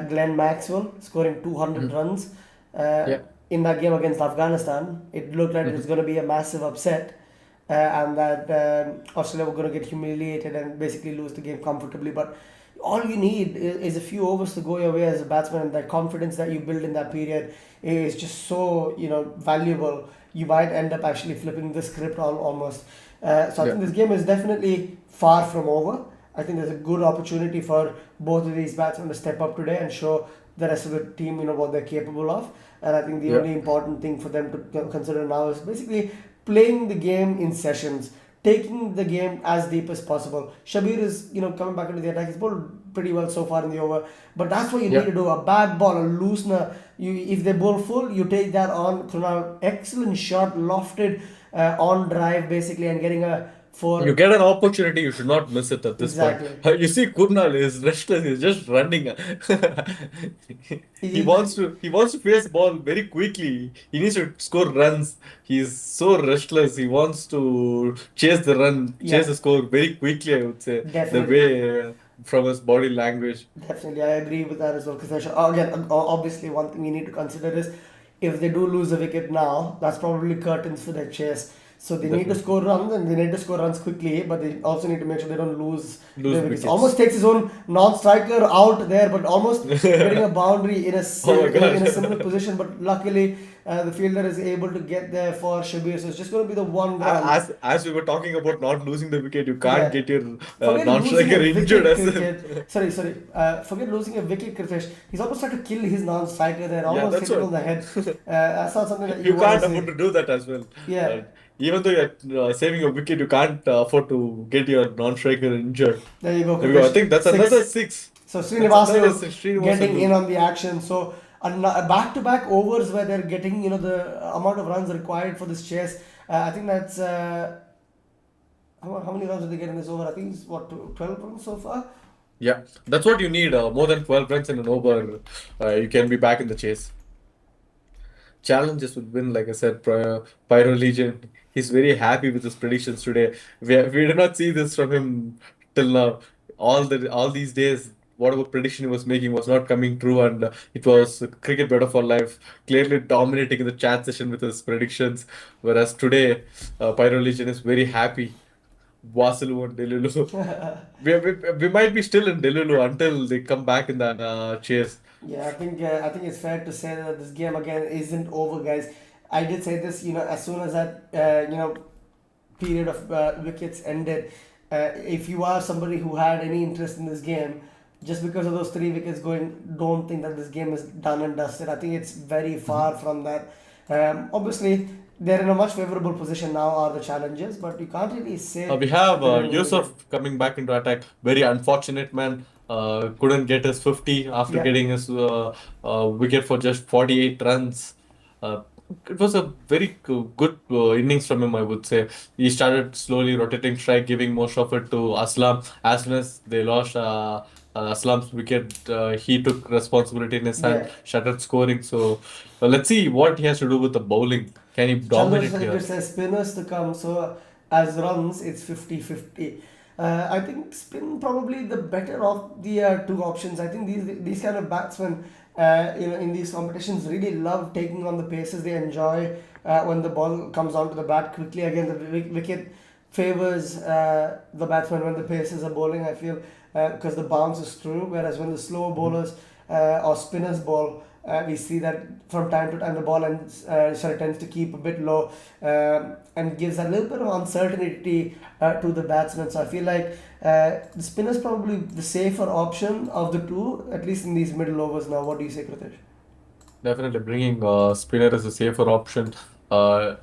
Glenn Maxwell scoring 200 Mhm. runs uh, Yeah. in that game against Afghanistan. It looked like it was Mhm. going to be a massive upset, and that Australia were going to get humiliated and basically lose the game comfortably. But all you need is a few overs to go your way as a batsman, and that confidence that you build in that period is just so valuable. You might end up actually flipping the script on almost. So I Yeah. think this game is definitely far from over. I think there's a good opportunity for both of these batsmen to step up today and show the rest of the team what they're capable of. And I think the Yeah. only important thing for them to consider now is basically playing the game in sessions, taking the game as deep as possible. Shabir is, coming back into the attack. He's bowled pretty well so far in the over, but that's what you need Yeah. to do. A bad ball, a loosener. If they bowl full, you take that on. Kunal, excellent shot, lofted on drive basically, and getting a You four. get an opportunity, you should not miss it at this point. Exactly. You see, Kurnal is restless. He's just running. He He- wants to. He wants to face the ball very quickly. He needs to score runs. He's so restless. He wants to chase the run, chase yeah, the score very quickly. I would say the definitely. way from his body language. Definitely, I agree with that as well. Because again, obviously, one thing we need to consider is if they do lose a wicket now, that's probably curtains for their chase. So they need to Definitely score runs, and they need to score runs quickly, but they also need to make sure they don't lose lose their wickets. wickets. Almost takes his own non-striker out there, but almost getting a boundary in a Oh my in a similar God. position. But luckily, the fielder is able to get there for Shabir. So it's just going to be the one run. As we were talking about not losing the wicket, you can't Yeah. get your Forget losing a non-striker injured wicket as well. cricket. Sorry. Forget losing a wicket cricket. He's almost tried to kill his non-striker there. Yeah, Almost that's hit it on the what. head. That's not something that you You want to can't afford see. to do that as well. Yeah. Uh, Even though you're saving a wicket, you can't afford to get your non-striker injured. There you go, There we go. I Kritesh. think that's another Six. six. So That's another Srinivasu six. getting in Srinivasalu. on the action. So back-to-back overs where they're getting the amount of runs required for this chase. I think that's how many runs did they get in this over? I think it's what 12 runs so far. Yeah, that's what you need. More than 12 runs in an over, you can be back in the chase. Challenges would win, like I said, Pyro Legion. He's very happy with his predictions today. We did not see this from him till now. All these days, whatever prediction he was making was not coming true, and it was cricket better for life, clearly dominating in the chat session with his predictions. Whereas today, Pyro Legion is very happy. Wasalu and Delulu. We might be still in Delulu until they come back in that chase. Yeah, I think it's fair to say that this game again isn't over, guys. I did say this, as soon as that period of wickets ended. If you are somebody who had any interest in this game, just because of those 3 wickets going, don't think that this game is done and dusted. I think it's very far from that. Obviously, they're in a much favorable position now, are the challengers, but you can't really say We have that they're going to win the game. Yusuf coming back into attack. Very unfortunate man. Couldn't get his 50 after Yeah. getting his wicket for just 48 runs. Uh, it was a very good innings from him, I would say. He started slowly rotating strike, giving most of it to Aslam. As soon as they lost Aslam's wicket, he took responsibility in his hand, Yeah. started scoring. So let's see what he has to do with the bowling. Can he Chandra dominate here? Sekhar says spinners to come, so as runs, it's 50-50. I think spin probably the better of the two options. I think these kind of batsmen, in these competitions, really love taking on the paces. They enjoy when the ball comes onto the bat quickly. Again, the wicket favors the batsman when the paces are bowling. I feel because the bounce is through, whereas when the slow bowlers or spinners bowl, we see that from time to time the ball tends to keep a bit low and gives a little bit of uncertainty to the batsman. So I feel like the spinner is probably the safer option of the two, at least in these middle overs now. What do you say, Kritesh? Definitely bringing spinner as a safer option. But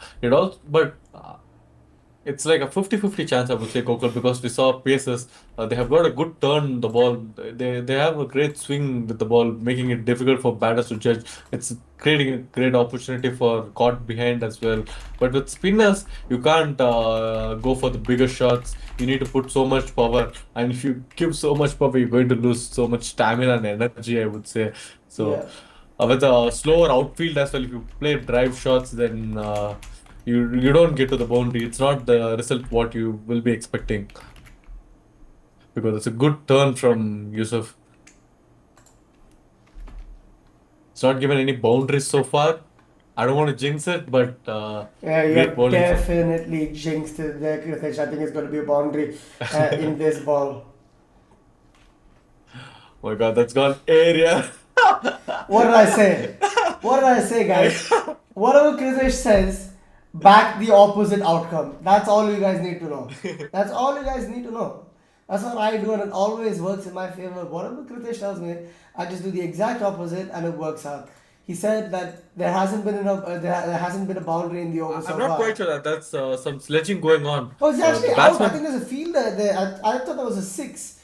it's like a 50-50 chance, I would say, Kokal, because we saw paces. They have got a good turn the ball. They have a great swing with the ball, making it difficult for batters to judge. It's creating a great opportunity for caught behind as well. But with spinners, you can't go for the bigger shots. You need to put so much power, and if you give so much power, you're going to lose so much stamina and energy, I would say. So. Yeah. With a slower outfield as well, if you play drive shots, then you don't get to the boundary. It's not the result what you will be expecting because it's a good turn from Yusuf. It's not given any boundaries so far. I don't want to jinx it, but Yeah, you great have bowling from. definitely jinxed it there, Kritesh. I think it's going to be a boundary in this ball. Oh my God, that's gone area. What did I say? What did I say, guys? Whatever Kritesh says, back the opposite outcome. That's all you guys need to know. That's all you guys need to know. That's what I do, and it always works in my favor. Whatever Kritesh tells me, I just do the exact opposite, and it works out. He said that there hasn't been a boundary in the over I'm so not far. quite sure that that's some sledging going on. Oh, it's actually The out. I think batsman. there's a fielder there. I thought that was a six.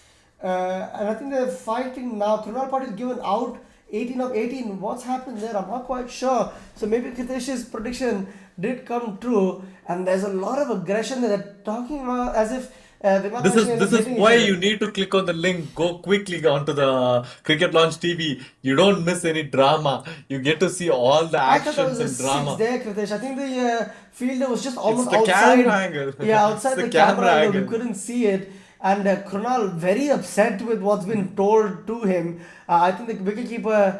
And I think they're fighting now. Krunal Patil given out 18 of 18. What's happened there? I'm not quite sure. So maybe Kitesh's prediction did come true. And there's a lot of aggression that they're talking about as if they're not This actually is end this up is hitting each why other. you need to click on the link. Go quickly onto the Cricket Launch TV. You don't miss any drama. You get to see all the I thought that was actions a and six drama. there, Kritesh. I think the fielder was just It's almost the camera outside. angle. Yeah, It's outside the the camera camera angle. We angle. couldn't see it. And Krunal very upset with what's been told to him. I think the wicketkeeper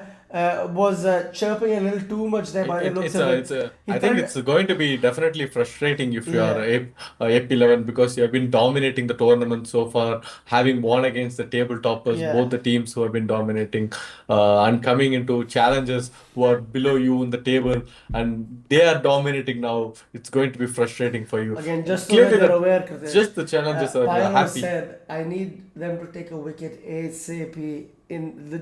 was chirping a little too much there It, by the it, looks it's of a it. it's a He I think threatened. it's going to be definitely frustrating if you are Yeah. AP11 because you have been dominating the tournament so far, having won against the table toppers, Yeah. both the teams who have been dominating, and coming into challenges who are below you in the table, and they are dominating now. It's going to be frustrating for you. Again, just so that Clearly, you're that aware, Kritesh, just the challenges are Pyro happy. said, I need them to take a wicket ASAP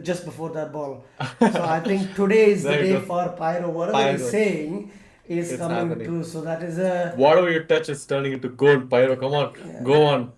just before that ball. So I think today is the There you day go. for Pyro. Whatever he's Pyro. saying is It's coming happening. true. So that is a. Whatever you touch is turning into gold, Pyro. Come on, Yeah. go on.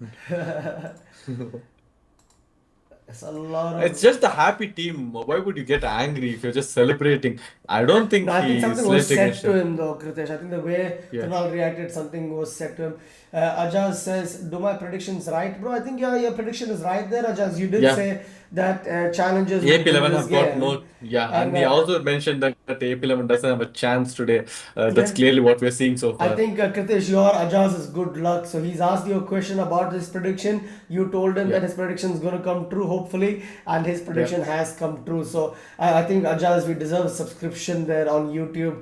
It's a lot It's of. just a happy team. Why would you get angry if you're just celebrating? I don't No, think I think he something was sledged said against to him. him though, Kritesh. I think the way Yeah. Kunal reacted, something was said to him. Ajaz says, "Do my predictions right, bro?" I think your prediction is right there, Ajaz. You did Yeah. say that challengers would win AP11 this have got game, no, yeah, and and we also mentioned that AP11 doesn't have a chance today. That's yeah, clearly what we're seeing so I far. think Kritesh, your Ajaz is good luck. So he's asked you a question about his prediction. You told him Yeah, that his prediction is going to come true, hopefully, and his yeah. prediction has come true. So I think Ajaz, we deserve a subscription there on YouTube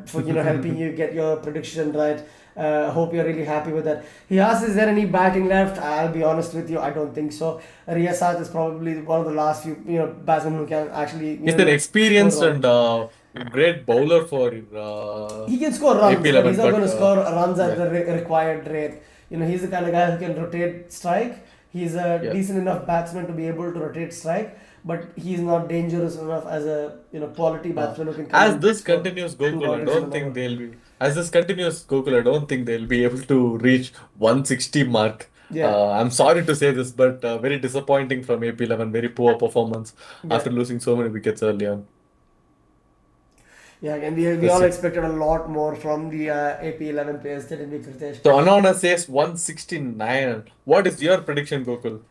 for helping you get your prediction right. Hope you're really happy with that. He asked, "Is there any batting left?" I'll be honest with you, I don't think so. Riasad is probably one of the last few batsmen who can actually He's an score experienced and runs. great bowler for He can score runs, but he's AP11, not going but to score runs at yeah, the required rate. He's the kind of guy who can rotate strike. He's a yeah. decent enough batsman to be able to rotate strike, but he's not dangerous enough as a quality Uh, batsman who can come as and this score continues, two Gokul, I boundaries in an don't think over. they'll be. As this continues, Gokul, I don't think they'll be able to reach 160 mark. Yeah, I'm sorry to say this, but very disappointing from AP11. Very poor performance yeah, after losing so many wickets early on. yeah. And we Let's all see. expected a lot more from the AP11 players, didn't we, Kritesh? So Anona says 169. What is your prediction, Gokul?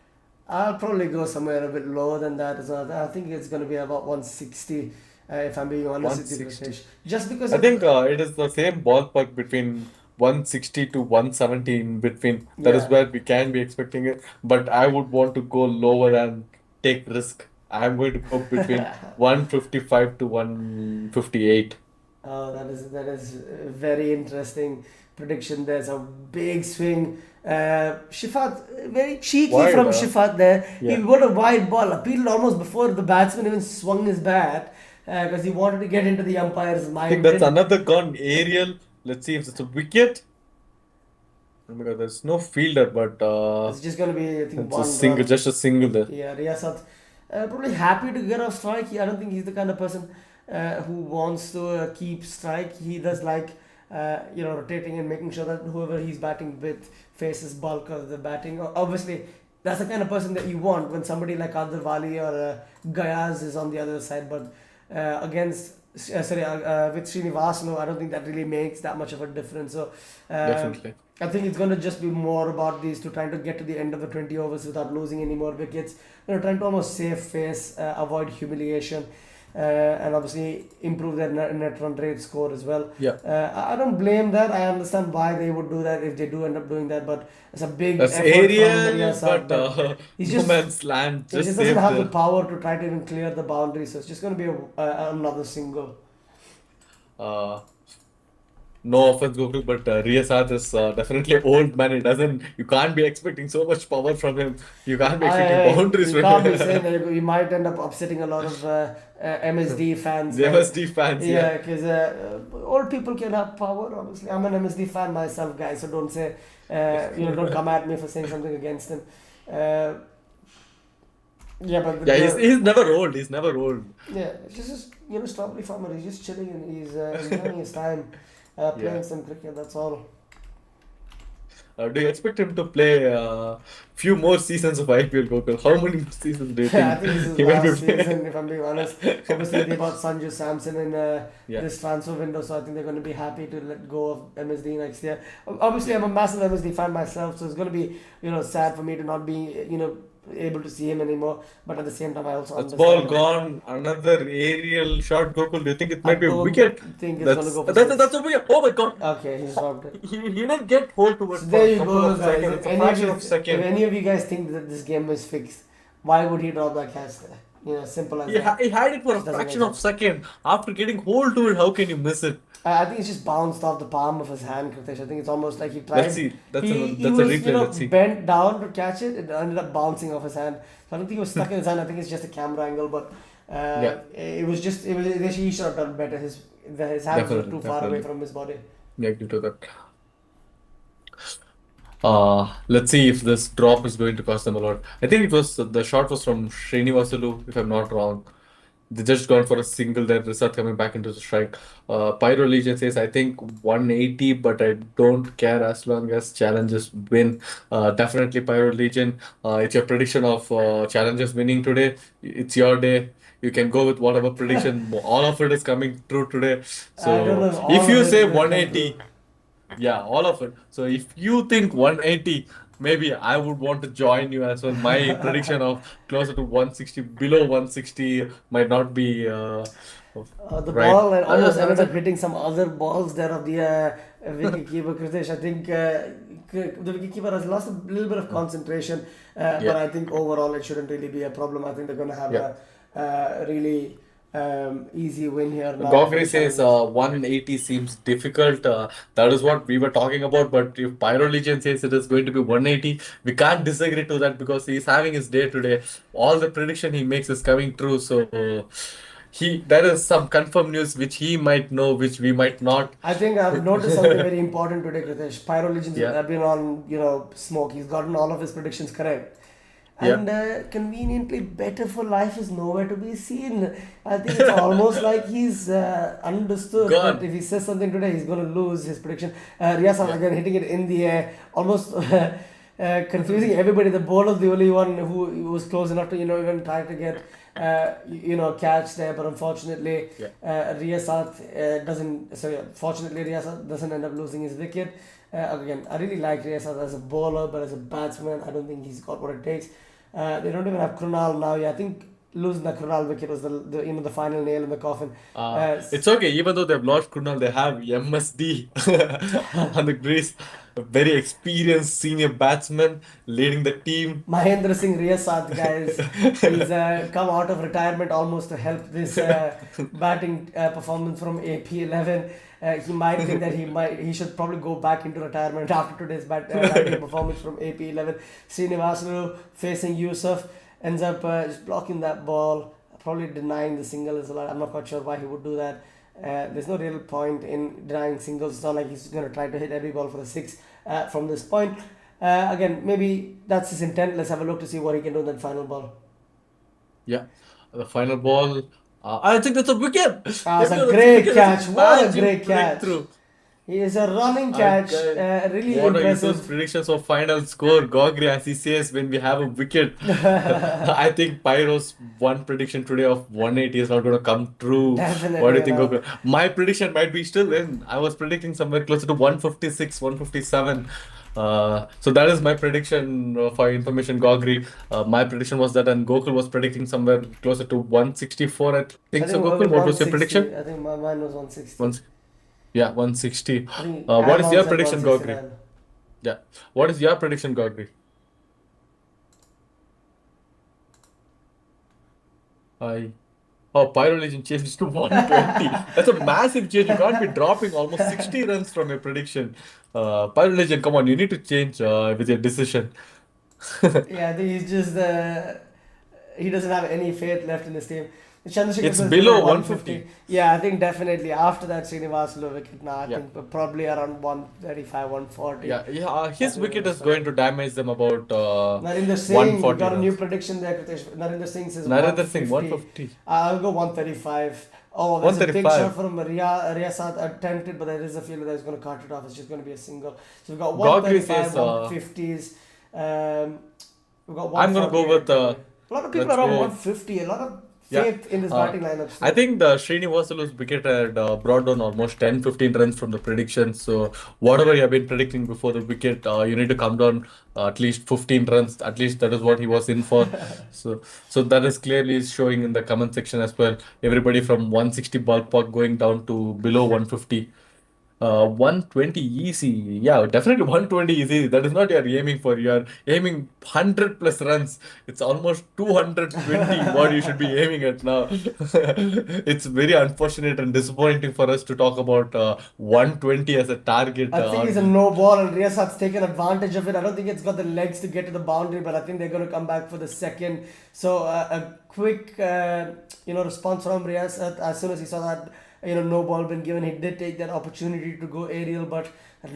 I'll probably go somewhere a bit lower than that as well. I think it's going to be about 160, if I'm being honest with you, 160. Kritesh. Just because I of think it is the same ballpark between 160 to 170 in between. That is yeah. where we can be expecting it. But I would want to go lower and take risk. I'm going to go between 155 to 158. Oh, that is a very interesting prediction. There's a big swing. Shifat, very cheeky Wide, from Shifat there. He yeah. got a wide ball, appealed almost before the batsman even swung his bat because he wanted to get into the umpire's I think mind. that's Didn't. another gone aerial. Let's see if it's a wicket. Oh my God, there's no fielder, but It's just going to be, I think, it's a one single, run. just a single there. Yeah, Riasad probably happy to get off strike. I don't think he's the kind of person who wants to keep strike. He does like rotating and making sure that whoever he's batting with faces bulk of the batting. Obviously, that's the kind of person that you want when somebody like Adar Wali or Gayaz is on the other side. But with Srinivasanu, I don't think that really makes that much of a difference. So. Uh, Definitely. I think it's going to just be more about these two trying to get to the end of the 20 overs without losing any more wickets. Trying to almost save face, avoid humiliation, and obviously improve their net run rate score as well. Yeah. I don't blame that. I understand why they would do that if they do end up doing that, but it's a big That's effort from aerial, Riyasad. but But he's no just man's land he just just doesn't saved have the there. power to try to even clear the boundary. So it's just going to be another single. Uh, no offense, Gokul, but Riasad is definitely old man. It doesn't. You can't be expecting so much power from him. You can't be expecting boundaries You from can't be saying him. that you might end up upsetting a lot of MSD fans The by MSD fans, yeah. yeah, because old people can have power. Obviously, I'm an MSD fan myself, guys. So don't say don't come at me for saying something against him. Uh, yeah, but Yeah, he's never old. He's never old. yeah, it's just strawberry farmer. He's just chilling and he's enjoying his time, Yeah. playing some cricket. That's all. Do you expect him to play few more seasons of IPL, Gokul? How many more seasons do you I think think this is he might be last playing? season, if I'm being honest. Obviously, they bought Sanju Samson in Yeah. this transfer window, so I think they're going to be happy to let go of MSD next year. Obviously, I'm a massive MSD fan myself, so it's going to be sad for me to not be able to see him anymore. But at the same time, I also That's ball understand. gone. Another aerial shot, Gokul. Do you think it I might be a don't wicket? think it's going to go for That's six. that's a wicket. Oh my God. Okay, he's dropped it. He didn't get hold to it So for there a you couple go, of guys. seconds. It's a fraction of a If second. any of you guys think that this game is fixed, why would he drop that catch there? Simple as that. He had it for a Just doesn't make fraction of a sense. second. After getting hold to it, how can you miss it? I think it's just bounced off the palm of his hand, Kritesh. I think it's almost like he tried. Let's see. He That's a was replay. Let's see. bent down to catch it. It ended up bouncing off his hand. So I don't think it was stuck in his hand. I think it's just a camera angle. But Yeah, it was he should have done better. His hands were definitely, too far away definitely. from his body. Yeah, due to that. Let's see if this drop is going to cost them a lot. I think the shot was from Srinivasulu, if I'm not wrong. They just gone for a single. Then Risat coming back into the strike. Pyro Legion says I think 180, but I don't care as long as challenges win. Definitely Pyro Legion. It's your prediction of challenges winning today. It's your day. You can go with whatever prediction. All of it is coming true today. I don't So know if if all of you it say will come true. 180, yeah, all of it. So if you think 180, maybe I would want to join you as well. My prediction of closer to 160, below 160 might not be The right. ball and almost That's ended up it. hitting some other balls there of the wicket keeper Kritesh. I think the wicket keeper has lost a little bit of concentration, but Yeah, I think overall it shouldn't really be a problem. I think they're going to have yeah. a really easy win here now for Gogri the says challengers. 180 seems difficult. That is what we were talking about. But if Pyro Legion says it is going to be 180, we can't disagree to that because he's having his day today. All the prediction he makes is coming true. So there is some confirmed news which he might know, which we might not. I think I've noticed something very important today, Kritesh. Pyro Legends Yeah, have been on, smoke. He's gotten all of his predictions correct. yeah. And conveniently, better for life is nowhere to be seen. I think it's almost like he's understood that Gone. if he says something today, he's going to lose his prediction. Riasad Yeah. again hitting it in the air, almost confusing everybody. The bowler, the only one who was close enough to even try to get catch there, but unfortunately, Yeah. Riasad doesn't. Sorry, fortunately, Riasad doesn't end up losing his wicket. Again, I really like Riasad as a bowler, but as a batsman, I don't think he's got what it takes. They don't even have Krunal now. Yeah, I think losing the Krunal wicket was the final nail in the coffin. It's okay. Even though they've lost Kunal, they have MSD on the crease. A very experienced senior batsman leading the team. Mahendra Singh Riasad, guys, he's come out of retirement almost to help this batting performance from AP11. He might think that he should probably go back into retirement after today's batting performance from AP11. Srinivasulu facing Yusuf ends up just blocking that ball, probably denying the single as well. I'm not quite sure why he would do that. There's no real point in denying singles. It's not like he's going to try to hit every ball for a six from this point. Again, maybe that's his intent. Let's have a look to see what he can do in that final ball. Yeah. The final ball. I think that's a wicket. It's a That's a great wicket. That's a catch. What a massive great catch. breakthrough. He is a running I catch. can. Really What are Yusuf's impressive. predictions of final score? Gogri, as he says, when we have a wicket. I think Pyro's one prediction today of 180 is not going to come true. What do Definitely you think, not. Gogri? My prediction might be still in. I was predicting somewhere closer to 156, 157. So that is my prediction for information, Gogri. My prediction was that, and Gokul was predicting somewhere closer to 164. I I think so, think Gokul. with What was your prediction? 160. I think mine was 160. One, yeah, 160. I think What is Adnan your said prediction, Gogri? 169. Yeah. What is your prediction, Gogri? I Oh, Pyro Legion changed to 120. That's a massive change. You can't be dropping almost 60 runs from your prediction. Pyro Legion, come on, you need to change with your decision. Yeah, I think he's just he doesn't have any faith left in his team. Chandrasekhar It's is below below 150. 150. Yeah, I think definitely after that Srinivasulu wicket now, I Yeah. think probably around 135, 140. Yeah, yeah. That's His where wicket we'll is start. going to damage them about Narinder Singh, we 140 got a new runs. prediction there, Kritesh. Narinder Singh says Narendra Singh, 150. 150. I'll go 135. Oh, there's a big shot 135. from Riasad attempted, but there is a feeling that he's going to cut it off. It's just going to be a single. So we've got Gogri 135, says, 150s. We've got I'm going to go 148 with, today. A lot of people let's around go. 150. A lot of Yeah. faith in this Uh, batting lineup I still. think the Srinivasulu's wicket had brought down almost 10, 15 runs from the predictions. So whatever you have been predicting before the wicket, you need to come down at least 15 runs. At least that is what he was in for. So that is clearly showing in the comment section as well. Everybody from 160 ballpark going down to below 150. 120 easy. Yeah, definitely 120 easy. That is not you're aiming for. You're aiming 100 plus runs. It's almost 220 what you should be aiming at now. It's very unfortunate and disappointing for us to talk about 120 as a target. I think it's a no ball, and Riasad's taken advantage of it. I don't think it's got the legs to get to the boundary, but I think they're going to come back for the second. So a quick, response from Riasad as soon as he saw that no ball been given. He did take that opportunity to go aerial, but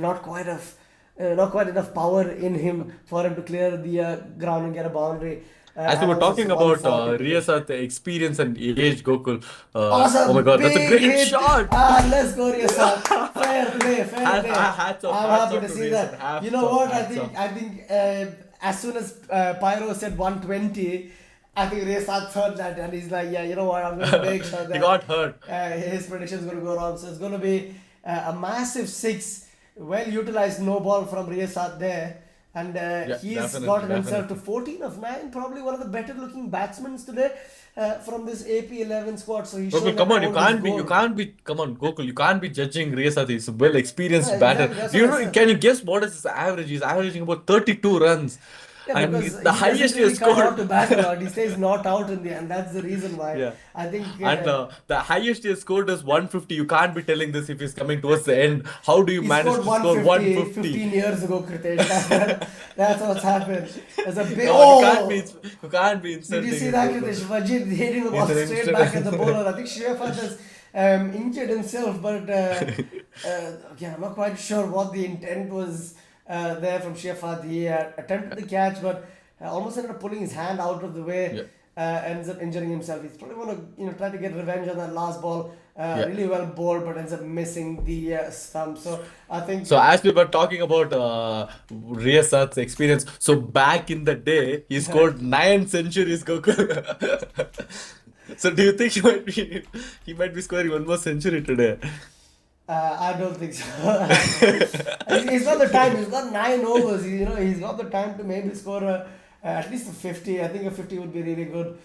not quite enough power in him for him to clear the ground and get a boundary. As we were and also talking about 140. Riasad, the experience and age, Gokul. Oh my Awesome, God, that's a big great hit. shot! Let's go, Riasad. Fair play, fair play. I'm Hats happy off to to see Riasad, that. You know what? I hats think off. I think as soon as Pyro said 120, I think Riasad heard that and he's like, yeah, you know what? I'm going to make sure He that got hurt. his prediction is going to go wrong. So it's going to be a massive six, well utilized no ball from Riasad there. And Yeah, he's definitely, gotten himself to definitely. 14 of 9, probably one of the better looking batsmen today from this AP11 squad. So he's Gokul, shown that come on, old is gold. come on, Gokul, you can't be judging Riasad. He's a well No, experienced batter. exactly, that's Do what you I know, said. can you guess what is his average? He's averaging about 32 runs. Yeah, And because the he doesn't highest he really has come out scored. to bat a lot. He stays not out in the end. That's the reason why. Yeah. I think And the highest he has scored is 150. You can't be telling this if he's coming towards the end. How do you he manage scored to score 150 150? 15 years ago, Kritesh. That's what's happened. There's a big. Come on, Oh! you can't be Did you insulting see him, that, Gokul. Kritesh? Vajid hitting the ball He's an straight back at the instant. bowler. I think Shreyafat has injured himself, but again, I'm not quite sure what the intent was there from Shreyafat. He attempted the catch, but almost ended up pulling his hand out of the way. Yeah, Ends up injuring himself. He's probably want to try to get revenge on that last ball. yeah. Really well bowled, but ends up missing the stump. So I think So as we were talking about Riasad's experience, so back in the day, he scored 9 centuries, Gokul. So do you think he might be scoring one more century today? I don't think so. He's got the time. He's got 9 overs. He's got the time to maybe score at least a 50. I think a 50 would be really good.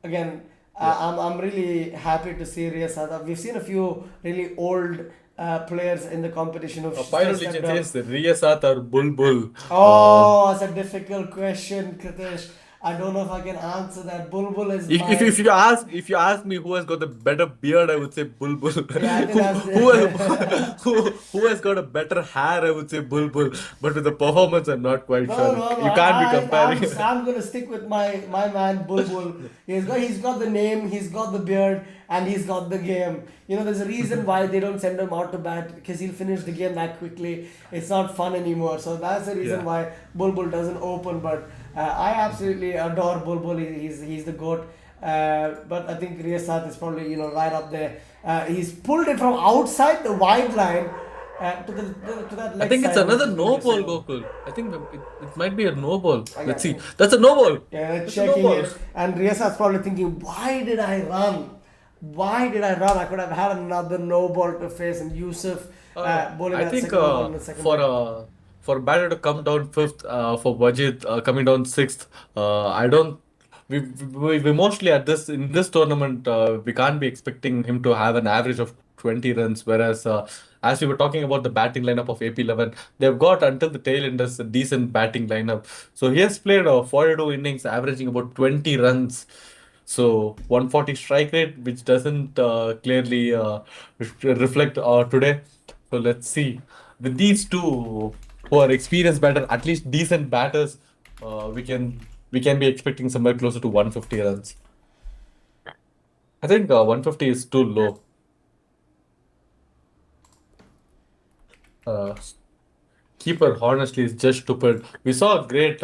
Again, Yeah. I'm really happy to see Riasad. We've seen a few really old players in the competition who've Pyro stepped Legend up. says Riasat or Bulbul. Oh, it's a difficult question, Kritesh. I don't know if I can answer that. Bulbul is my. If you ask me who has got the better beard, I would say Bulbul. Yeah, I think who, that's. who has got a better hair, I would say Bulbul. But with the performance, I'm not quite No, sure. no, no. You can't be comparing. I'm gonna stick with my man Bulbul. He's got the name, he's got the beard, and he's got the game. There's a reason why they don't send him out to bat because he'll finish the game that quickly. It's not fun anymore. So that's the reason Yeah. why Bulbul doesn't open. But I absolutely adore Bulbul. He's the goat. But I think Riasat is probably right up there. He's pulled it from outside the wide line to that I leg think it's side, which another is no ball, beautiful. Gokul. I think it might be a no ball. Let's see. Yeah, That's a no ball. yeah, That's a no checking ball. it. And Riasad's probably thinking, why did I run? Why did I run? I could have had another no ball to face. And Yusuf bowling I that think second no ball in the second leg. for batter to come down fifth, for Wajid coming down sixth, I don't. We mostly at this in this tournament we can't be expecting him to have an average of 20 runs. Whereas as we were talking about the batting lineup of AP11, they've got until the tail end as a decent batting lineup. So he has played 42 innings, averaging about 20 runs. So 140 strike rate, which doesn't clearly reflect today. So let's see. With these two who are experienced batter, at least decent batters, we can be expecting somewhere closer to 150 runs. I think 150 is too low. Uh, Keeper honestly is just stupid. We saw a great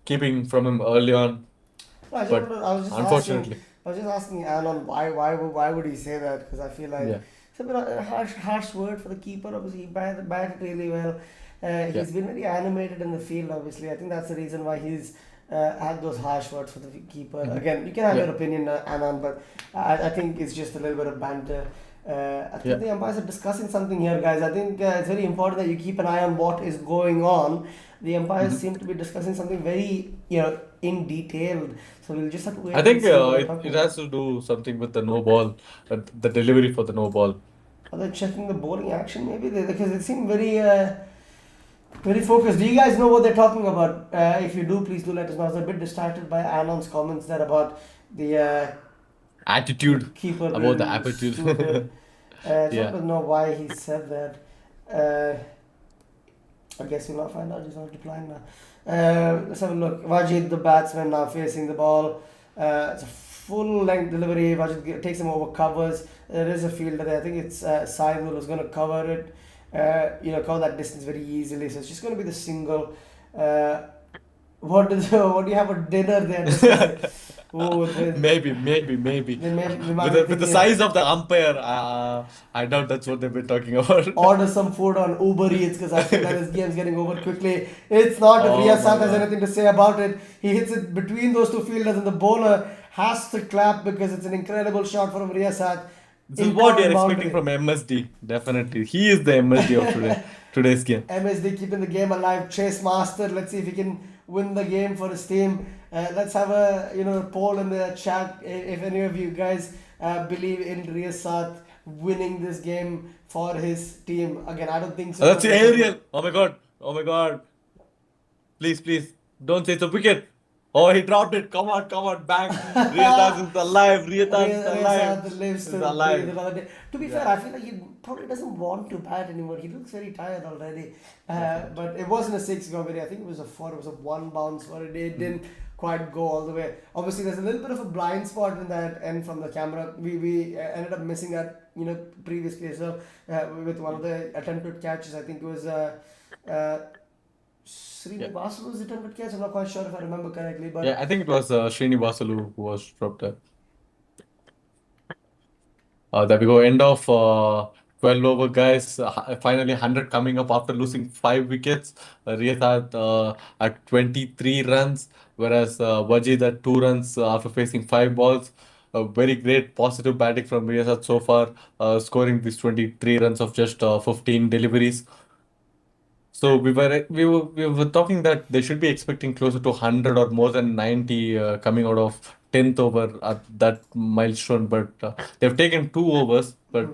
keeping from him early on, No, but I was just asking. unfortunately, I was just asking Anon why would he say that? Because I feel like yeah, it's a bit of a harsh word for the keeper. Obviously, he batted really well. yeah. He's been very animated in the field. Obviously, I think that's the reason why he's had those harsh words for the keeper. Mhm. Again, you can have Yeah, your opinion, Anon, but I think it's just a little bit of banter. I think yeah. the umpires are discussing something here, guys. I think it's very important that you keep an eye on what is going on. The umpires Mhm. seem to be discussing something very, in detailed. So we'll just have to I wait and think see what they're it talking has about. to do something with the no ball, the delivery for the no ball. Are they checking the bowling action? Maybe because they seem very focused. Do you guys know what they're talking about? If you do, please do let us know. I was a bit distracted by Anon's comments there about the Attitude keeper about the being attitude. stupid. I just Yeah. want to know why he said that. Uh, I guess we'll not find out. He's not replying now. Let's have a look. Wajid, the batsman, now facing the ball. It's a full length delivery. Wajid takes him over covers. There is a fielder there. I think it's Saidul who's going to cover it. Cover that distance very easily. So it's just going to be the single. what do you have for dinner there? Just to say, oh, Maybe. they might With be with the thinking size of the umpire, I doubt that's what they've been talking about. order some food on Uber Eats because I feel that his game's getting over quickly. It's not if Oh my Riasat has God. anything to say about it. He hits it between those two fielders and the bowler has to clap because it's an incredible shot from Riasat. This is what you're Important expecting boundary. from MSD. Definitely. He is the MSD of today's game. MSD keeping the game alive. Chase Master. Let's see if he can win the game for his team. Let's have a poll in the chat if any of you guys believe in Riyasat winning this game for his team. Again, I don't think so. That's But the let's hope. aerial. Oh my God. Oh my God. Please. Don't say it's a wicket. Oh, he dropped it. Come on, bang. Riyataj is alive. Riyataj is alive. Reza lives Is to breathe alive. another day. To be fair, Yeah. I feel like he probably doesn't want to bat anymore. He looks very tired already. Definitely. But it wasn't a six, Gomeri. I think it was a four. It was a one bounce for it. It Mm. didn't quite go all the way. Obviously, there's a little bit of a blind spot in that end from the camera. We ended up missing that previously. So with one of the attempted catches, I think it was uh, Yeah. Srinivasalu's attempted catch. I'm not quite sure if I remember correctly, Yeah, but I think it was Srinivasalu who was dropped there. There we go. End of 12 over, guys. Finally, 100 coming up after losing 5 wickets. Riasad at 23 runs, whereas Wajid at 2 runs after facing 5 balls. Very great positive batting from Riasad so far, scoring these 23 runs of just 15 deliveries. So we were talking that they should be expecting closer to 100 or more than 90 coming out of 10th over at that milestone, but they've taken 2 overs. But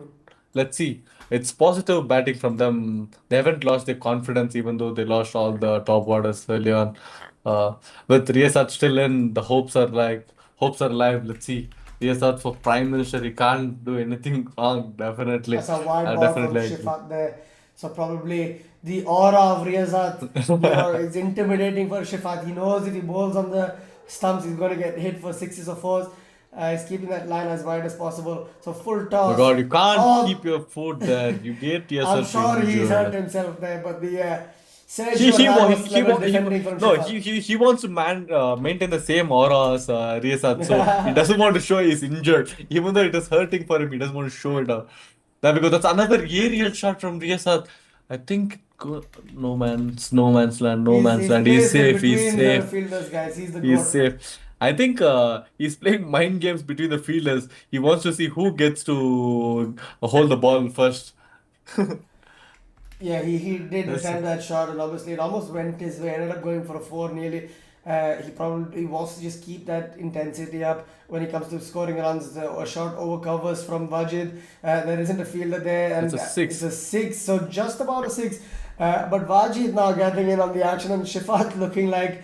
let's see. It's positive batting from them. They haven't lost their confidence, even though they lost all the top orders early on. Uh, with Riasat still in, the hopes are alive. Let's see. Riasat for Prime Minister, he can't do anything wrong. Definitely, that's a wide ball from definitely agree. Shifat there. So probably the aura of Riyazat, is intimidating for Shifat. He knows if he bowls on the stumps, he's going to get hit for sixes or fours. He's keeping that line as wide as possible. So full My toss. God, you can't keep Oh, your foot there. You get I'm yourself sure he's hurt injured. himself there, but the Sergio Ramos He level wa- defending from no, Shifat. he wants to maintain the same aura as Riasat, so he doesn't want to show he's injured, even though it is hurting for him. He doesn't want to show it out. There we go. That's another aerial shot from Riasat. I think no man's He's land. He's placed in safe. He's between the safe. fielders, guys. He's the He's GOAT. safe. I think he's playing mind games between the fielders. He wants to see who gets to hold the ball first. Yeah, he did That's attempt that shot, and obviously it almost went his way. Ended up going for a four nearly. He probably wants to just keep that intensity up when it comes to scoring runs. A short over covers from Wajid. There isn't a fielder there, that's and a it's six. a six, so just about a six. But Wajid now gathering in on the action, and Shifat looking like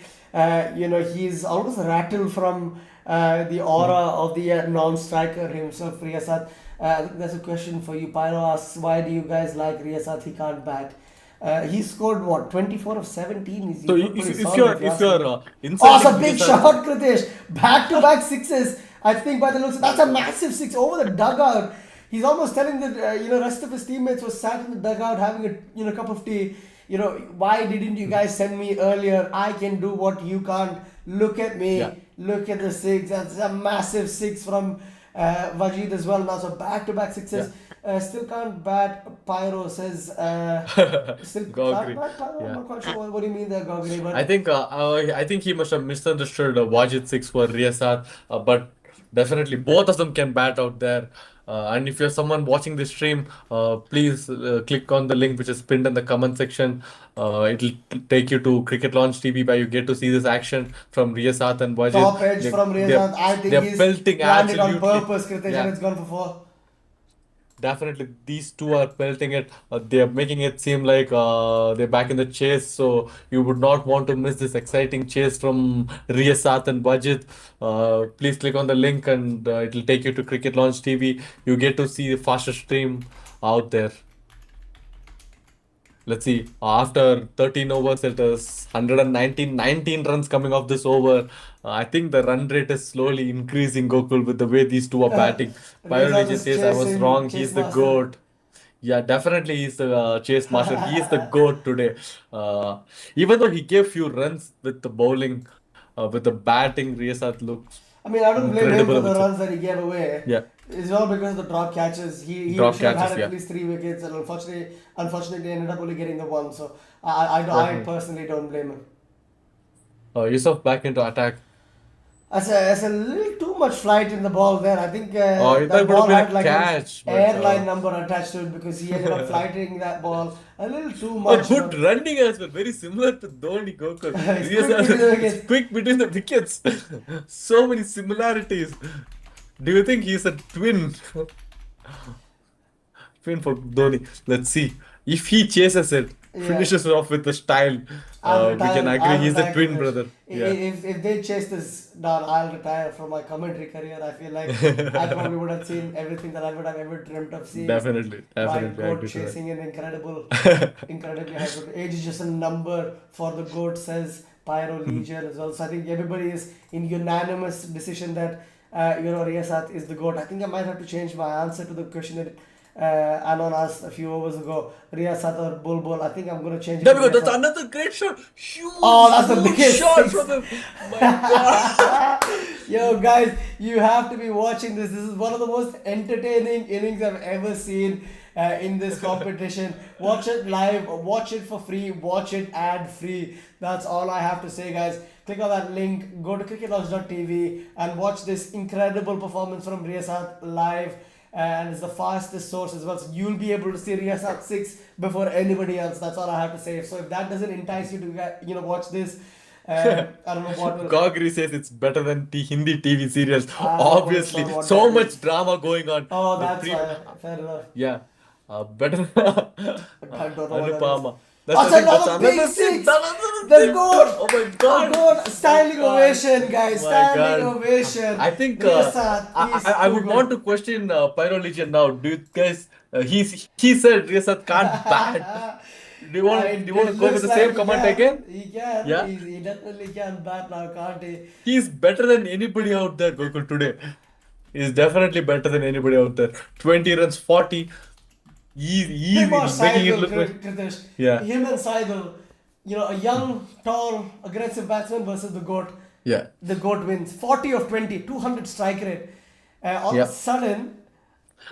he's almost rattled from the aura of the non-striker himself, Riyasat. I think that's a question for you. Pyro asks, why do you guys like Riyasat? He can't bat. He scored what, 24 of 17? He's So looked pretty if solid you're if you ask me. Oh, it's insulting a big Riasat, shot, Kritesh. Back to back sixes. I think by the looks, that's a massive six over the dugout. He's almost telling the rest of his teammates were sat in the dugout having a cup of tea. Why didn't you guys send me earlier? I can do what you can't. Look at yeah. me. Look at the six. That's a massive six from Wajid as well now. So back to back Yeah. sixes. Still can't bat. Pyro says still Go can't agree. bat. Pyro. I'm Yeah. not quite sure what do you mean there, Gogri, I but think I think he must have misunderstood Wajid six for Riasat, but definitely both of them can bat out there. And if you're someone watching this stream, please click on the link which is pinned in the comment section. It'll take you to Cricket Launch TV where you get to see this action from Riasat and Wajid. top edge They from they're Riyazat. I think they're he's pelting planned it on absolutely. purpose, Kritesh, and Yeah. it's gone for four. Definitely, these two are pelting it. They're making it seem like they're back in the chase. So you would not want to miss this exciting chase from Riyasat and Wajid. Please click on the link and it'll take you to Cricket Launch TV. You get to see the fastest stream out there. Let's see. After 13 overs, it is 119 runs coming off this over. I think the run rate is slowly increasing, Gokul, with the way these two are batting. Riyazat Biology is says I was wrong. He's chase the master. GOAT. Yeah, definitely he's the chase master. He is the GOAT today. Uh, Even though he gave few runs with the bowling, with the batting, Riasad looks I mean, I don't blame him incredible, for I the would say. runs that he gave away. Yeah, It's all because of the drop catches. He drop should have had catches, at yeah, least 3 wickets, and unfortunately ended up only getting the one. So I definitely. personally don't blame him. Yusuf back into attack. As a little too much flight in the ball there. I think That that would have ball been a had like an catch, but airline number attached to it because he ended up flighting that ball a little too much. good running as well. Very similar to Dhoni Gokul. It's quick between the Riasad, it's wickets. quick between the wickets. So many similarities. Do you think he's a twin? Twin for Dhoni. Let's see. If he chases it, Yeah. finishes off with the style, we can agree I'll he's the retire to twin this. brother. Yeah. If they chase this down, I'll retire from my commentary career. I feel like I probably would have seen everything that I would have ever dreamt of seeing. Definitely, My definitely, I goat agree to chasing an that. incredibly high goat. Age is just a number for the goat, says Pyro Legion as well. So I think everybody is in unanimous decision that Riasat is the goat. I think I might have to change my answer to the question that Anon asked a few overs ago. Riasat or Bulbul. I think I'm going to change it There to we go. That's Riasat. another great shot. Oh, Huge, that's the huge biggest shot six. from him. My God. Yo, guys, you have to be watching this. This is one of the most entertaining innings I've ever seen in this competition. Watch it live, watch it for free, watch it ad free. That's all I have to say, guys. Click on that link, go to cricketlaunch.tv and watch this incredible performance from Riasat live. And it's the fastest source as well. So you'll be able to see Riasat 6 before anybody else. That's all I have to say. So if that doesn't entice you to watch this, I don't know what will. Gogri says it's better than Hindi TV serials. I won't Obviously, know what so that much means. drama going on. Oh, The that's pre, fair enough. yeah, better. I don't know what that means. Anupama. That's That's I think that's another big another six. six. Another The six. goat. Oh my The God. goat. My Standing God. ovation, guys. My Standing God. ovation. I think Riasat is I too would good. want to question Pyro Legion now. Do you guys? He said Riasat can't bat. Do you want to It go with looks the like same he comment can. again? He can. Yeah. He definitely can bat now, can't he? He's better than anybody out there, Gokul, today. He's definitely better than anybody out there. 20 runs, 40. Easy, Him or easy. Making it Saibal, look like. Kritish. Yeah. Him and Saibal, a young, tall, aggressive batsman versus the GOAT. Yeah. The GOAT wins. 40 of 20, 200 strike rate. All of a Yeah. sudden,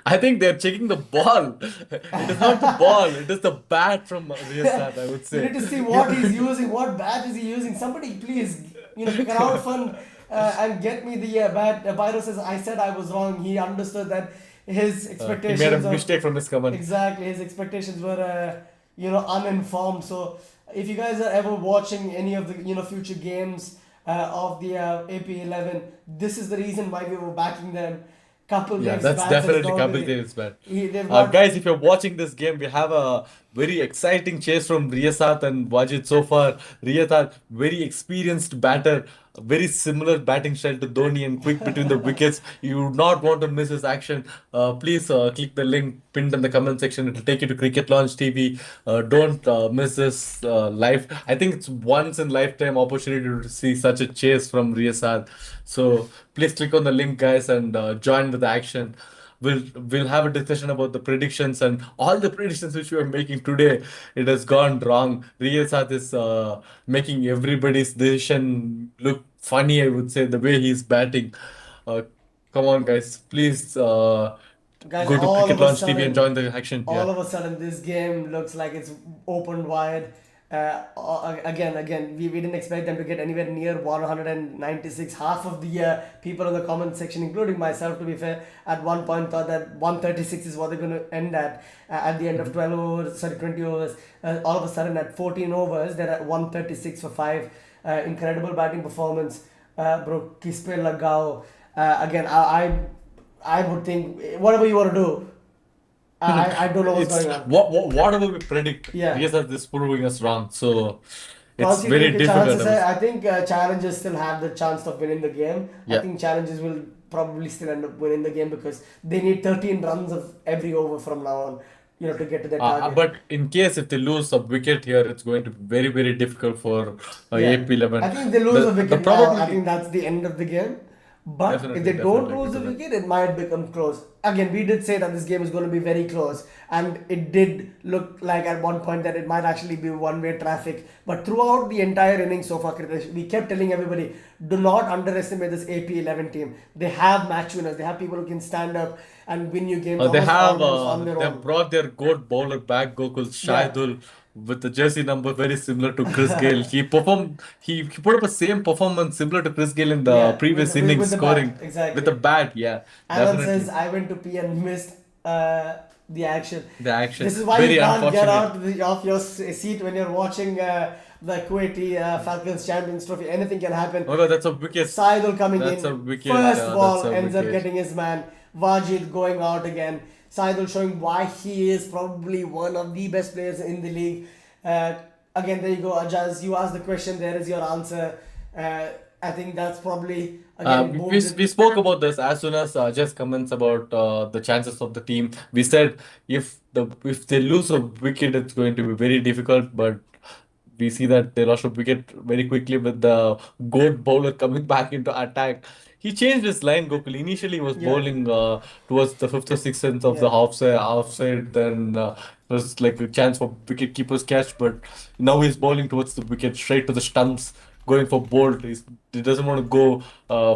I think they're checking the ball. It is not the ball, it is the bat from Riasad, I would you say. need to see what he's using, what bat is he using. Somebody please, crowdfund and get me the bat. Pyro says, I said I was wrong. He understood that his He expectations made a of mistake from his comment. exactly his expectations were uninformed. So if you guys are ever watching any of the future games of the AP11, this is the reason why we were backing them. Couple Yeah, Dave's that's bats has definitely gone to Kapil the Dev's bat. they've got Guys, if you're watching this game, we have a very exciting chase from Riasat and Wajid so far. Riasat, very experienced batter, very similar batting style to Dhoni and quick between the wickets. You do not want to miss his action. Please click the link pinned in the comment section. It will take you to Cricket Launch TV. Don't miss this live. I think it's once in lifetime opportunity to see such a chase from Riasat. So please click on the link, guys, and join with the action. We'll have a discussion about the predictions and all the predictions which we are making today. It has gone wrong. Riyasat is making everybody's decision look funny, I would say, the way he's batting. Uh, Come on, guys, please guys. go to All Cricket of a Launch TV and sudden, join the action. all Yeah. of a sudden this game looks like it's opened wide. Again, we didn't expect them to get anywhere near 196. Half of the people in the comment section, including myself, to be fair, at one point thought that 136 is what they're going to end at the end of 12 overs, sorry, 20 overs. All of a sudden, at 14 overs, they're at 136 for 5. Incredible batting performance, bro. Kispe lagao. Again, I would think whatever you want to do. I don't know what's It's going on. whatever we predict, Yeah. Riyasat is proving us wrong. So it's Can't you very take a difficult. chance? I think challenges still have the chance of winning the game. I Yeah. think challenges will probably still end up winning the game because they need 13 runs of every over from now on, to get to their target. But in case if they lose a wicket here, it's going to be very, very difficult for Yeah. AP11. I think if they lose a The wicket now, I probability, think that's the end of the game. But if definitely, they don't definitely lose a agree to wicket, it might become close. again, we did say that this game is going to be very close, and it did look like at one point that it might actually be one-way traffic. But throughout the entire inning so far, Kritesh, we kept telling everybody, do not underestimate this AP11 team. They have match winners. They have people who can stand up and win you games almost on their They own. brought their goat bowler back, Gokul Yeah. Shahidul, with the jersey number very similar to Chris Gale. He put up a same performance similar to Chris Gale in the Yeah, previous innings, with the bat, scoring with a exactly. bat. Yeah, Alan says, definitely. I went to pee and missed the action. The action. This is why you Very can't get unfortunate. out of your seat when you're watching the Kuwaiti Falcons Champions Trophy. Anything can happen. Oh no, that's a wicket. Saidul coming That's a in, wicket. first That's ball a ends up wicket. getting his man. Wajid going out again. Saidul showing why he is probably one of the best players in the league. Uh, Again, there you go, Ajaz. You asked the question, there is your answer. Uh, I think that's probably, again, moved We it. spoke about this as soon as just comments about the chances of the team. We said if they lose a wicket, it's going to be very difficult. But we see that they lost a wicket very quickly with the goat bowler coming back into attack. He changed his line, Gokul. Initially, he was Yeah, bowling towards the fifth or sixth sense of the yeah. offside. Then it was like a chance for wicket keeper's catch. But now he's bowling towards the wicket, straight to the stumps, going for bold. He doesn't want to go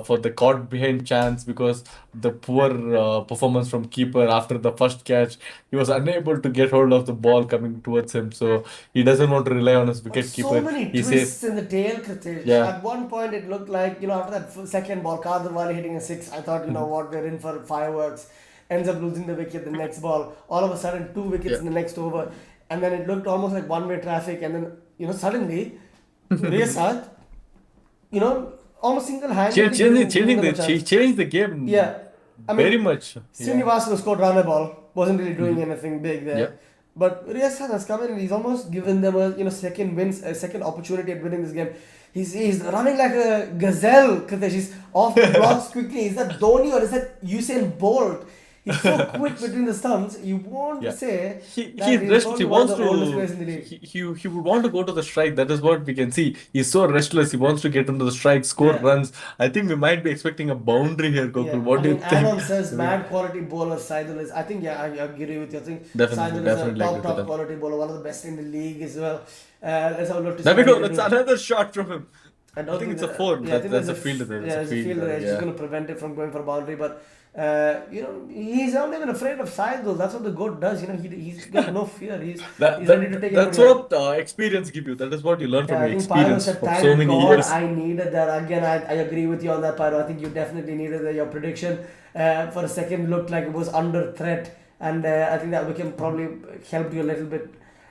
for the caught behind chance because the poor performance from keeper after the first catch. He was unable to get hold of the ball coming towards him. So he doesn't want to rely on his But wicket so keeper. many He says, twists in the tail, Kritish. yeah. At one point, it looked like, after that second ball, Kadarwali hitting a six, I thought, Mhm. what, we're in for fireworks. Ends up losing the wicket the next ball. All of a sudden, two wickets Yeah. in the next over. And then it looked almost like one-way traffic. And then, suddenly, Riasad, almost single-handedly giving them a chance. Changed the game Yeah. I very mean, much. Yeah. Srinivasan scored run a ball, wasn't really doing Mhm. anything big Yeah. there. But Riasad has come in and he's almost given them a second wins, a second opportunity at winning this game. He's running like a gazelle, Kritesh. He's off the blocks quickly. Is that Dhoni or is that Usain Bolt? He's so quick between the stumps. You want to Yeah. say He that he's rests. He probably one of wants the oldest to. players in the league. He would want to go to the strike. That is what we can see. He's so restless. He wants to get into the strike, score Yeah. runs. I think we might be expecting a boundary here, Yeah, Gokul. What I do you mean, think? Adnan says bad quality bowler Saidul is. I think, yeah, I agree with you. I think Definitely, Saidul is a definitely agree to top that. quality bowler, one of the best in the league as well. Let's have a look to see There we what he go. can That's do. another shot from him. I I don't think think it's a that. four. Yeah, I think That's there's a fielder there. That's a there's a fielder fielder. there. It's just Yeah. going to prevent it from going for boundary. But he's not even afraid of Saidul. That's what the goat does. He's got no fear. He's ready to take That's anybody out. what experience give you. That is what you learn Yeah, from I your think Pyro experience said, from so thank many God years. I needed that. Again, I agree with you on that, Pyro. I think you definitely needed that. Your prediction for a second looked like it was under threat. And I think that we can probably help you a little bit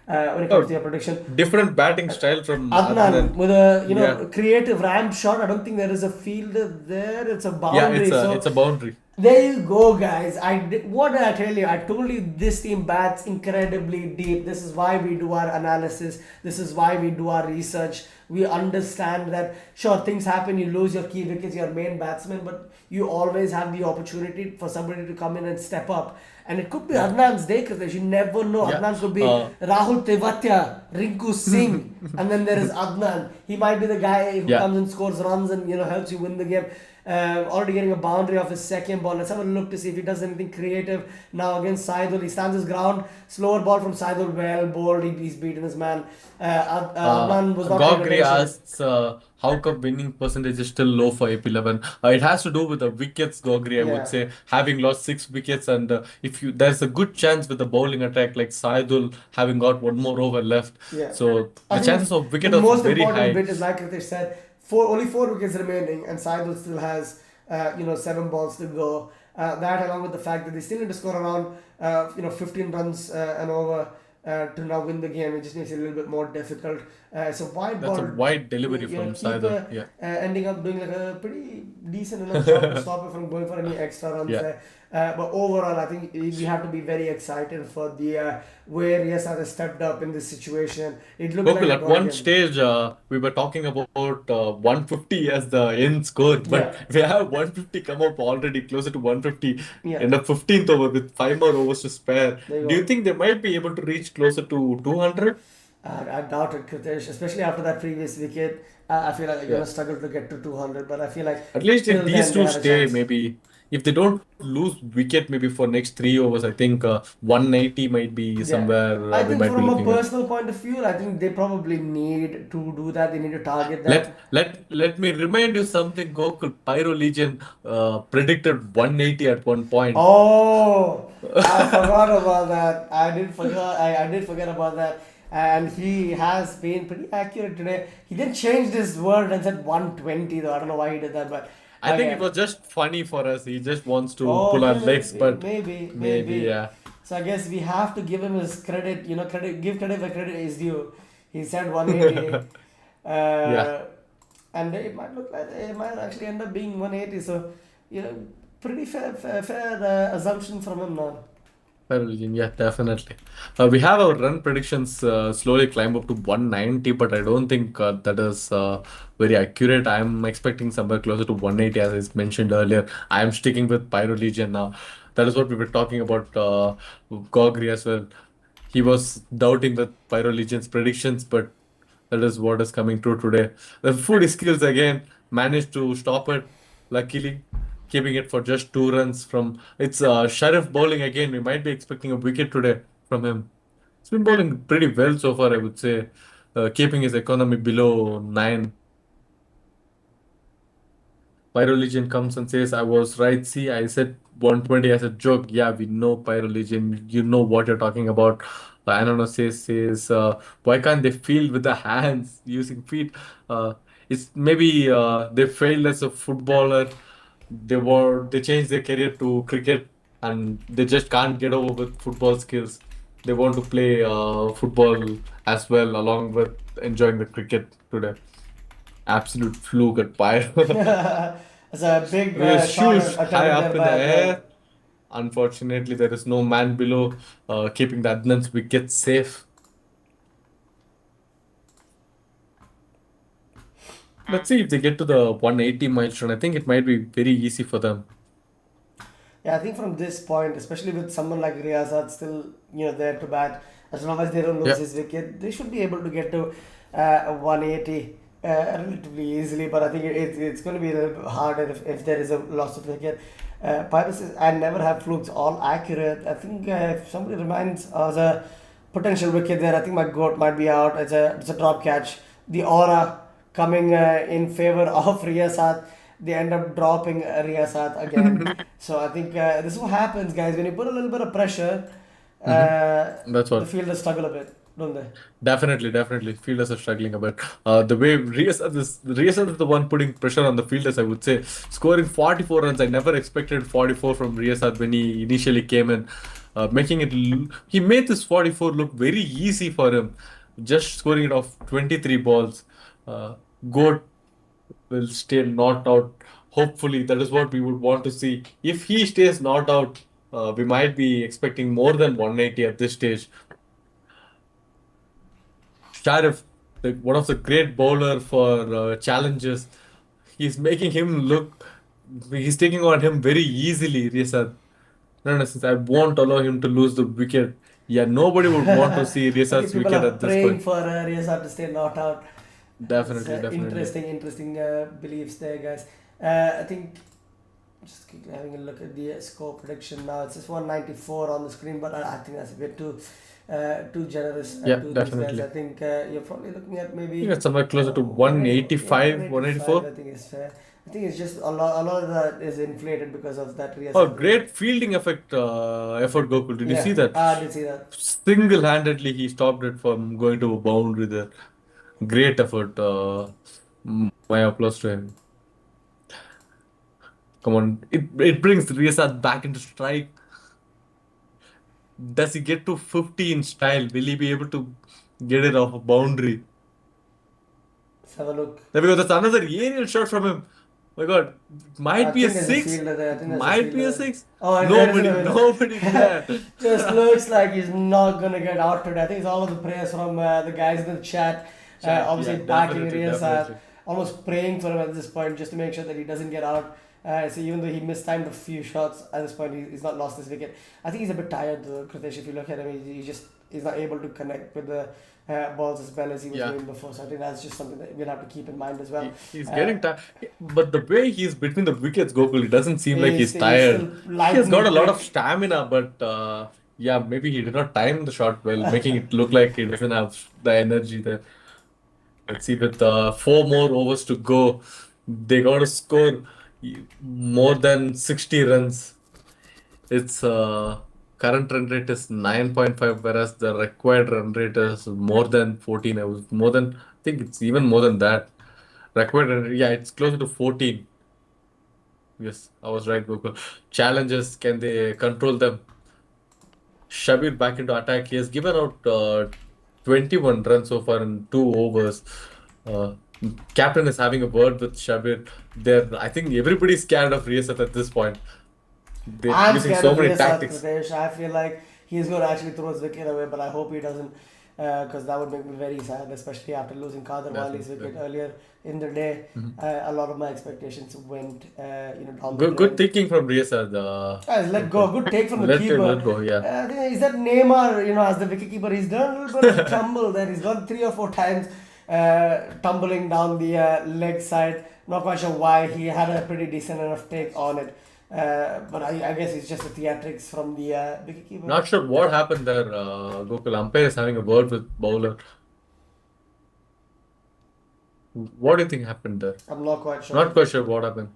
when it comes to Oh, your prediction. different batting style from Adnan Adnan. with a Yeah. creative ramp shot. I don't think there is a fielder there. It's a Yeah, boundary. it's So a boundary. there you go, guys. What did I tell you? I told you this team bats incredibly deep. This is why we do our analysis. This is why we do our research. We understand that sure things happen. You lose your key wickets, your main batsman, but you always have the opportunity for somebody to come in and step up. And it could be Yeah. Adnan's day, Kritesh. You never know. Yeah. Adnan could be Uh, Rahul Tewatia, Rinku Singh, and then there is Adnan. He might be the guy who yeah. comes and scores runs and helps you win the game. Already getting a boundary off his second ball. Let's have a look to see if he does anything creative now against Saidul. He stands his ground. Slower ball from Saidul, well bowled. He's beaten his man. Adnan was not paying Gogri attention. asks how come winning percentage is still low for AP11. It has to do with the wickets, Gogri, I would Yeah, say. Having lost 6 wickets, and if you there's a good chance with the bowling attack like Saidul having got one more over left. yeah. So I the think chances of the wicket are most very important high. bit is like Ritesh said, only four wickets remaining, and Saidul still has 7 balls to go. That along with the fact that they still need to score around 15 runs and over to now win the game. It just makes it a little bit more difficult. So wide That's a ball, wide delivery from Saidul. keeper Yeah. ending up doing like a pretty decent enough job to stop it from going for any extra runs Yeah. there. But overall, I think we have to be very excited for the where Riasad has stepped up in this situation. It looked like Gokul, a at god one game. stage, we were talking about 150 as the end score, but Yeah, we have 150 come up already closer to 150 yeah. in the 15th over with 5 more overs to spare. There you Do you go. think they might be able to reach closer to 200? I doubt it, Kritesh, especially after that previous wicket. I feel like they're Yeah. gonna struggle to get to 200, but I feel like At least till if these then they two have a stay, chance. maybe if they don't lose wicket maybe for next 3 overs, I think 180 might be Yeah. somewhere I we think might be from a looking at. personal point of view, I think they probably need to do that. They need to target that. Let me remind you something, Gokul. Pyro Legion predicted 180 at one point. Oh, I forgot about that. I did forget about that. And he has been pretty accurate today. He didn't change his word and said 120 though. I don't know why he did that, but I think it okay. was just funny for us. He just wants to Oh, pull our okay, legs, but maybe, maybe. yeah. So I guess we have to give him his credit. Give credit where credit is due. He said 180, Yeah, uh, and it might look like it might actually end up being 180. So, you know, pretty fair assumption from him now. Caroline, yeah, definitely. We have our run predictions slowly climb up to 190, but I don't think that is very accurate. I'm expecting somewhere closer to 180, as I mentioned earlier. I am sticking with Pyro Legion now. That is what we were talking about Gogri as well. He was doubting with Pyro Legion's predictions, but that is what is coming true today. The food skills again managed to stop it, luckily, keeping it for just 2 runs from it's Sheriff bowling again. We might be expecting a wicket today from him. He's been bowling pretty well so far, I would say, keeping his economy below 9. Pyrolegion comes and says, I was right. See, I said 120 as a joke. Yeah, we know Pyrolegion. You know what you're talking about. Anana says, why can't they field with the hands using feet? Uh, it's maybe they failed as a footballer. They changed their career to cricket and they just can't get over with football skills. They want to play football as well along with enjoying the cricket today. Absolute fluke at Pyro. It's a big With shot shoes high attempted there up in the by Adnan. air. Unfortunately, there is no man below keeping the Adnan's wicket safe. Let's see if they get to the 180 milestone. I think it might be very easy for them. Yeah, I think from this point, especially with someone like Riasad still, there to bat, as long as they don't lose Yeah, his wicket, they should be able to get to 180 relatively easily. But I think it's going to be a little bit harder if there is a loss of wicket. Pirates, I never have flukes all accurate. I think if somebody reminds us a potential wicket there, I think my goat might be out. It's a drop catch. The aura coming in favor of Riasat, they end up dropping Riasat again. So I think this is what happens, guys. When you put a little bit of pressure, hmm that's the what. fielders struggle a bit, don't they? Definitely. Fielders are struggling a bit. The way Riasad is the one putting pressure on the fielders, I would say. Scoring 44 runs, I never expected 44 from Riasad when he initially came in. He made this 44 look very easy for him. Just scoring it off 23 balls. Uh, Goat will stay not out. Hopefully, that is what we would want to see. If he stays not out, we might be expecting more than 180 at this stage. Sharif, like one of the great bowler for challenges, he's making him look. He's taking on him very easily, Riasad. No, since I won't allow him to lose the wicket. Yeah, nobody would want to see I think Riasad's people wicket are at this praying point. for Riasat to stay not out. It's Definitely. interesting beliefs there, guys. I think just quickly having a look at the score prediction now. It's just 194 on the screen, but I think that's a bit too generous Yeah, to these guys. I definitely. think you're probably looking at I think maybe it's somewhere closer to 180. Yeah, 185, 185. I 184. think is fair. I think it's just a lot of that is inflated because of that Oh, Riasat wicket. great fielding effort, Gokul. Did you see Yeah, that? I did see that. Single-handedly, he stopped it from going to a boundary there. Great effort. My applause to him. Come on, it brings Riasad back into strike. Does he get to 50 in style? Will he be able to get it off a boundary? Let's have a look. There we go. That's another aerial shot from him. My God, it I might be a think there's a six. fielder there. I It think there's a might be fielder a there. six. Oh, and there is Nobody, another. nobody's there. Just looks like he's not gonna get out today. I think it's all of the prayers from the guys in the chat. Chat, yeah, Obviously backing Riaz, definitely. almost praying for him at this point just to make sure that he doesn't get out. So even though he mistimed a few shots at this point, he's not lost his wicket. I think he's a bit tired though, Kritesh. If you look at him, he's just he's not able to connect with the balls as well as he was Yeah, doing before. So I think that's just something that we'll have to keep in mind as well. he's Uh, getting tired. But the way he's between the wickets, Gokul, it doesn't seem like he's he's still tired. He has got lightning a lot of quick. stamina, but yeah, maybe he did not time the shot well, making it look like he doesn't have the energy there. Let's see, with four more overs to go, they got to score more than 60 runs. Its current run rate is 9.5, whereas the required run rate is more than 14. I was more than, I think it's even more than that. Required run rate, yeah, it's closer to 14. Yes, I was right, Gokul. Challenges, can they control them? Shabir back into attack. He has given out 21 runs so far in 2 overs. Uh, Captain is having a word with Shabir. I think everybody's scared of Riasat at this point. They're I'm using scared so of many Riasad tactics. Pradesh. I feel like he's going to actually throw his wicket away, but I hope he doesn't, because that would make me very sad, especially after losing Kader Wali's wicket Definitely. earlier in the day. Mhm. A lot of my expectations went, down the Good drain. thinking from Riasat. Guys, let go. Gokul. Good take from the keeper. Let go. Yeah. Is that Neymar, as the wicketkeeper? He's done a little bit of tumble there. He's gone 3 or 4 times tumbling down the leg side. Not quite sure why. He had a pretty decent enough take on it. But I guess it's just the theatrics from the wicketkeeper. Not sure what happened there. Gokul. Umpire is having a word with bowler. What do you think happened there? I'm not quite sure. Not quite sure what happened.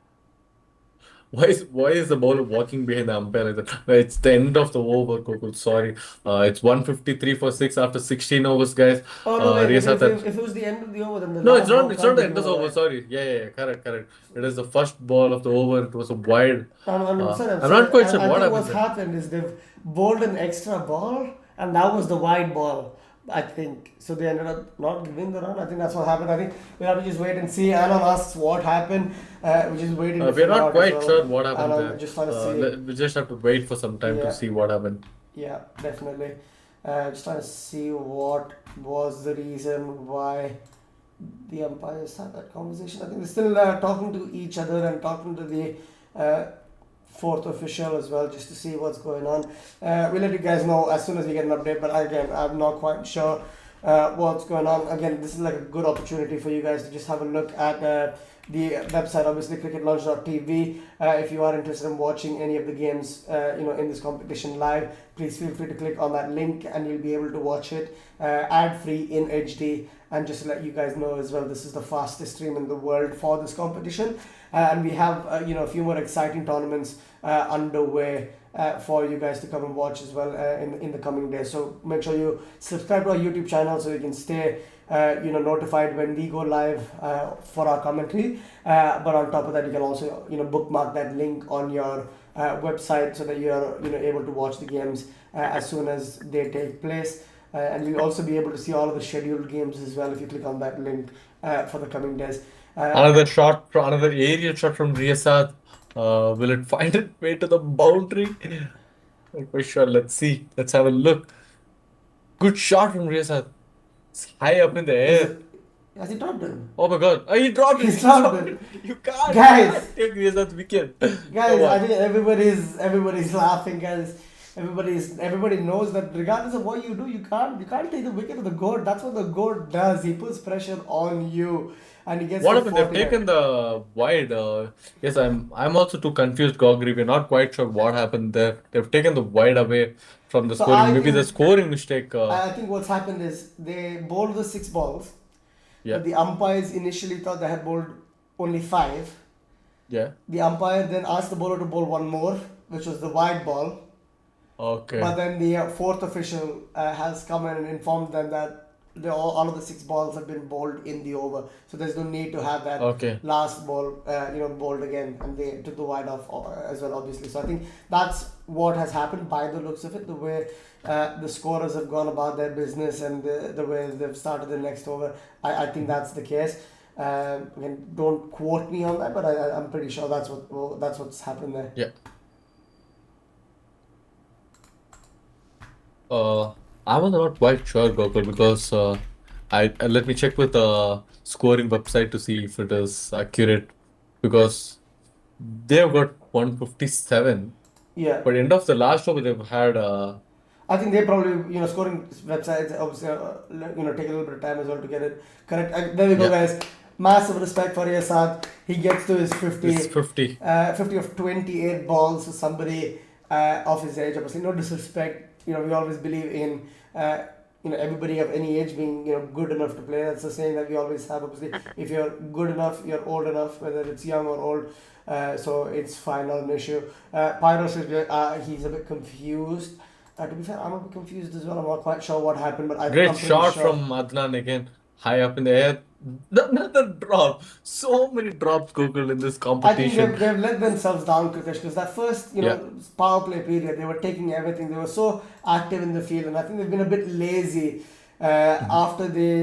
Why is the bowler walking behind the umpire like that? Well, it's the end of the over, Gokul. Sorry. It's 153 for 6 after 16 overs, guys. Oh no, wait. If, Riyasat if, had if it was the end of the over, then the No, it's last not. ball It's not can't the be end of given the over. away. Sorry. Yeah. Correct. It is the first ball of the over. It was a wide. I'm sorry, I'm I'm not sorry. quite sure I what think happened what's there. happened is they've bowled an extra ball, and that was the wide ball. I think so. They ended up not giving the run. I think that's what happened. I think we'll have to just wait and see. Anon asks what happened. We're just waiting to We're figure not out as quite well. sure what And happened I'm there. just trying to see. We just have to wait for some time to Yeah, see what happened. yeah, definitely. Just trying to see what was the reason why the umpires had that conversation. I think they're still talking to each other and talking to the uh, fourth official as well, just to see what's going on. We'll let you guys know as soon as we get an update. But again, I'm not quite sure what's going on. Again, this is like a good opportunity for you guys to just have a look at the website, obviously cricketlaunch.tv. If you are interested in watching any of the games, in this competition live, please feel free to click on that link, and you'll be able to watch it ad-free in HD. And just to let you guys know as well, this is the fastest stream in the world for this competition, and we have a few more exciting tournaments underway for you guys to come and watch as well in the coming days. So make sure you subscribe to our YouTube channel so you can stay notified when we go live for our commentary. But on top of that, you can also bookmark that link on your website so that you're able to watch the games as soon as they take place. And you'll also be able to see all of the scheduled games as well if you click on that link for the coming days. Another aerial shot from Riasat. Will it find its way to the boundary? Not quite sure. Let's see. Let's have a look. Good shot from Riasat. It's high up in the Is air. it? Has he dropped it? Oh my God! Oh, he dropped it. He's He dropped dropped it. it. You can't. You Guys, can't take Riasat's wicket. guys, Come I on. think everybody's laughing, guys. Everybody knows that regardless of what you do, you can't take the wicket of the goat. That's what the goat does. He puts pressure on you, and he gets What to happened? They've 49. taken the wide. Yes, I'm also too confused, Gogri. We're not quite sure what happened there. They've taken the wide away from the So scoring. Maybe the scoring mistake. I think what's happened is they bowled the 6 balls, Yeah, but the umpires initially thought they had bowled only 5. yeah. The umpire then asked the bowler to bowl one more, which was the wide ball. Okay. But then the fourth official has come in and informed them that all of the 6 balls have been bowled in the over, so there's no need to have that Okay. last ball, bowled again, and they took the wide off as well, obviously. So I think that's what has happened by the looks of it, the way the scorers have gone about their business and the way they've started the next over. I think that's the case. Again, don't quote me on that, but I'm pretty sure that's what's happened there. Yeah. I was not quite sure, Gokul, because let me check with the scoring website to see if it is accurate, because they've got 157, Yeah. but end of the last over they've had I think they probably, scoring websites obviously, take a little bit of time as well to get it correct. There we go, Yeah, guys. Massive respect for Riasad. He gets to his it's 50, 50. 50 of 28 balls for somebody of his age. Obviously, no disrespect. We always believe in, everybody of any age being, good enough to play. That's the saying that we always have. Obviously, if you're good enough, you're old enough, whether it's young or old. So it's fine, not an issue. Pyro says he's a bit confused. To be fair, I'm a bit confused as well. I'm not quite sure what happened, but Great I'm pretty shot sure. from Adnan again, high up in the air. Another drop. So many drops, Google, in this I think competition. they've let themselves down, Kritesh, because that first, Yeah. power play period, they were taking everything. They were so active in the field, and I think they've been a bit lazy Mhm. after they,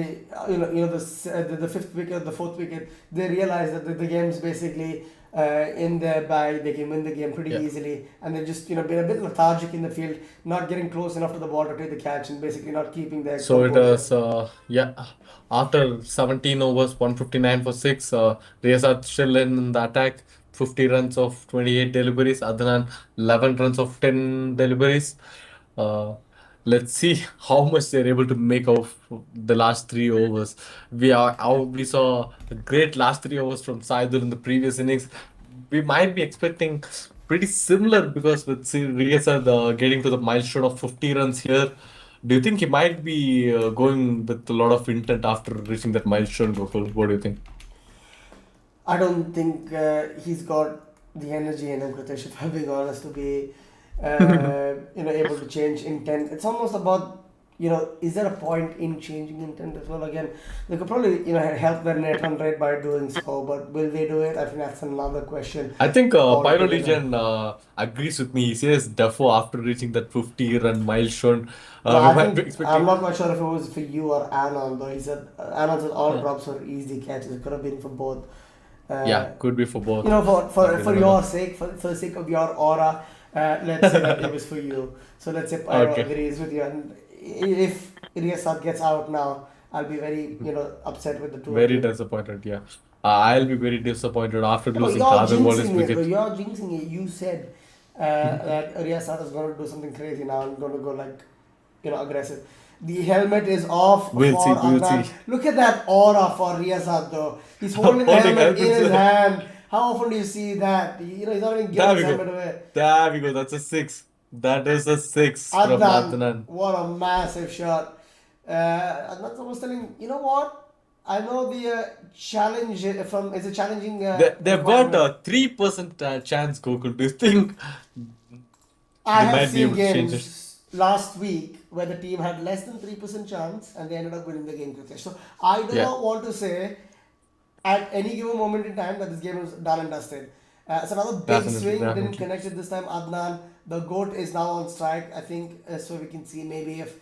the fifth wicket, the fourth wicket. They realized that the game's basically in their bag. They can win the game pretty Yeah. easily, and they've just, been a bit lethargic in the field, not getting close enough to the ball to take the catch, and basically not keeping their So it composure. was, yeah, after 17 overs, 159 for 6, Riasad still in the attack, 50 runs of 28 deliveries, Adnan 11 runs of 10 deliveries. Uh, let's see how much they're able to make of the last 3 overs. We saw a great last 3 overs from Saidul in the previous innings. We might be expecting pretty similar because with Riasad getting to the milestone of 50 runs here. Do you think he might be going with a lot of intent after reaching that milestone, Gokul? What do you think? I don't think he's got the energy in him, Kritesh, if I'm being honest, to be able to change intent. It's almost about, is there a point in changing intent as well? Again, they could probably, help their net run rate by doing so, but will they do it? I think that's another question I think Pyro altogether. Legion agrees with me. He says Defo after reaching that 50 run milestone, No, we I might be think I'm expecting. not quite sure if it was for you or Anon, though. He said Anon said all Uh, drops were easy catches. It could have been for both. Uh, yeah, could be for both, but for we for never your know. sake, for the sake of your aura, let's say that it was for you. So let's say Pyro Okay. agrees with you, and if Riasat gets out now, I'll be very upset with the two of Very you. disappointed, yeah. I'll be very disappointed after No, but losing you're Kader Wallace jinxing it, though. wicket. You're jinxing it. You said that Riasat is going to do something crazy now and going to go like, aggressive. The helmet is off We'll see, for we'll see. Adnan. Look at that aura for Riasat, though. He's holding the Holding helmet in helmets. his hand. How often do you see that? He's not even giving There his we helmet go. away. There we go. That's a six. That is a six from Adnan, Adnan. what a massive shot. Adnan was telling, you know what? I know the challenge from it's a challenging They've got requirement. a 3% chance, Gokul. Do you think I they have might be seen able to change it? games last week where the team had less than 3% chance and they ended up winning the game, Kritesh. So I do Yeah, not want to say at any given moment in time that this game is done and dusted. It's another big definitely, swing, didn't definitely. connect it this time. Adnan, the GOAT, is now on strike. I think so we can see maybe if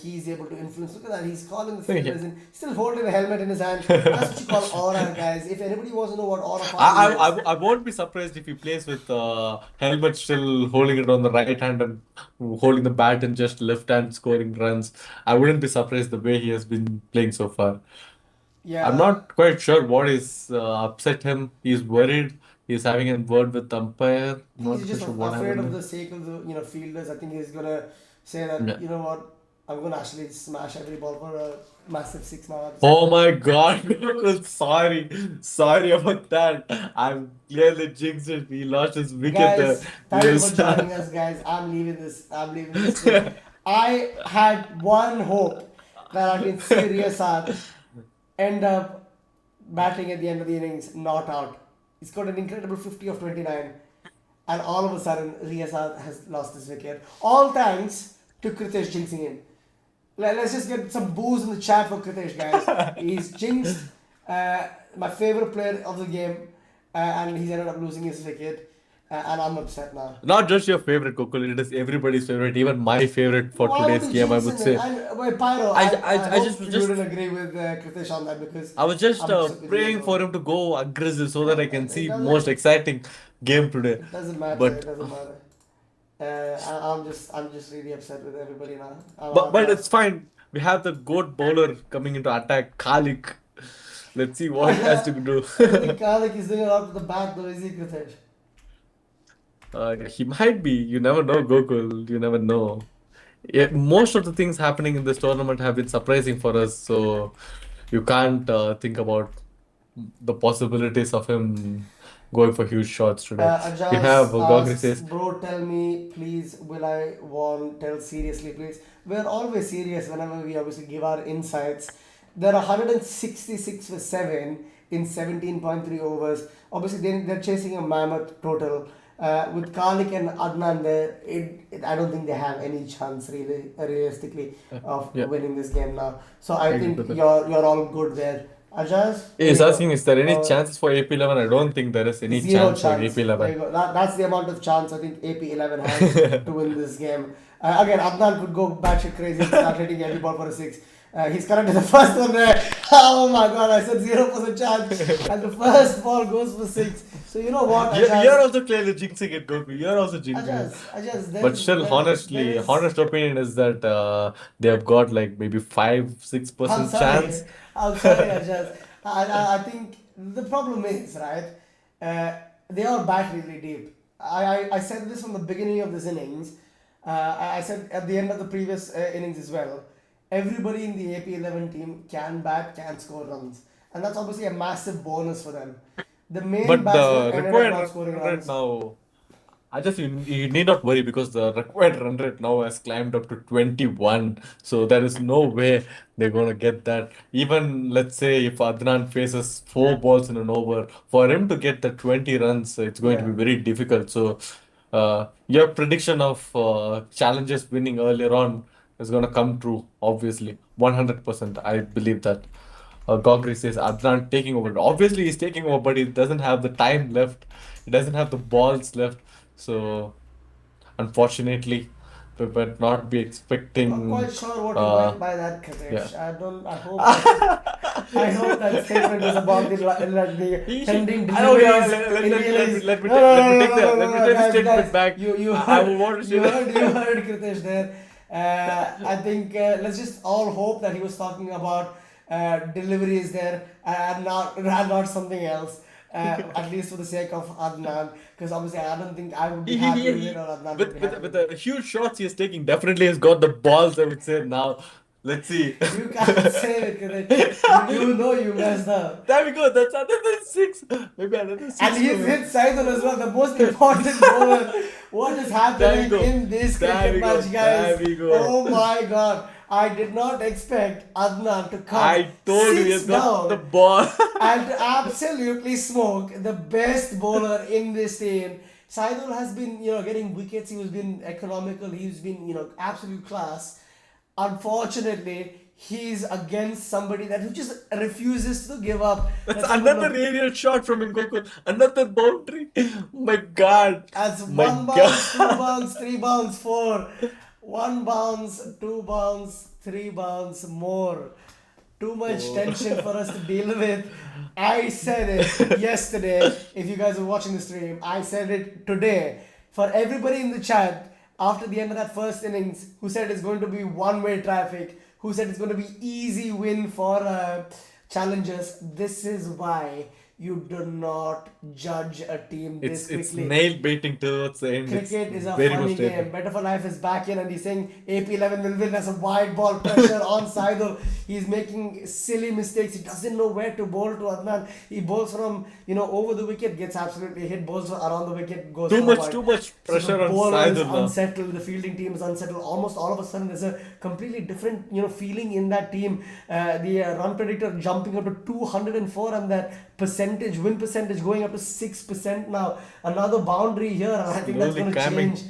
he's able to influence. Look at that, he's calling the Yeah. fielders and still holding the helmet in his hand. That's what you call aura, guys. If anybody wants to know what aura farming is, I won't be surprised if he plays with helmet still holding it on the right hand and holding the bat in just left hand scoring runs. I wouldn't be surprised the way he has been playing so far. I'm yeah, not quite sure what is upset him. He's worried. He's having a word with the umpire. I think Not he's quite just sure what afraid happened of there. the sake of the fielders. I think he's gonna say that Yeah. what, I'm gonna actually smash every ball for a massive six now. Oh my God. Sorry. Sorry about that. I'm clearly jinxed it. He lost his wicket there. Guys, thank you for Yes. joining us, guys. I'm leaving this. I'm leaving this thing. I had one hope that I can see Riasad end up batting at the end of the innings, not out. He's got an incredible 50 of 29, and all of a sudden, Riasad has lost his wicket. All thanks to Kritesh jinxing him. Let's just get some booze in the chat for Kritesh, guys. He's jinxed my favorite player of the game, and he's ended up losing his wicket, and I'm upset now. Not just your favorite, Kokul. It is everybody's favorite. Even my favorite No, for I today's wouldn't game, I jinx would him. say. Wait, Pyro, I I just hope was you just wouldn't agree with Kritesh on that because I was just I'm upset with you as praying well. for him to go aggressive so that I can It see doesn't. most exciting game today. It doesn't matter. It But doesn't matter. I'm just really upset with everybody now. I'm but it's outclassed. fine. We have the goat bowler coming into attack, Khalik. Let's see what he has to do. I don't think Karlik is doing a lot to the back though, is he, Kritesh? He might be. You never know, Gokul. You never know. Yeah, most of the things happening in this tournament have been surprising for us, so you can't think about the possibilities of him going for huge shots today. We have Ajas Gogri asks, says, bro, tell me, please, will I won? Tell seriously, please. We're always serious whenever we obviously give our insights. There are 166 for 7 in 17.3 overs. Obviously, they're chasing a mammoth total. With Kalik and Adnan there, I don't think they have any chance really, realistically, of yeah, winning this game now. So I I agree think with that. you're all good there. Ajas, there He's you go. asking, is there any Uh, chances for AP11? I don't think there is any Zero chance for chance. There AP11. you go. That's the amount of chance I think AP11 has to win this game. Again, Adnan could go batshit crazy and start hitting every ball for a six. He's correct to the first one there. Oh my god, I said 0% chance. And the first ball goes for six. So you know what, You're also clearly jinxing it, Goku. You're also jinxing it. Ajaz, But still, there honestly, is. honest opinion is that they have got like maybe 5, six I'm percent chance. sorry. I'm sorry, Ajaz. I think the problem is, right? Uh, they are back really deep. I said this from the beginning of this innings. I said at the end of the previous innings as well. Everybody in the AP11 team can bat, can score runs. And that's obviously a massive bonus for them. The main But batsman the ended up not required scoring run rate runs. now, you need not worry because the required run rate now has climbed up to 21. So there is no way they're going to get that. Even let's say if Adnan faces 4 balls in an over, for him to get the 20 runs, it's going to Yeah. be very difficult. So your prediction of challenges winning earlier on is going to come true, obviously. 100%. I believe that. Gogri says Adnan taking over. Obviously, he's taking over, but he doesn't have the time left. He doesn't have the balls left. So, unfortunately, we might not be I'm not quite expecting. sure what you Uh, meant by that, yeah. Kadesh. I hope that statement was about the pending I know. Yeah. deliveries in the innings. No, Let me take the let me take the guys, statement back. you I heard, will want to say you that. heard Kritesh there. I think let's just all hope that he was talking about deliveries there and not something else. At least for the sake of Adnan, because obviously I don't think I would be happy with it or Adnan would be happy With with it. the huge shots he is taking, definitely has got the balls. I would say now. Let's see. You can't say it, Kritesh. You know you messed up. There we go. That's another six. Maybe another And six he's for hit him. Saidul as well, the most important bowler. What is There we happening go. in this There cricket we go. match, There guys? we go. Oh my god. I did not expect Adnan to come I told you he six has got the down ball. and to absolutely smoke the best bowler in this team. Saidul has been, getting wickets. He's been economical. He's been, absolute class. Unfortunately, he's against somebody that who just refuses to give up. That's Let's have a another look. aerial shot from Ngoko. Another boundary. My God. As My one bounce, two God. bounce, three bounce, four. One bounce, two bounce, three bounce, more. Too much Oh. tension for us to deal with. I said it yesterday. If you guys are watching the stream, I said it today. For everybody in the chat, after the end of that first innings, who said it's going to be one-way traffic, who said it's going to be easy win for challengers, this is why you do not judge a team this It's quickly. nail baiting towards the end. It's Cricket is a very funny much nail game. baiting. Better for Life is back in and he's saying AP11 will win as a wide ball pressure on Saidul. He's making silly mistakes. He doesn't know where to bowl to Adnan. He bowls from, over the wicket, gets absolutely hit, bowls around the wicket, goes for wide. Too much So the pressure on bowler is Saidul now. unsettled, the fielding team is unsettled. Almost all of a sudden, there's a completely different, feeling in that team. The run predictor jumping up to 204 and that win percentage going up to 6% now. Another boundary here, and I think that's Slowly going to coming. change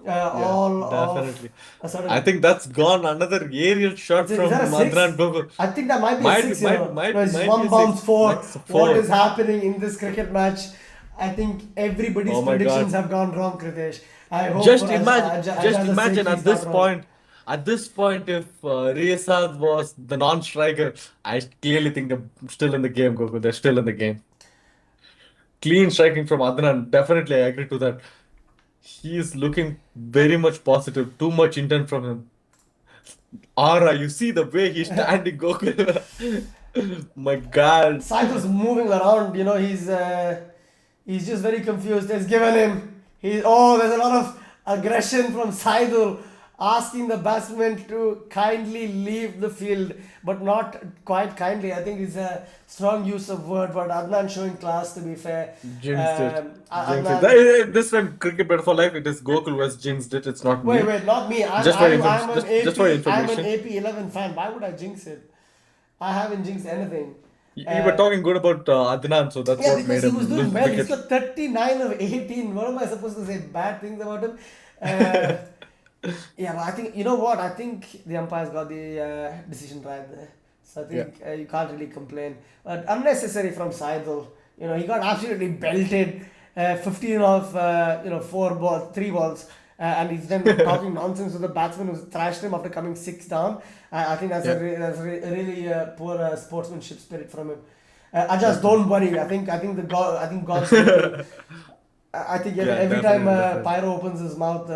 Yeah, all of definitely. a sudden. I think that's gone. Another aerial shot Is that a from six? Adnan Gogo. I think that might be a six, No, it's Might be one a bounce six. four. Next What four. is happening in this cricket match? I think everybody's Oh my predictions God. have gone wrong, Kritesh. I hope for Just Ajaz's sake imagine he's not wrong. at this point, if Riasad was the non-striker, I clearly think they're still in the game, Goku. They're still in the game. Clean striking from Adnan. Definitely, I agree to that. He is looking very much positive. Too much intent from him. Aura, you see the way he's standing, Goku. My God. Saidul's moving around, he's just very confused. It's given him. There's a lot of aggression from Saidul. asking the batsman to kindly leave the field, but not quite kindly. I think it's a strong use of word, but Adnan showing class, to be fair. Jinxed it. Jinxed it. Adnan, This time, cricket better for life. It is Gokul who has jinxed it. It's not wait, me. wait, not me. Just for information. Just for your I'm an information. AP 11 fan. Why would I jinx it? I haven't jinxed anything. You were Uh, talking good about Adnan, so that's Yeah, what made because he was him doing lose the well. He's wicket. got 39 of 18. What am I supposed to say? Bad things about him? Uh, yeah, but I think, you know what? I think the umpires got the decision right there. So I Yeah. think you can't really complain. But unnecessary from Saidul. You know, he got absolutely belted. 15 of, three balls. And he's then talking nonsense to the batsman who's thrashed him after coming six down. I think Yeah. a really poor sportsmanship spirit from him. I just don't worry. I think God's with you. I think Yeah, every time definitely, definitely. Pyro opens his mouth,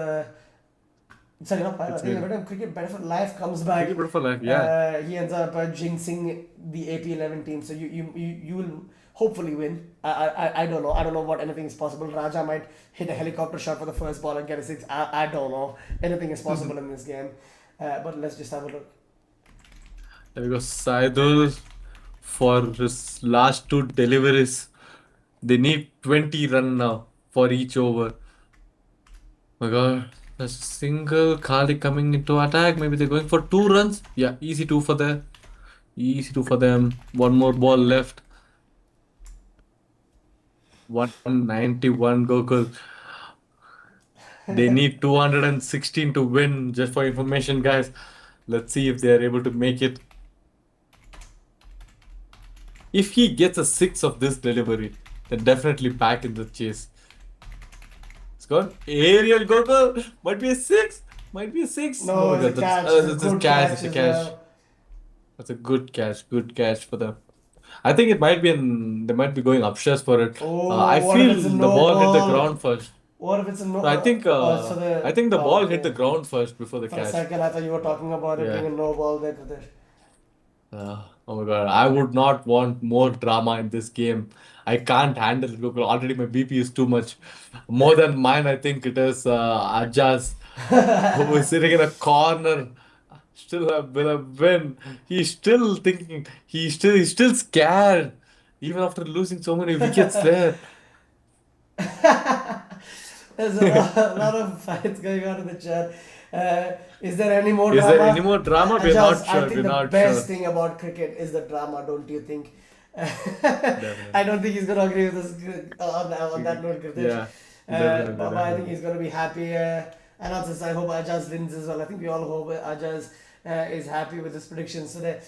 sorry, not Pyro. I It's think good. every time Cricket Better for Life comes Cricket back, better for life. Yeah. he ends up jinxing the AP11 team. So you will hopefully win. I don't know. I don't know what anything is possible. Raja might hit a helicopter shot for the first ball and get a six. I don't know. Anything is possible in this game. But let's just have a look. There we go. Saidul for his last two deliveries. They need 20 run now for each over. My God. There's a single Khalid coming into attack. Maybe they're going for 2 runs. Yeah, easy two for them. Easy two for them. One more ball left. 191 Gokul. They need 216 to win, just for information, guys. Let's see if they are able to make it. If he gets a six of this delivery, then definitely back in the chase. It's gone. Aerial Gokul. Might be a six. Might be a six. Oh No, my it's a God, catch. It's a that's a good catch. catch It's a as catch. well. That's a good catch. Good catch for them. I think it might be in. They might be going upstairs for it. I Oh, what if it's a feel the no ball hit the ball? ground first. What if it's a no? No, So I the think the ball hit the okay. ground first before the For a catch. second, I thought you were talking about it being Yeah. a no ball there. Pradesh. Oh my God, I would not want more drama in this game. I can't handle it. Look, already my BP is too much. More than mine, I think it is Ajaz, who is sitting in a corner. Still will have win. He's still thinking. He's still scared, even after losing so many wickets there. There's a lot of fights going on in the chat. Is there any more Is there any drama? more drama? We're not Just, I sure. think We're the not best sure. thing about cricket is the drama, don't you think? I Definitely. don't think he's going to agree with us on that note, Kritish. Yeah, definitely, But I think definitely. he's going to be happy. And also, I hope Ajaz wins as well. I think we all hope Ajaz is happy with his predictions today.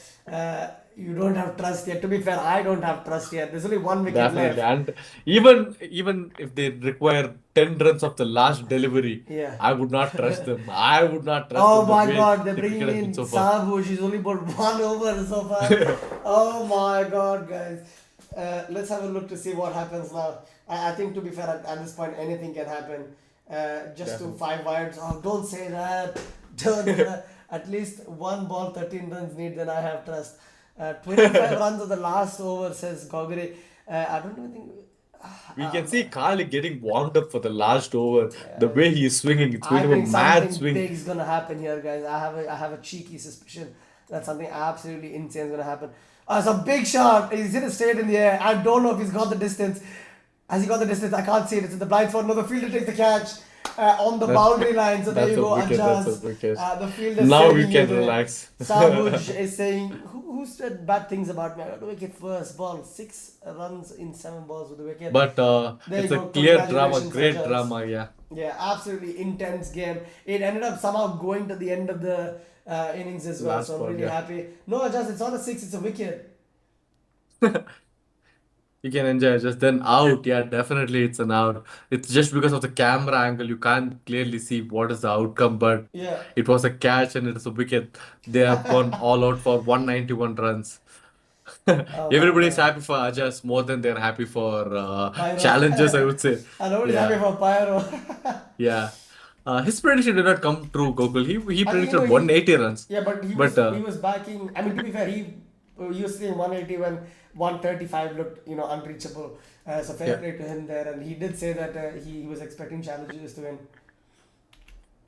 You don't have trust yet. To be fair, I don't have trust yet. There's only one wicket Definitely. left. And even if they require 10 runs of the last delivery, Yeah. I would not trust them. I would not trust Oh them the my way god, they're the cricket bringing has been in so far. Sabu. She's only bought one over so far. Oh my god, guys. Let's have a look to see what happens now. I think, to be fair, at this point, anything can happen. Just to Definitely. five wides. Oh, don't say that. Don't say that. At least one ball, 13 runs need, then I have trust. 25 runs of the last over, says Gogri. I don't even think. We can see Carly getting wound up for the last over. The Yeah, way he is swinging, it's going I to be a think mad something swing. big's gonna happen here, guys. I have a cheeky suspicion that something absolutely insane is gonna happen. It's a big shot. He's hit it straight in the air. I don't know if he's got the distance. Has he got the distance? I can't see it. It's in the blind spot. No, the fielder takes the catch on the That's boundary line. So there that's you a go, wicket. That's a Ajaz. wicket. The fielder Now we saving you can there. relax. Sabuj is saying, who said bad things about me? I got the wicket first ball. 6 runs in 7 balls with the wicket. But There you it's a go. clear drama, Congratulations, great Ajaz. drama. Yeah. Yeah, absolutely intense game. It ended up somehow going to the end of the innings as well, Last so I'm ball. really Yeah. happy. No, just it's not a six, it's a wicket. You can enjoy just then out. Yeah, definitely it's an out. It's just because of the camera angle, you can't clearly see what is the outcome, but Yeah. it was a catch and it is a wicket. They have gone all out for 191 runs. Oh my Everybody's god. happy for Ajas more than they're happy for Pyro. challenges, I would say. And nobody's happy Yeah, for Pyro. yeah. His prediction did not come true, Gokul. He I think, predicted 180 runs, yeah, but but he was backing. I mean, to be fair, he was saying 180 when 135 looked unreachable. So fair yeah. play to him there, and he did say that he was expecting challenges to win.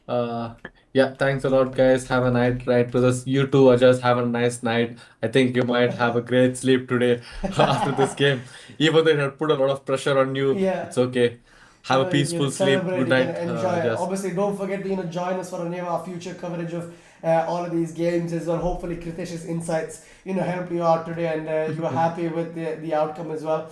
Uh, yeah, thanks a lot, guys. Have a night right with us. You too, just have a nice night. I think you might have a great sleep today after this game. Even though it had put a lot of pressure on you, Yeah. it's okay. Have a You can peaceful sleep. celebrate, Good you can night, enjoy. just. Obviously, don't forget to join us for our future coverage of all of these games as well. Hopefully, Kritesh's insights helped you out today, and you are happy with the outcome as well.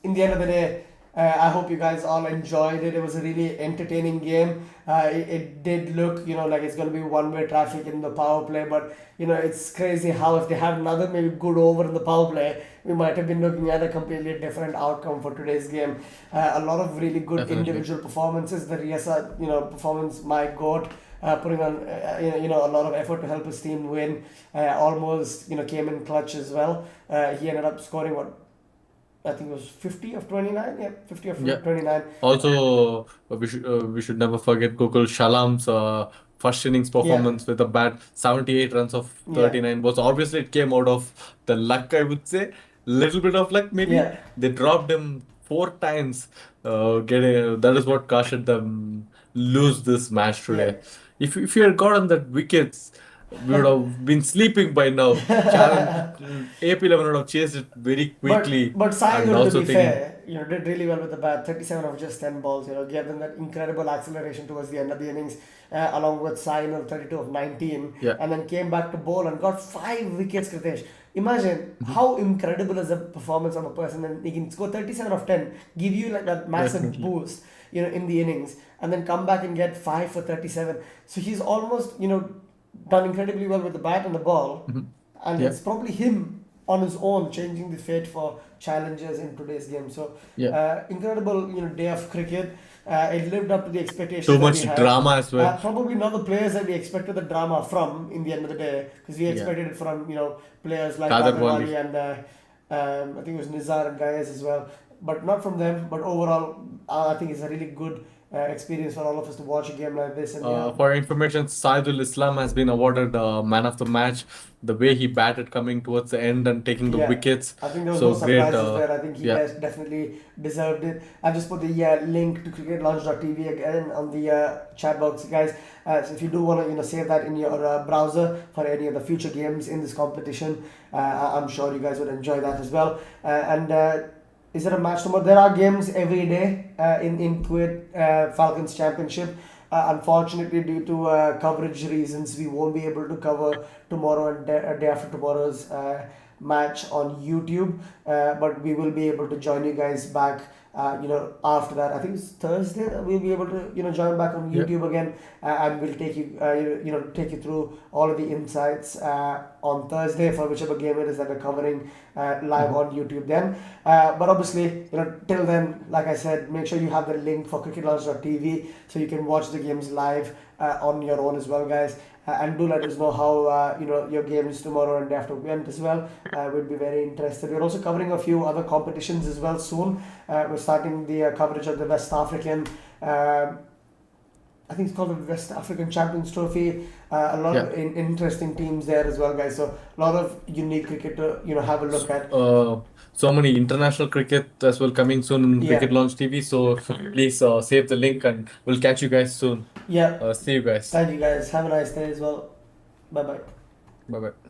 In the end of the day, I hope you guys all enjoyed it. It was a really entertaining game. It did look, like it's going to be one-way traffic in the power play, but it's crazy how if they had another maybe good over in the power play, we might have been looking at a completely different outcome for today's game. A lot of really good Definitely. individual performances. The Riasad, performance, my god, putting on a lot of effort to help his team win. Almost came in clutch as well. He ended up scoring what I think it was 50 of 29. Yeah, 50 of Yeah. 29. Also, we should never forget Gokul Shalam's first innings Yeah, performance with a bat. 78 runs of yeah, 39 was obviously it came out of the luck, I would say. Little bit of luck, maybe. yeah. They dropped him 4 times. Getting that is what costed them lose this match Yeah. today. If you had gotten that wickets, we would have been sleeping by now. Challenge AP11 would have chased it very quickly, But and Saigal, to also be taking. fair, did really well with the bat. 37 of just 10 balls. Gave them that incredible acceleration towards the end of the innings, along with Sainal 32 of 19, Yeah. and then came back to bowl and got 5 wickets. Kritesh, imagine Mhm. how incredible is a performance of a person, and he can score 37 of 10, give you like that massive Definitely. boost, in the innings, and then come back and get 5 for 37. So he's almost, done incredibly well with the bat and the ball, Mhm. and Yeah, it's probably him on his own changing the fate for challengers in today's game. So yeah. incredible, day of cricket. It lived up to the expectations Too that we much had. drama as well. Probably not the players that we expected the drama from in the end of the day, because we Yeah. expected it from players like Kader Kader Wali. and I think it was Nizar and Gayas as well, but not from them. But overall, I think it's a really good experience for all of us to watch a game like this. And yeah, For information, Saidul Islam has been awarded man of the match. The way he batted coming towards the end and taking the yeah, wickets. I think there was no So great. surprises there. I think he Yeah. definitely deserved it. I've just put the link to cricketlaunch.tv again on the chat box, guys. So if you do want to save that in your browser for any of the future games in this competition, I'm sure you guys would enjoy that as well. And is there a match tomorrow? There are games every day in Kuwait Falcons Championship. Unfortunately, due to coverage reasons, we won't be able to cover tomorrow and day after tomorrow's match on YouTube. But we will be able to join you guys back. After that, I think it's Thursday that we'll be able to join back on Yeah. YouTube again, and we'll take you take you through all of the insights on Thursday for whichever game it is that we're covering live Mhm. on YouTube then. But obviously, till then, like I said, make sure you have the link for cricketlaunch.tv so you can watch the games live on your own as well, guys. And do let us know how your games tomorrow and day after went as well. We'd be very interested. We're also covering a few other competitions as well soon. We're starting the coverage of the West African. I think it's called the West African Champions Trophy. A lot Yeah. of interesting teams there as well, guys. So a lot of unique cricket to have a look at. So many international cricket as well coming soon in Yeah, Cricket Launch TV. So please save the link and we'll catch you guys soon. yeah. See you guys. Thank you, guys. Have a nice day as well. Bye bye. Bye bye.